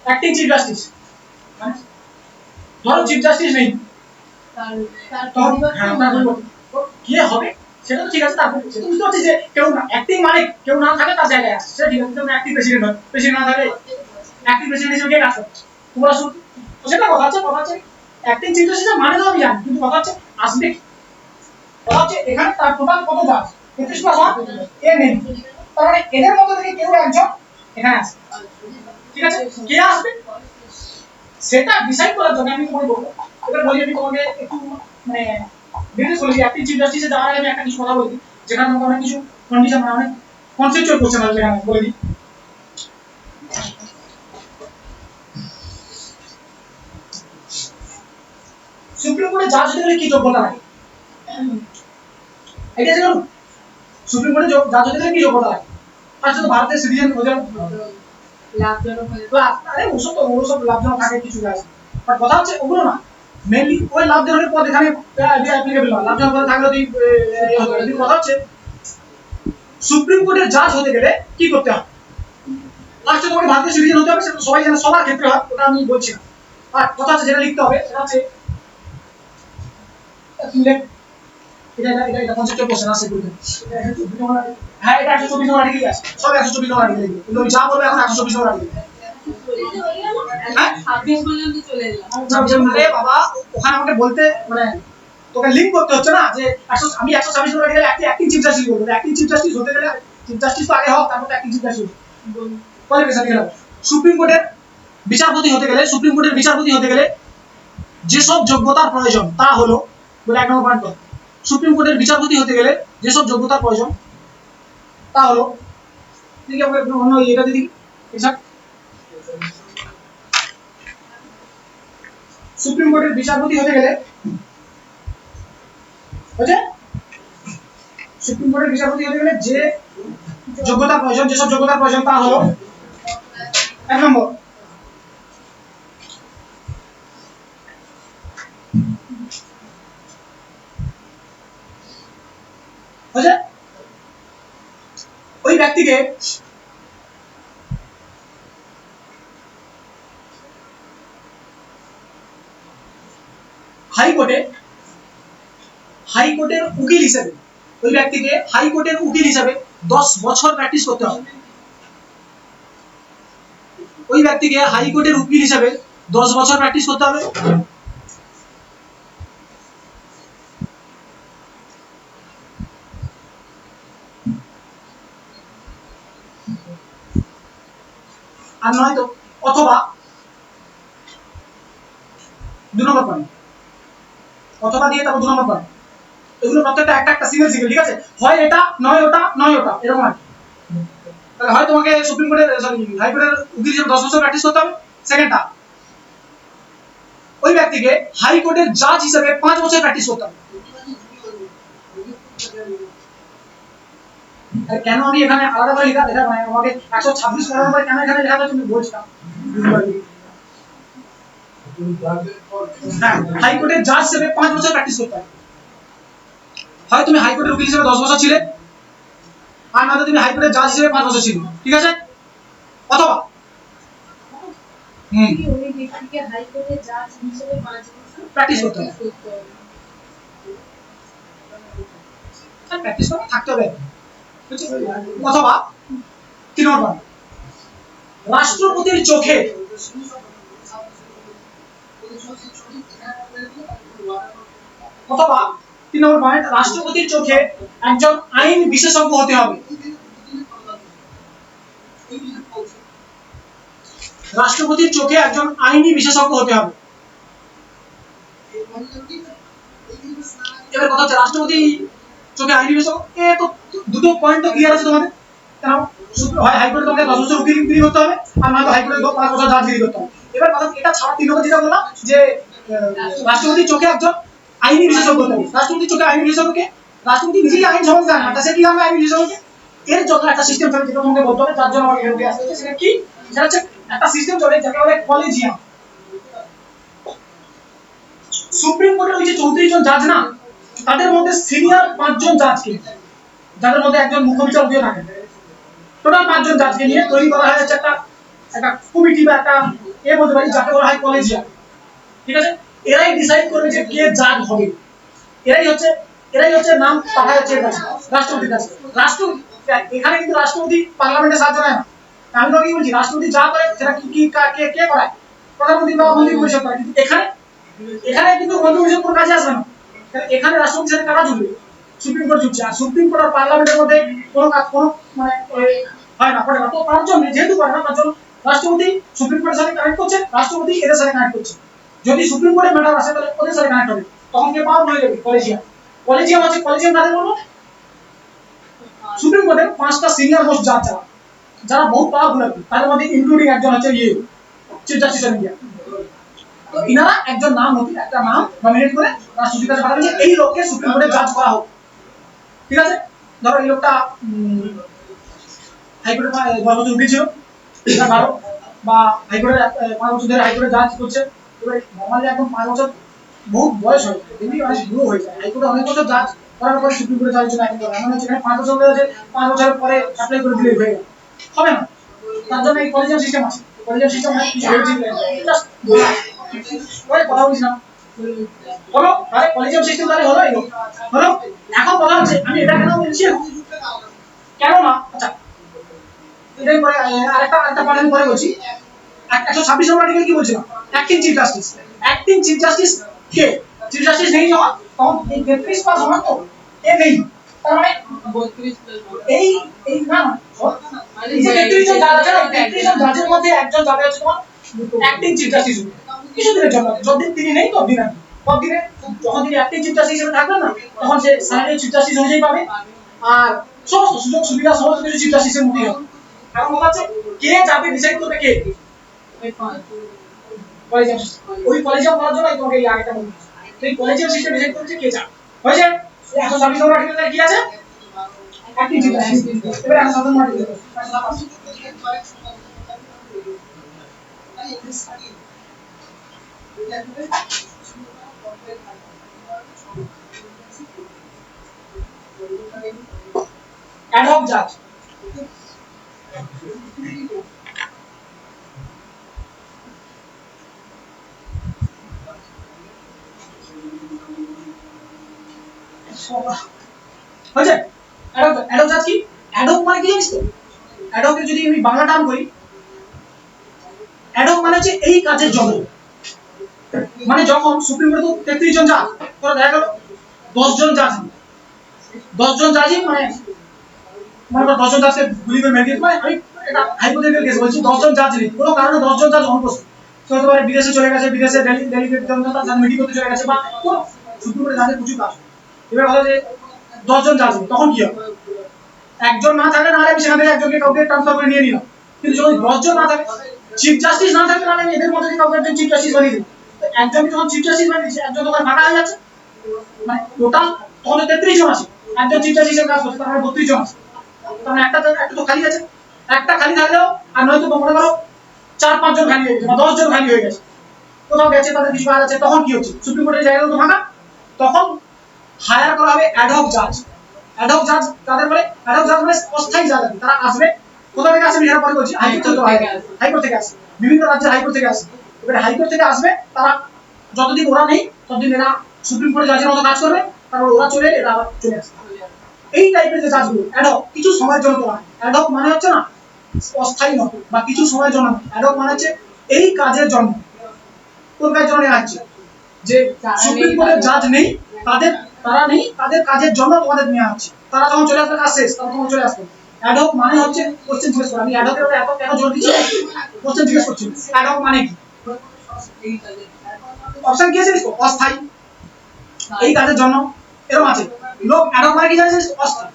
S1: অ্যাক্টিং চিফ জাস্টিস মানে ধরো চিফ জাস্টিস নেই, কে হবে সেটা তো ঠিক আছে। তারপর সেটা বুঝতে পারছি যে কেউ না অ্যাক্টিং মানে কেউ না থাকে তার জায়গায় আসে, সেটা ঠিক আছে। তুমি অ্যাক্টিং প্রেসিডেন্ট হয়, প্রেসিডেন্ট না থাকলে অ্যাক্টিং প্রেসিডেন্ট হিসেবে কে কাজ করছে তোমরা শুধু, সেটা কথা হচ্ছে অ্যাক্টিং চিফ জাস্টিস মানে তো আমি জানি, কিন্তু কথা হচ্ছে আসবে কি? কথা হচ্ছে এখানে তার টোটাল কত জাজ 33+1 এ নেই, তার মানে এদের মধ্যে থেকে কেউ একজন এখানে আসবে, ঠিক আছে। কে আসবে সেটা ডিসাইড করার জন্য আমি তোমাকে বলবো, এবার বলি আমি তোমাকে একটু মানে ডিটেইলস বলি। অ্যাক্টিং চিফ জাস্টিসে যাওয়ার আগে আমি একটা কিছু কথা বলি, যেখানে আমাকে অনেক কিছু কন্ডিশন মানে অনেক কনসেপচুয়াল কোশ্চেন আসবে, আমি বলে দিই। সুপ্রিম কোর্টে জাজ হতে গেলে কি যোগ্যতা লাগে? এটা জানো সুপ্রিম কোর্টে জাজ হতে গেলে কি যোগ্যতা লাগে? ফার্স্ট তো ভারতের সিটিজেন হতে হবে,
S2: লাভজনক হলে
S1: আরে ওসব লাভজনক থাকে কিছু আছে, বাট কথা হচ্ছে ওগুলো না, মেইনলি ওই লাভজনকের পদ এখানে অ্যাপ্লিকেবল না। লাভজনক পদ থাকলে যদি কথা হচ্ছে সুপ্রিম কোর্টের জাজ হতে গেলে কি করতে হবে? ফার্স্টে তোমাকে ভারতীয় সিটিজেন হতে হবে, সেটা সবাই জানে, সবার ক্ষেত্রে হয়, ওটা আমি বলছি না। আর কথা হচ্ছে যেটা লিখতে হবে সেটা হচ্ছে এটা কনসেপ্টের কোশ্চেন আছে বলতে। হ্যাঁ এটা 124 নম্বর আর্টিকেল আছে, সব 124 নম্বর আর্টিকেল লিখবে, কিন্তু আমি যা বলবো এখন 124 নম্বর আর্টিকেল। হ্যাঁ
S2: 26 পর্যন্ত চলে এলাম।
S1: আরে বাবা ওখানে আমাকে বলতে মানে তোকে লিংক করতে হচ্ছে না যে আমি 126 নম্বর আর্টিকেল অ্যাক্টিং চিফ জাস্টিস বলবো। অ্যাক্টিং চিফ জাস্টিস হতে গেলে চিফ জাস্টিস তো আগে হোক, তারপর অ্যাক্টিং চিফ জাস্টিস কোয়ালিফিকেশন গেল। সুপ্রিম কোর্টের বিচারপতি হতে গেলে, সুপ্রিম কোর্টের বিচারপতি হতে গেলে যেসব যোগ্যতার প্রয়োজন তা হলো, বলে 1 নম্বর পয়েন্ট, সুপ্রিম কোর্টের বিচারপতি হতে গেলে যেসব যোগ্যতার প্রয়োজন তা হলো, ঠিক আছে আমরা অন্য এটা দিদি এক্সাক্ট। সুপ্রিম কোর্টের বিচারপতি হতে গেলে বুঝে, সুপ্রিম কোর্টের বিচারপতি হতে গেলে যে যোগ্যতা প্রয়োজন, যেসব যোগ্যতার প্রয়োজন তা হলো 1 নম্বর বুঝে ওই ব্যক্তিকে হাইকোর্টের উকিল হিসেবে, ওই ব্যক্তিকে হাইকোর্টের উকিল হিসেবে 10 বছর প্র্যাকটিস করতে হবে। ওই ব্যক্তিকে হাইকোর্টের উকিল হিসেবে 10 বছর প্র্যাকটিস করতে হবে। আর নয়তো অথবা 2 নম্বর পয়েন্ট, অথবা দিয়ে তারপর 2 নম্বর পয়েন্ট, এগুলো প্রত্যেকটা একটা সিঙ্গেল সিঙ্গেল, ঠিক আছে। হয় এটা নয় ওটা, নয় ওটা, এরকম আর তাহলে হয় তোমাকে সুপ্রিম কোর্টের হাইকোর্টের উকিল হিসেবে 10 বছর প্র্যাকটিস করতে হবে। সেকেন্ডটা ওই ব্যক্তিকে হাইকোর্টের জাজ হিসেবে 5 বছর প্র্যাকটিস করতে হবে। কেন আমি এখানে আলাদা করে লেখা দেখা মানে আমাকে 126 করার পরে কেন এখানে লেখাটা তুমি বলছিলাম, হ্যাঁ হাইকোর্টের জাজ হিসেবে 5 বছর প্র্যাকটিস করতে হবে। হয় তুমি হাইকোর্টের উকিল হিসেবে 10 বছর ছিলে, আর নয়তো তুমি হাইকোর্টের জাজ হিসেবে 5 বছর ছিলে, ঠিক আছে। অথবা
S4: ওই ব্যক্তিকে হাইকোর্টের জাজ হিসেবে 5 বছর
S1: প্র্যাকটিস করতে হবে, প্র্যাকটিস করে থাকতে হবে। অথবা 3 নম্বর রাষ্ট্রপতির চোখে, অথবা 3 নম্বর পয়েন্ট রাষ্ট্রপতির চোখে একজন আইন বিশেষজ্ঞ হতে হবে। রাষ্ট্রপতির চোখে একজন আইনি বিশেষজ্ঞ হতে হবে। এবার কথা হচ্ছে রাষ্ট্রপতি চোখে আইনি বিশেষজ্ঞ, এ তো দুটো পয়েন্ট তো ক্লিয়ার আছে তোমাদের। কেন হয় হাইকোর্টে তোমাকে 10 বছর উকিলগিরি করতে হবে, আর নয়তো হাইকোর্টে 5 বছর জাজগিরি করতে হবে। এবার কথা এটা ছাড়া 3 নম্বর যেটা বললাম যে রাষ্ট্রপতির চোখে একজন আইনি বিশেষজ্ঞ হতে হবে। রাষ্ট্রপতির চোখে আইনি বিশেষজ্ঞকে রাষ্ট্রপতি নিজেই আইন সম্বন্ধে জানে না, তা সে কি জানবে আইনি বিশেষজ্ঞকে? এর জন্য একটা সিস্টেম চলে যেটা তোমাকে বলতে হবে, তার জন্য আমাকে এখানে আসতে হচ্ছে। সেটা কি? সেটা হচ্ছে একটা সিস্টেম চলে যাকে বলে কলেজিয়াম। সুপ্রিম কোর্টের ওই যে 34 জন জাজ না, তাদের মধ্যে সিনিয়র 5 জন জাজকে, যাদের মধ্যে একজন মুখ্য বিচারপতিও থাকেন, টোটাল 5 জন জাজকে নিয়ে তৈরি করা হয়েছে একটা একটা কমিটি বা একটা বলতে পারি যাকে বলা হয় কলেজিয়াম। ঠিক আছে, এরাই ডিসাইড করবে যে কে জাজ হবে। এরাই হচ্ছে নাম পাঠায় হচ্ছে রাষ্ট্রপতির কাছে। এখানে কিন্তু রাষ্ট্রপতি পার্লামেন্টে সাহায্য নেয় না। আমি তো কি বলছি, রাষ্ট্রপতি যা করে সেটা কি কে করায়? প্রধানমন্ত্রী বা মন্ত্রী পরিষদ করে। কিন্তু এখানে কিন্তু মন্ত্রী পরিষদ কোনো কাজে আসবে না। এখানে রাষ্ট্রপতির সাথে কারা জুড়বে? সুপ্রিম কোর্ট জুড়ছে। আর সুপ্রিম কোর্ট আর পার্লামেন্টের মধ্যে কোনো মানে হয় না, করে না। তো তার জন্য যেহেতু করে না, তার জন্য রাষ্ট্রপতি সুপ্রিম কোর্টের সাথে কানেক্ট করছে, রাষ্ট্রপতি এদের সাথে কানেক্ট করছে। যদি সুপ্রিম কোর্টে ম্যাটার আসে তাহলে ওদের সাথে কানেক্ট হবে, তখন কে পাওয়ার হয়ে যাবে? কলেজিয়াম। কলেজিয়াম কাদের বলবো? সুপ্রিম কোর্টের 5টা সিনিয়র মোস্ট জাজ যারা বহুত পাওয়ারফুল আর কি, তাদের মধ্যে ইনক্লুডিং একজন হচ্ছে চিফ জাস্টিস অফ ইন্ডিয়া। তো ইনারা একটা নাম নমিনেট করে রাষ্ট্রপতির কাছে পাঠাবে যে এই লোককে সুপ্রিম কোর্টে জাজ করা হোক। ঠিক আছে, ধরো এই লোকটা হাইকোর্টে 10 বছর উঠেছিল, বা হাইকোর্টে 5 বছর ধরে হাইকোর্টে জাজ করছে। এবার নর্মালি এখন 5 বছর বহু বয়স হয়, এমনি অনেক বুড়ো হয়ে যায়। হাইকোর্টে অনেক বছর জাজ করার পরে সুপ্রিম কোর্টে জাজের জন্য অ্যাপ্লাই করে। এমন হচ্ছে 5 বছর হয়ে গেছে, 5 বছরের পরে অ্যাপ্লাই করে দিলে হয়ে গেল, হবে না। তার জন্য এই কলেজিয়াম সিস্টেম আছে। কলেজিয়াম সিস্টেম মানে কিছু জাস্ট কথা বলিস না হলো, আরে কলেজিয়াম সিস্টেম তাহলে হলো হলো। এখন কথা হচ্ছে আমি এটা কেন বলছি, কেন না? আচ্ছা, এটাই পরে আরেকটা পয়েন্ট পরে বলছি। 126 নম্বর আর্টিকেল কি বলছিল? Acting chief justice. Acting chief justice কে? চিফ জাস্টিস নেই যখন, তখন এই 33 পাস হওয়ার তো এ নেই, তার মানে
S2: 32
S1: এই না এই যে 33 জন জাজ আছে, 33 জন জাজের মধ্যে একজন যাবে হচ্ছে তোমার অ্যাক্টিং চিফ জাস্টিস। কিছুদিনের জন্য, যতদিন তিনি নেই ততদিন আর ততদিনে যখন তিনি অ্যাক্টিং চিফ জাস্টিস হিসেবে থাকবেন না, তখন সে স্যালারি চিফ জাস্টিস অনুযায়ী পাবে, আর সমস্ত সুযোগ সুবিধা সমস্ত কিছু চিফ জাস্টিসের মধ্যেই হবে। এখন কথা হচ্ছে কে যাবে ডিসাইড করবে? কে? Collegium system. ওই কলেজিয়াম করার জন্য তোমাকে এই আগেটা বলছি, এই কলেজিয়াম সিস্টেম ডিসাইড করছে কে যাবে। হয়েছে? 126 নম্বর আর্টিকেলে কি আছে? Acting chief justice. এবারে 127 নম্বর আর্টিকেল অ্যাডহক জাজ। হয়েছে? অ্যাডহক জাজ কি? অ্যাডহক মানে কি জানিস তো? অ্যাডহকের যদি আমি বাংলা টার্ম করি, অ্যাডহক মানে হচ্ছে এই কাজের জন্য। মানে যখন সুপ্রিম কোর্টে 33 জন জাজ, তোরা দেখা গেল 10 জন জাজ, 10 জন জাজই মানে 10 জন জাজকে গুলি করে মেরে দিতে, মানে আমি এটা হাইপোথেটিক্যাল কেস বলছি। 10 জন জাজ নেই, কোনো কারণে 10 জন জাজ অনুপস্থিত, হতে পারে বিদেশে চলে গেছে, বিদেশে ডেলিগেট তার মিটিং করতে চলে গেছে, বা কোনো সুপ্রিম কোর্টে জাজের কিছু কাজ। এবার কথা যে 10 জন জাজ নেই, তখন কি হবে? একজন না থাকলে না আমি সেখান থেকে একজনকে কাউকে ট্রান্সফার করে নিয়ে নিলাম। কিন্তু যখন 10 জন না থাকে, চিফ জাস্টিস না থাকলে আমি এদের মধ্যে থেকে কাউকে একজন চিফ জাস্টিস বানিয়ে দিই। একজনকে যখন চিফ জাস্টিস বানিয়েছি, একজন তখন ফাঁকা হয়ে যাচ্ছে, মানে টোটাল তখন 33 জন আছে, একজন চিফ জাস্টিসের কাজ করছে, তার মানে 32 জন আছে। তার মানে একটা তো খালি আছে, একটা খালি থাকলেও আর নয়তো মনে করো 4-5 জন খালি হয়ে গেছে, বা 10 জন খালি হয়ে গেছে, কোথাও গেছে, তাদের কিছু কাজ আছে, তখন কি হচ্ছে? সুপ্রিম কোর্টের জায়গা তো ফাঁকা, তখন হায়ার করা হবে অ্যাডহক জাজ। অ্যাডহক জাজ তাদের বলে, অ্যাডহক জাজ মানে অস্থায়ী জাজ। তারা আসবে, কোথা থেকে আসবে এর পরে বলছি, হাইকোর্ট থেকে আসবে, বিভিন্ন রাজ্যের হাইকোর্ট থেকে আসবে। এবারে হাইকোর্ট থেকে আসবে, তারা যতদিন ওরা নেই ততদিন এরা সুপ্রিম কোর্টে জাজের মতো কাজ করবে, তারপর ওরা চলে এরা আবার চলে আসবে। এই টাইপের যে জাজগুলো অ্যাডহক, কিছু সময়ের জন্য করা হয়। অ্যাডহক মানে হচ্ছে না অস্থায়ী নয় বা কিছু সময়ের জন্য, অ্যাডহক মানে হচ্ছে এই কাজের জন্য। কোন কাজের জন্য নেওয়া হচ্ছে? যে সুপ্রিম কোর্টের জাজ নেই, তাদের কাজের জন্য তোমাদের নেওয়া হচ্ছে। তারা যখন চলে আসবে কাজ শেষ, তখন চলে আসবে। অ্যাডহক মানে হচ্ছে কোশ্চেন জিজ্ঞেস করা। আমি অ্যাডহকের এত কেন জোর দিচ্ছি? কোশ্চেন জিজ্ঞেস করছি, অ্যাডহক মানে কি? অপশন কি আছে? অস্থায়ী, এই কাজের জন্য, এরকম আছে। লোক অ্যাডহক মানে কি জানিস? অস্থায়ী।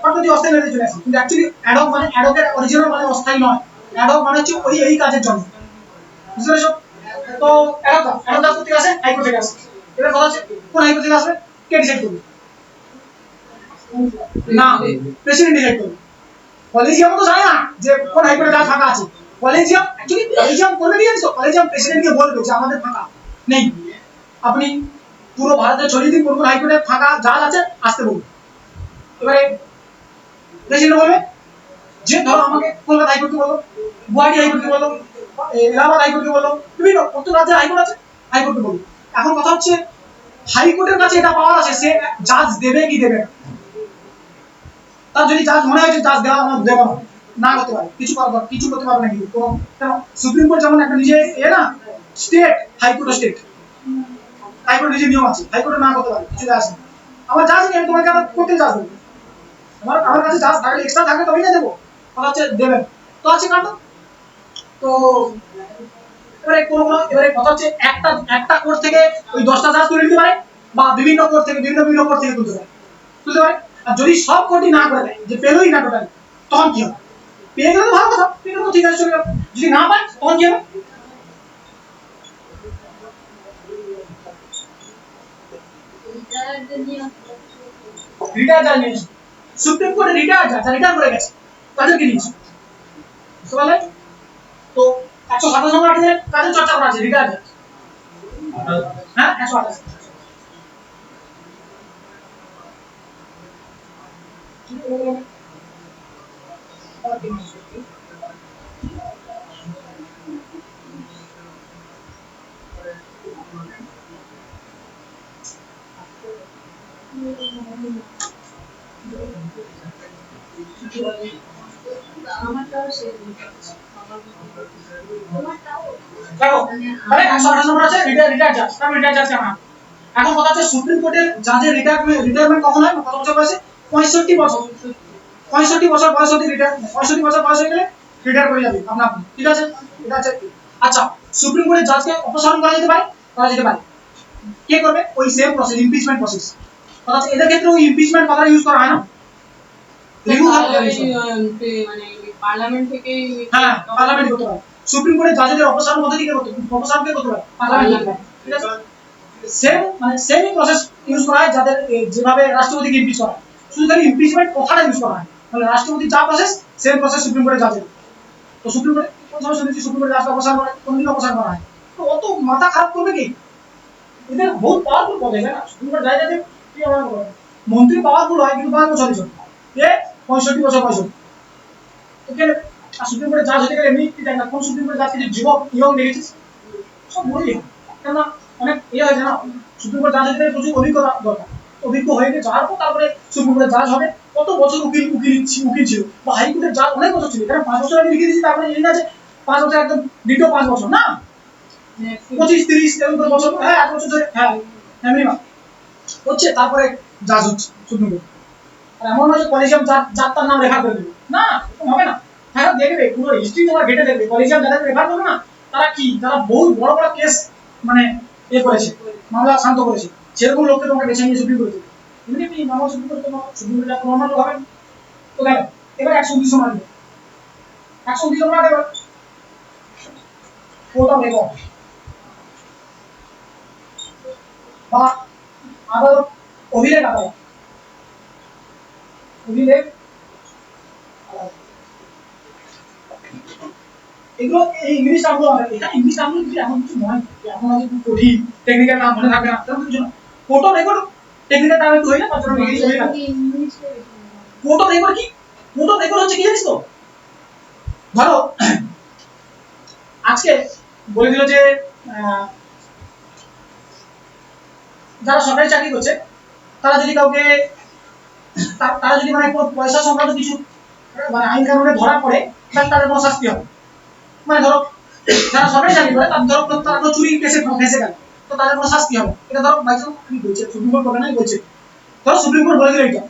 S1: অর্থাৎ অস্থায়ী মেরে চলে আসে, কিন্তু অ্যাকচুয়ালি অ্যাডহক মানে অ্যাডহকের অরিজিনাল মানে অস্থায়ী নয়। অ্যাডহক মানে হচ্ছে এই কাজের জন্য। বুঝতে পেরেছো? তো এখন কোথা থেকে আসে? হাইকোর্ট থেকে আসে। এবার কথা হচ্ছে কোন হাইকোর্ট থেকে আসবে? কে ডিসাইড করবে? না, প্রেসিডেন্ট ডিসাইড করবে। কলেজিয়াম তো জানে না যে কোন হাইকোর্টে কাজ ফাঁকা আছে। কলেজিয়াম করবে কি জানিস? কলেজিয়াম প্রেসিডেন্টকে বলবে যে আমাদের ফাঁকা নেই, আপনি পুরো ভারতে ছড়িয়ে দিন কোন কোন হাইকোর্টে ফাঁকা জাজ আছে আসতে বলুন। এবারে প্রেসিডেন্ট বলবে যে ধরো আমাকে কলকাতা হাইকোর্টকে বলো, গুয়াহাটি হাইকোর্টকে বলো, এলাহাবাদ হাইকোর্টকে বলো, বিভিন্ন কত রাজ্যের হাইকোর্ট আছে, হাইকোর্টকে বলো। এখন কথা হচ্ছে হাইকোর্টের কাছে এটা পাওয়ার আছে, সে জাজ দেবে কি দেবে না। তার যদি জাজ মনে হয় যে জাজ দেওয়া আমার দেওয়া না করতে পারে, কিছু করতে পারবে না। কিন্তু কেন সুপ্রিম কোর্ট যেমন একটা নিজে না স্টেট, হাইকোর্ট স্টেট, হাইকোর্ট নিজে নিয়ম আছে, হাইকোর্টে না করতে পারে, কিছু আসে আমার জাজ নেই, আমি তোমাকে আবার করতে জাজ দেবো। আমার কাছে জাজ থাকলে এক্সট্রা থাকলে তবেই না দেবো, কথা হচ্ছে দেবেন তো আছে কাণ্ড। তো এবারে কথা হচ্ছে একটা কোর্ট থেকে ওই 10টা জাজ তুলে নিতে পারে, বা বিভিন্ন কোর্ট থেকে বিভিন্ন কোর্ট থেকে তুলতে পারে। আর যদি সব কোর্টই না করে দেয় যে পেলোই না টোটালি, তখন কি হবে? পেয়ে গেলে তো ভালো কথা, পেয়ে গেলে তো ঠিক আছে চলে গেল। যদি না পায় তখন কি হবে? রিটায়ার জাজ নিয়ে সুপ্রিম কোর্টে রিটায়ার জাজ রিটায়ার করে গেছে তাদেরকে নিয়েছে, বুঝতে পারলে? তো 127 নম্বর আর্টিকেলে কাদের চর্চা করা আছে? রিটায়ার জাজ। হ্যাঁ 128।
S4: আমারটাও শেষ তোমারটাও
S1: দেখো মানে 128 নম্বর আছে রিটায়ার জাজ, তারপর রিটায়ার জাজ কেমন? এখন কথা হচ্ছে সুপ্রিম কোর্টের জাজের রিটায়ারমেন্ট কখন হয়? কত বছর বয়সে? 65 বছর। 65 বছর বয়স অবধি রিটায়ার, 65 বছর বয়স হয়ে গেলে রিটায়ার করে যাবে আপনার, ঠিক আছে? এটা আছে। আচ্ছা, সুপ্রিম কোর্টের জাজকে অপসারণ করা যেতে পারে? করা যেতে পারে। কে করবে? ওই সেম প্রসেস, ইমপিচমেন্ট প্রসেস। কথা হচ্ছে এদের ক্ষেত্রে ওই ইমপিচমেন্ট কথাটা ইউজ করা হয় না, রিমুভ
S2: মানে পার্লামেন্ট থেকে
S1: হ্যাঁ পার্লামেন্ট করতে পারে। সুপ্রিম কোর্টের জাজেদের অপসারণ পদ্ধতি কে করতে পারে? অপসারণ কে করতে পারে? পার্লামেন্ট করতে পারে, ঠিক আছে? সেমই প্রসেস ইউজ করা হয় যাদের যেভাবে রাষ্ট্রপতিকে ইমপিচ করা হয়, শুধু খালি ইমপিচমেন্ট কথাটা ইউজ করা হয়। মানে রাষ্ট্রপতি যা প্রসেস সেম প্রসেস সুপ্রিম কোর্টে জাজের। তো সুপ্রিম কোর্টে কোন সময় শুনেছি সুপ্রিম কোর্টে জাজকে অপসারণ করে, কোনদিন অপসারণ করা হয়? তো অত মাথা খারাপ করবে কি? এদের বহুত পাওয়ারফুল পদে না সুপ্রিম কোর্ট জাজেদের কি আমার মন্ত্রী পাওয়ারফুল হয় কিন্তু 5 বছরের জন্য, এ 65 বছর বয়স। ওকে আর সুপ্রিম কোর্টে জাজ হতে গেলে এমনি কি দেখ না, কোন সুপ্রিম কোর্টে জাজকে যে যুবক ইয়ং দেখেছিস? সব বলি কেন অনেক হয়েছে না, সুপ্রিম কোর্ট জাজ হতে প্রচুর অভিজ্ঞতা দরকার। অভিজ্ঞ হয়ে গেছে যাওয়ার পর তারপরে সুপ্রিম কোর্টের জাজ হবে। কত বছর উকিল ছিল, বা হাইকোর্টের জাজ অনেক বছর ছিল, কারণ 5 বছর আমি লিখে দিয়েছি, তারপরে এই না যে 5 বছর একদম দ্বিতীয় 5 বছর না, 25-30 এরকম করে বছর, হ্যাঁ 1 বছর ধরে, হ্যাঁ মিনিমাম হচ্ছে, তারপরে জাজ হচ্ছে সুপ্রিম কোর্ট। আর এমন নয় যে কলেজিয়াম যার তার নাম রেফার করে দেবে, না এরকম হবে না। হ্যাঁ দেখবে পুরো হিস্ট্রি তোমার ঘেটে দেখবে, কলেজিয়াম যাদের রেফার করবে না তারা কি, তারা বহু বড় বড় কেস মানে করেছে, মামলা শান্ত করেছে, সেরকম লোককে তোমাকে বেছে নিয়ে সুপ্রিম কোর্টে এমনি কি মামলা সুপ্রিম কোর্টে সুপ্রিম কোর্টে নর্মাল লোক হবে। তো গেল এবার 119 নম্বর 119 নম্বর এবার কোর্ট অফ রেকর্ড বা আদালত, অভিলেখ আদালত, অভিলেখ এগুলো এই ইংলিশ নামগুলো এটা ইংলিশ নামগুলো যদি এমন কিছু নয়, এখন আছে খুব কঠিন টেকনিক্যাল নাম মনে থাকবে না, তেমন কিছু না। কোর্ট অফ রেকর্ড টেকনিক্যাল নাম একটু হই না, তার জন্য ইংলিশ হয়ে গেল। কোর্ট অফ রেকর্ড কি? কোর্ট অফ রেকর্ড হচ্ছে কি জানিস তো? ধরো আজকে বলে দিল যে যারা সরকারি চাকরি করছে তারা যদি কাউকে তারা যদি মানে কোনো পয়সা সংক্রান্ত কিছু মানে আইন কানুনে ধরা পড়ে তাহলে তাদের কোনো শাস্তি হবে। মানে ধরো যারা সরকারি চাকরি করে তার ধরো তারা কোনো চুরি কেসে ফেঁসে গেল, তো তাদের কোনো শাস্তি হবে। এটা ধরো বাইচান্স কি বলছে সুপ্রিম কোর্ট বলে নাই বলছে, ধরো সুপ্রিম কোর্ট বলে দিল এইটা,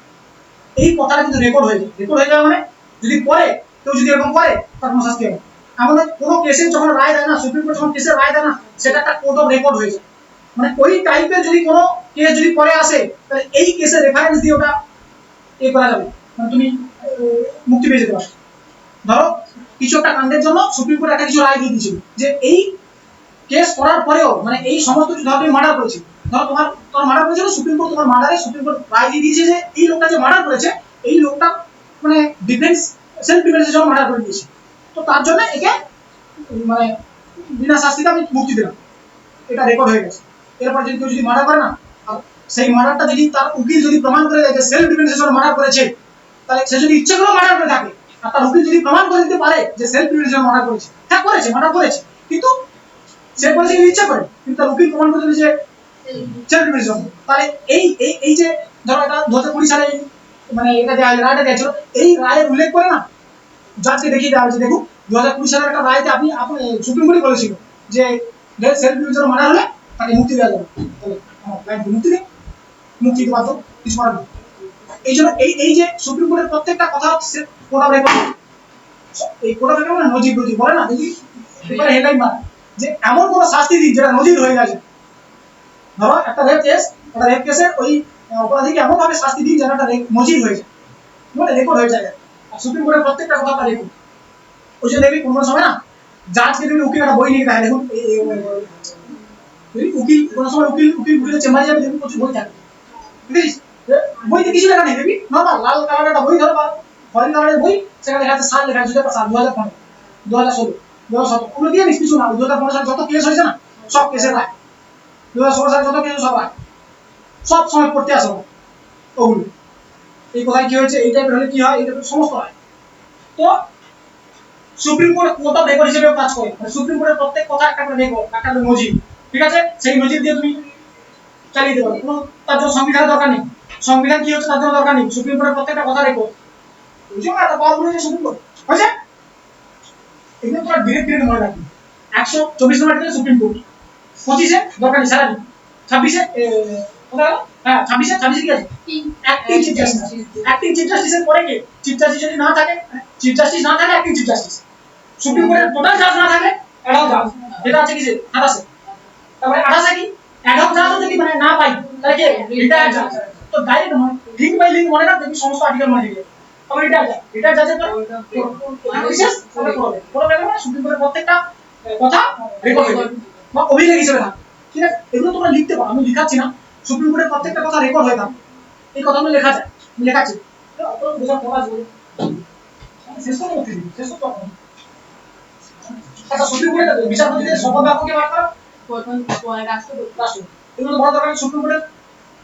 S1: এই কথাটা কিন্তু রেকর্ড হয়ে যায়। রেকর্ড হয়ে যাবে মানে যদি করে কেউ যদি এরকম করে তার কোনো শাস্তি হবে। আমাদের কোনো কেসে যখন রায় দেয় না, সুপ্রিম কোর্ট যখন কেসের রায় দেয় না, সেটা একটা কোর্ট অফ রেকর্ড হয়ে যায়। মানে ওই টাইপের যদি কোনো কেস যদি পরে আসে তাহলে এই কেসের রেফারেন্স দিয়ে ওটা করা যাবে, মানে তুমি মুক্তি পেয়ে যেতে পারো। ধরো কিছু একটা কাণ্ডের জন্য সুপ্রিম কোর্ট একটা কিছু রায় দিয়ে দিয়েছিল যে এই কেস করার পরেও মানে এই সমস্ত কিছু ধর তুমি মার্ডার করেছিল, ধর তোমার মার্ডার করেছিল, সুপ্রিম কোর্ট তোমার মার্ডারে সুপ্রিম কোর্ট রায় দিয়ে দিয়েছে যে এই লোকটা যে মার্ডার করেছে এই লোকটা মানে ডিফেন্স সেলফ ডিফেন্সের জন্য মার্ডার করে দিয়েছে, তো তার জন্য একে মানে বিনা শাস্তিতে আমি মুক্তি দিলাম, এটা রেকর্ড হয়ে গেছে। এরপর যদি কেউ যদি মার্ডার করে না, আর সেই মার্ডারটা যদি তার উকিল যদি প্রমাণ করে দেয় যে সেলফ ডিফেন্সের জন্য মার্ডার করেছে, তাহলে সে যদি ইচ্ছে করে মার্ডার করে থাকে আর তার উকিল যদি প্রমাণ করে দিতে পারে যে সেলফ ডিফেন্সের জন্য মার্ডার করেছে, হ্যাঁ করেছে মার্ডার করেছে, কিন্তু সে করেছে কিন্তু ইচ্ছা করে, কিন্তু তার উকিল প্রমাণ করে দিয়েছে সেলফ ডিফেন্সের জন্য, তাহলে এই এই এই যে ধরো এটা 2020 সালে মানে এটা যে রায়টা দিয়েছিল, এই রায়ের উল্লেখ করে না জাজকে দেখিয়ে দেওয়া হয়েছে, দেখুন 2020 সালের একটা রায়তে আপনি সুপ্রিম কোর্টে বলেছিল যে সেলফ ডিফেন্সের মার্ডার হলে তাকে মুক্তি দেওয়া যাবে, তাহলে ক্লায়েন্টকে মুক্তি দিন, মুক্তি দিতে বাধ্য, কিছু করার নেই। এই জন্য এই যে সুপ্রিম কোর্টের প্রত্যেকটা কথা হচ্ছে কোড অফ রেকর্ড, এই কোড অফ রেকর্ড মানে নজির নজির বলে না, যদি পেপারে হেডলাইন মানে যে এমন কোন শাস্তি দিন যেটা নজির হয়ে গেছে, ধরো একটা রেপ কেসের ওই অপরাধীকে এমন ভাবে শাস্তি দিন যেটা একটা নজির হয়ে যায়, মানে রেকর্ড হয়ে যায়। আর সুপ্রিম কোর্টের প্রত্যেকটা কথা তার রেকর্ড, ওই জন্য দেখবি কোনো সময় না জাজকে তুমি উকিল একটা বই নিয়ে দেয়, দেখুন উকিল কোনো সময় উকিলের চেম্বারে যাবে দেখুন প্রচুর বই থাকে, ঠিক আছে, বইতে কিছু লেখা নেই, দেখবি নর্মাল লাল কালারের একটা বই ধরো বা হরেন কালারের বই, সেখানে লেখা আছে সাল লেখা আছে 2015 2016 2017 ওগুলো দিয়ে নিস কিছু না, 2015 সালে যত কেস হয়েছে না সব কেসের রায়, 2016 সালে যত কেস সব রায় সব সময় পড়তে আসো ওগুলো, এই কোথায় কি হয়েছে এই টাইপের হলে কি হয় এই টাইপের সমস্ত হয়। তো supreme court court of record হিসেবে কাজ করে, মানে সুপ্রিম কোর্টের প্রত্যেক কথা একটা করে রেকর্ড, একটা করে নজির, ঠিক আছে, সেই নজির দিয়ে তুমি চালিয়ে দিতে পারো, কোনো তার জন্য সংবিধানের দরকার নেই, সংবিধান কি হচ্ছে তার জন্য দরকার নেই, সুপ্রিম কোর্টের প্রত্যেকটা কথা রেকর্ড, বুঝছো না, একটা পাওয়ারফুল হয়েছে সুপ্রিম কোর্ট হয়েছে, এগুলো তোমরা ডিরেক্ট মনে রাখবে। 124 নম্বর থেকে সুপ্রিম কোর্ট, 25-এ দরকার নেই সারা দিন, 26-এ কোথায় গেল, হ্যাঁ 26-এ কি আছে acting chief justice, acting chief জাস্টিসের পরে কি চিফ জাস্টিস যদি না থাকে, চিফ জাস্টিস না থাকে অ্যাক্টিং চিফ জাস্টিস, সুপ্রিম কোর্টের টোটাল জাজ না থাকে অ্যাডহক জাজ, এটা আছে কি যে 28-এ, তারপরে 28-এ কি অ্যাডহক জাজ যদি মানে না পাই তাহলে কি রিটায়ার্ড জাজ, তো ডাইরেক্ট নয় লিঙ্ক বাই লিঙ্ক মনে রাখ দেখবি সমস্ত আর্টিকেল মনে থাকে, তবে রিটায়ার্ড জাজের পর বিশেষ তবে করবে মানে সুপ্রিম কোর্টের প্রত্যেকটা কথা রেকর্ড হয়ে যাবে বা অভিলেখ হিসেবে থাকে, ঠিক আছে, এগুলো তোমরা লিখতে পারো, আমি লিখাচ্ছি না, সুপ্রিম কোর্টের প্রত্যেকটা কথা রেকর্ড হয়ে থাকে, এই কথাগুলো লেখা যায়, আমি লেখাচ্ছি বোঝা পড়া যাবে শেষ করতে শেষ করতে হবে। আচ্ছা সুপ্রিম কোর্টের বিচারপতিদের শপথ বাক্যকে বার করো,
S2: প্রথম রাষ্ট্রপতি,
S1: এগুলো বড় দরকার,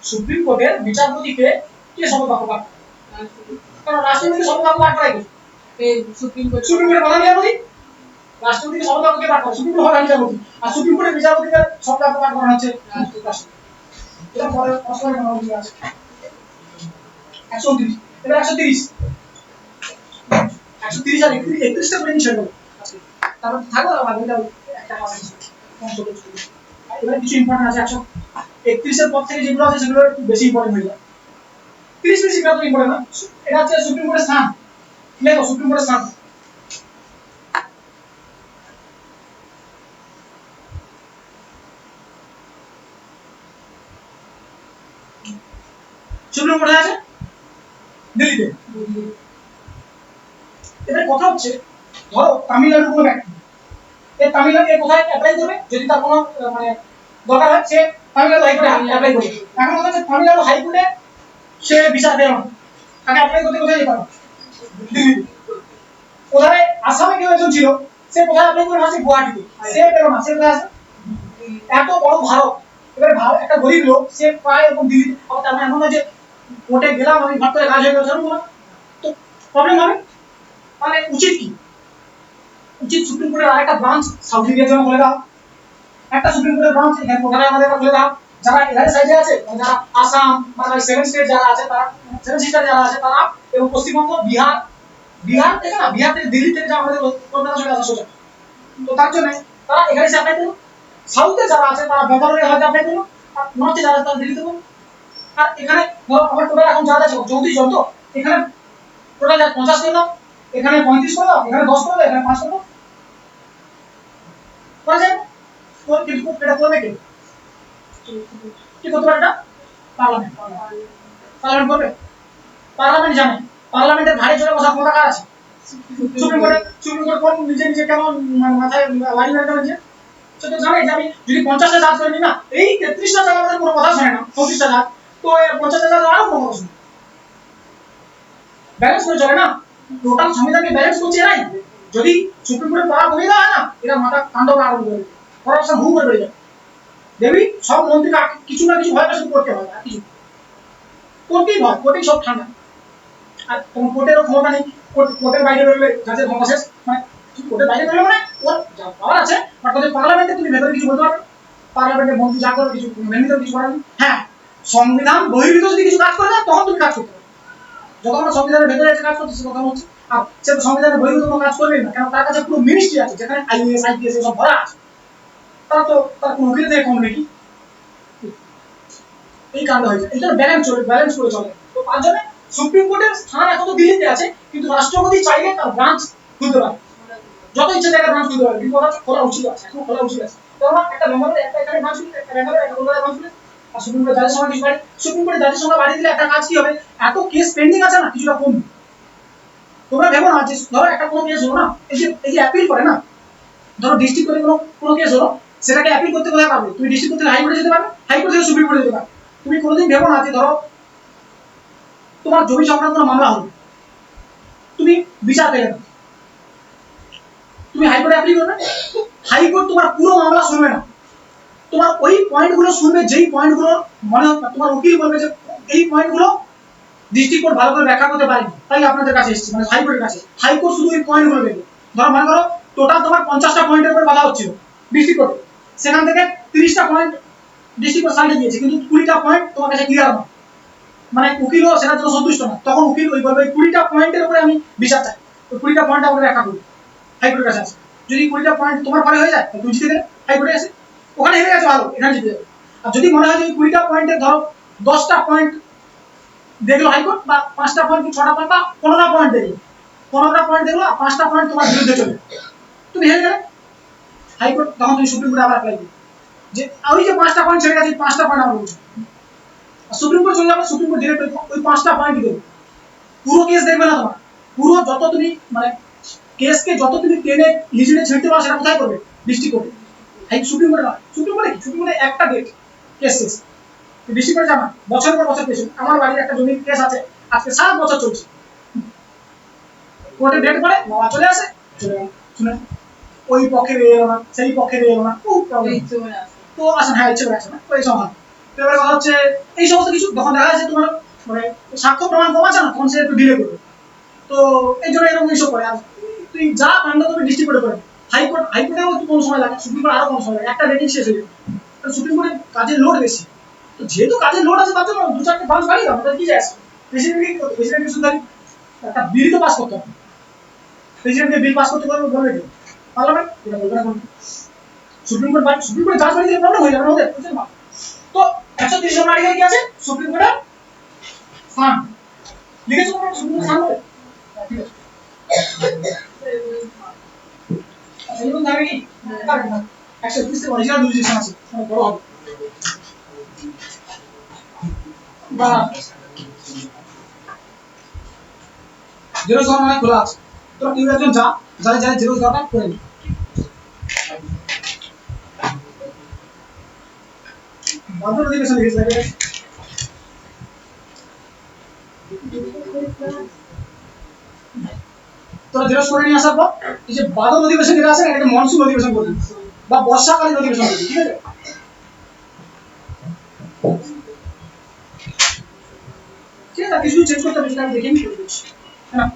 S1: সুপ্রিম কোর্টের বিচারপতিকে কে শপথ বাক্য পাঠ করে, কারণ রাষ্ট্রপতি শপথ বাক্য পাঠ করে
S2: সুপ্রিম কোর্ট
S1: সুপ্রিম কোর্টের প্রধান বিচারপতি, রাষ্ট্রপতিকে শপথ বাক্য কে পাঠ করে সুপ্রিম কোর্টের প্রধান বিচারপতি, আর সুপ্রিম কোর্টের বিচারপতিদের শপথ বাক্য পাঠ করা হচ্ছে রাষ্ট্রপতি। এটা পরে প্রশ্নের কোনো উত্তর আছে 129, এবার 130 আর 31টা করে নিয়ে চলো আজকে, তারপর থাকো আর বাকিটা একটা কথা এবার কিছু ইম্পর্টেন্ট আছে 131 এর পর থেকে যেগুলো আছে সেগুলো একটু বেশি ইম্পর্টেন্ট হয়ে যায়, 30 বেশি কত ইম্পর্টেন্ট না, এটা হচ্ছে সুপ্রিম কোর্টের স্থান, লেখো সুপ্রিম কোর্টের স্থান, সুপ্রিম কোর্টে আছে দিল্লিতে। এবার কথা হচ্ছে ধরো তামিলনাড়ুর কোনো ব্যক্তি এই তামিলনাড়ু কোথায় অ্যাপ্লাই করবে যদি তার কোনো মানে দরকার হয় সে তামিলনাড়ু হাইকোর্টে অ্যাপ্লাই করবে, এখন কথা হচ্ছে তামিলনাড়ু হাইকোর্টে সে ভিসা দেয় না, তাকে অ্যাপ্লাই করতে কোথায় যেতে হবে দিল্লিতে, ওখানে আসামে কেউ একজন ছিল সে কোথায় অ্যাপ্লাই করে আছে গুয়াহাটিতে, সে পেল না সে কোথায় আছে এত বড় ভারত, এবার ভারত একটা গরিব লোক সে পায় এবং দিল্লিতে, তার মানে এমন না যে কোর্টে গেলাম আমি ভাট করে কাজ হয়ে গেল জানো না, তো প্রবলেম হবে, মানে উচিত কি উচিত সুপ্রিম কোর্টের আরেকটা ব্রাঞ্চ সাউথ ইন্ডিয়ার জন্য খুলে দাও, একটা সুপ্রিম কোর্টের ব্রাঞ্চ এখানে কোথায় আমাদের খুলে দাও, যারা এখানে সাইডে আছে যারা আসাম মানে 7 স্টেট যারা আছে তারা 7 সিস্টার যারা আছে তারা এবং পশ্চিমবঙ্গ বিহার থেকে না বিহার থেকে দিল্লি থেকে যা আমাদের কলকাতা চলে আসা সোজা, তো তার জন্য তারা এখানে অ্যাপ্লাই করুন, সাউথে যারা আছে তারা বেঙ্গালুরু হয়তো অ্যাপ্লাই করুন, আর নর্থে যারা তারা দিল্লিতে করুন, আর এখানে ধরো আমার টোটাল এখন যা আছে 34 জন, তো এখানে টোটাল 50 করলাম, এখানে 35 করলাম, এখানে 10 করলাম, এখানে 5 করলাম, করা যায় কোন কিন্তু এটা করবে কে কি করতে পারে এটা পার্লামেন্ট করবে, পার্লামেন্ট জানে পার্লামেন্টের ভারী জোরে কথা ক্ষমতা কার আছে সুপ্রিম কোর্ট কোন নিজে নিজে কেন মাথায় লাইন মেরে দিচ্ছে সে তো জানে যে আমি যদি 50টা জাজ করে নিই না, এই 33টা জাজ আমাদের কোনো কথা শোনে না, 34টা জাজ, তো 50টা জাজ আরো কোনো কথা শোনে, ব্যালেন্স করে চলে না, টোটাল সংবিধানকে ব্যালেন্স করছে এরাই। যদি সুপ্রিম কোর্টের পাওয়ার কমিয়ে দেওয়া হয় না, এরা মাথা কাণ্ড আরম্ভ করে দেবে, করাপশন হু করে বেড়ে যাবে। দেখবি সব মন্ত্রীকে কিছু না কিছু ভয় পেছন করতে হয়, আর কিছু করতেই ভয়, কোর্টেই সব ঠান্ডা। আর তোমার কোর্টেরও ক্ষমতা নেই, কোর্টের বাইরে বেরোলে জাজের ক্ষমতা শেষ, মানে কোর্টের বাইরে বেরোলে মানে ওর পাওয়ার আছে, বাট তোদের পার্লামেন্টে তুমি ভেতরে কিছু বলতে পারবে, পার্লামেন্টের মন্ত্রী যা করবে কিছু মেনে কিছু করার নেই। হ্যাঁ, সংবিধান বহির্ভূত যদি কিছু কাজ করে দেয় তখন তুমি কাজ করতে পারবে, যখন আমরা সংবিধানের ভেতরে এসে কাজ করতেছি কথা হচ্ছে। আর সে তো সংবিধানের বহির্ভূত কোনো কাজ করবেই না, কারণ তার কাছে পুরো মিনিস্ট্রি আছে যেখানে আইএএস আইপিএস এসব ভরা আছে, তারা তো তার কোনো উকিল থেকে কম নাকি, এই কাণ্ড হয়েছে। এই জন্য ব্যালেন্স করে চলে। তো তার জন্য সুপ্রিম কোর্টের স্থান এখন তো দিল্লিতে আছে, কিন্তু রাষ্ট্রপতি চাইলে তার ব্রাঞ্চ খুলতে পারে, যত ইচ্ছে জায়গায় ব্রাঞ্চ খুলতে পারে, কিন্তু কথা খোলা উচিত আছে, এখন খোলা উচিত আছে। তো আমরা একটা বেঙ্গলের একটা এখানে ব্রাঞ্চ খুলি, একটা বেঙ্গলের একটা কলকাতায় ব্রাঞ্চ খুলি, আর সুপ্রিম কোর্টের জাজের সংখ্যা কিছু বাড়ে, সুপ্রিম কোর্টের জাজের সংখ্যা বাড়িয়ে দিলে একটা কাজ কি হবে, এত কেস পেন্ডিং আছে না কিছুটা কমবে। তোমরা ভেবো না যে ধরো একটা কোনো কেস হলো না, এই যে অ্যাপিল করে না, ধরো ডিস্ট্রিক্ট কোর্টে কোনো কেস হলো, সেটাকে অ্যাপিল করতে কোথায় পারবে, তুমি ডিস্ট্রিক্ট কোর্ট থেকে হাইকোর্টে যেতে পারবে, হাইকোর্ট থেকে সুপ্রিম কোর্টে যেতে পারবে। তুমি কোনোদিন ভেবো না যে ধরো তোমার জমি সংক্রান্ত মামলা হলো, তুমি বিচার পেলে না, তুমি হাইকোর্টে অ্যাপিল করবে, হাইকোর্ট তোমার পুরো মামলা শুনবে না, তোমার ওই পয়েন্টগুলো শুনবে যেই পয়েন্টগুলো মনে তোমার উকিল বলবে যে এই পয়েন্টগুলো ডিস্ট্রিক্ট কোর্ট ভালো করে ব্যাখ্যা করতে পারেনি, তাই আপনাদের কাছে এসেছি, মানে হাইকোর্টের কাছে। হাইকোর্ট শুধু এই পয়েন্টগুলো দেখবে, ধরো মনে করো টোটাল তোমার 50টা পয়েন্টের উপর কথা হচ্ছিল ডিস্ট্রিক্ট কোর্টে, সেখান থেকে 30টা পয়েন্ট ডিস্ট্রিক্ট কোর্ট সাইডে দিয়েছে, কিন্তু 20টা পয়েন্ট তোমার কাছে ক্লিয়ার না, মানে উকিলও সেটার জন্য সন্তুষ্ট না, তখন উকিল ওই বলবে 20টা পয়েন্টের উপরে আমি বিচার চাই, ওই 20টা পয়েন্ট আমাকে ব্যাখ্যা করবে, হাইকোর্টের কাছে আছে। যদি 20টা পয়েন্ট তোমার পরে হয়ে যায় তাহলে তুমি জিতে গেলে, হাইকোর্টে এসে ওখানে হেরে গেছে ভালো, এখানে জিতে যাবে। আর যদি মনে হয় যে 20টা পয়েন্টের ধরো 10টা পয়েন্ট দেখলো হাইকোর্ট, বা 5টা পয়েন্ট কি 6টা পয়েন্ট বা 15টা পয়েন্ট দেখলো, 15টা পয়েন্ট দেখলো আর 5টা পয়েন্ট তোমার বিরুদ্ধে চলে, তুমি হেরে গেলে, হাইকোর্ট তখন তুমি সুপ্রিম কোর্টে আবার অ্যাপ্লাই করবে যে ওই যে 5টা পয়েন্ট ছেড়ে গেছে, 5টা পয়েন্ট আমার বলছে, সুপ্রিম কোর্ট চলে যাবে, সুপ্রিম কোর্ট ডিরেক্ট ওই 5টা পয়েন্ট দেবে, পুরো কেস দেখবে না তোমার, পুরো যত তুমি মানে কেসকে যত তুমি টেনে লিজিটে ছেড়তে পারো সেটা কোথায় করবে, ডিস্ট্রিক্ট কোর্টে। সুপ্রিম কোর্টে নয়, সুপ্রিম কোর্টে কি, সুপ্রিম কোর্টে একটা ডেট কেস শেষ, ডিস্ট্রিক্ট কোর্টে জানা বছরের পর বছর কেস। আমার বাড়ির একটা জমির কেস আছে, আজকে 7 বছর চলছে, কোর্টে ডেট পড়ে বাবা চলে আসে, চলে গেল, শুনে ওই পক্ষে বেরিয়ে এলো না, সেই পক্ষে বেরিয়ে এলো না, খুব প্রবলেম। তো আসেন, হ্যাঁ ইচ্ছে করে আসে না, তো এই সময় তো এবারে কথা হচ্ছে এই সমস্ত কিছু যখন দেখা যাচ্ছে তোমার মানে সাক্ষ্য প্রমাণ কম আছে না, তখন সে একটু ডিলে করবে, তো এই জন্য এরকম ইস্যু করে। আর তুই যা কাণ্ড তুমি ডিস্ট্রিক্ট কোর্টে করে, হাইকোর্টেও একটু কম সময় লাগে, সুপ্রিম কোর্টে আরো কম সময় লাগে, একটা ডেটিং শেষ হয়ে যাবে, কারণ সুপ্রিম কোর্টে কাজের লোড বেশি। তো যেহেতু কাজের লোড আছে তার জন্য 2-4টে ব্রাঞ্চ বাড়িয়ে দাও, তাহলে কি যায় আসে, প্রেসিডেন্টকে কি করতে, প্রেসিডেন্টকে শুধু একটা বিল তো পাস করতে হবে, প্রেসিডেন্টকে বিল পাস করতে পারবে বলবে কি পার্লামেন্ট, এটা বলবে না সুপ্রিম কোর্ট জাজ বাড়িয়ে দিলে প্রবলেম হয়ে যাবে ওদের, বুঝছেন না। তো 130 নম্বর আর্টিকেল কি আছে, সুপ্রিম কোর্টের স্থান লিখেছো তোমরা, সুপ্রিম কোর্টের স্থান বলে, ঠিক আছে এইরকম থাকে কি, 130 এর অরিজিনাল জুরিসডিকশন আছে, মানে বড় হবে বা জেরো সমান মানে খোলা আছে, তোরা কেউ একজন যা যারা জেরো দাটা করে নি, বাদল অধিবেশন লিখেছে এটা, তোরা জেরো করে নিয়ে আসার পর এই যে বাদল অধিবেশন যেটা আছে এটাকে মনসুন অধিবেশন করবি বা বর্ষাকালীন অধিবেশন করবি, ঠিক আছে। ঠিক আছে, কিছু চেঞ্জ করতে হবে, সেটা আমি দেখে নিই, হ্যাঁ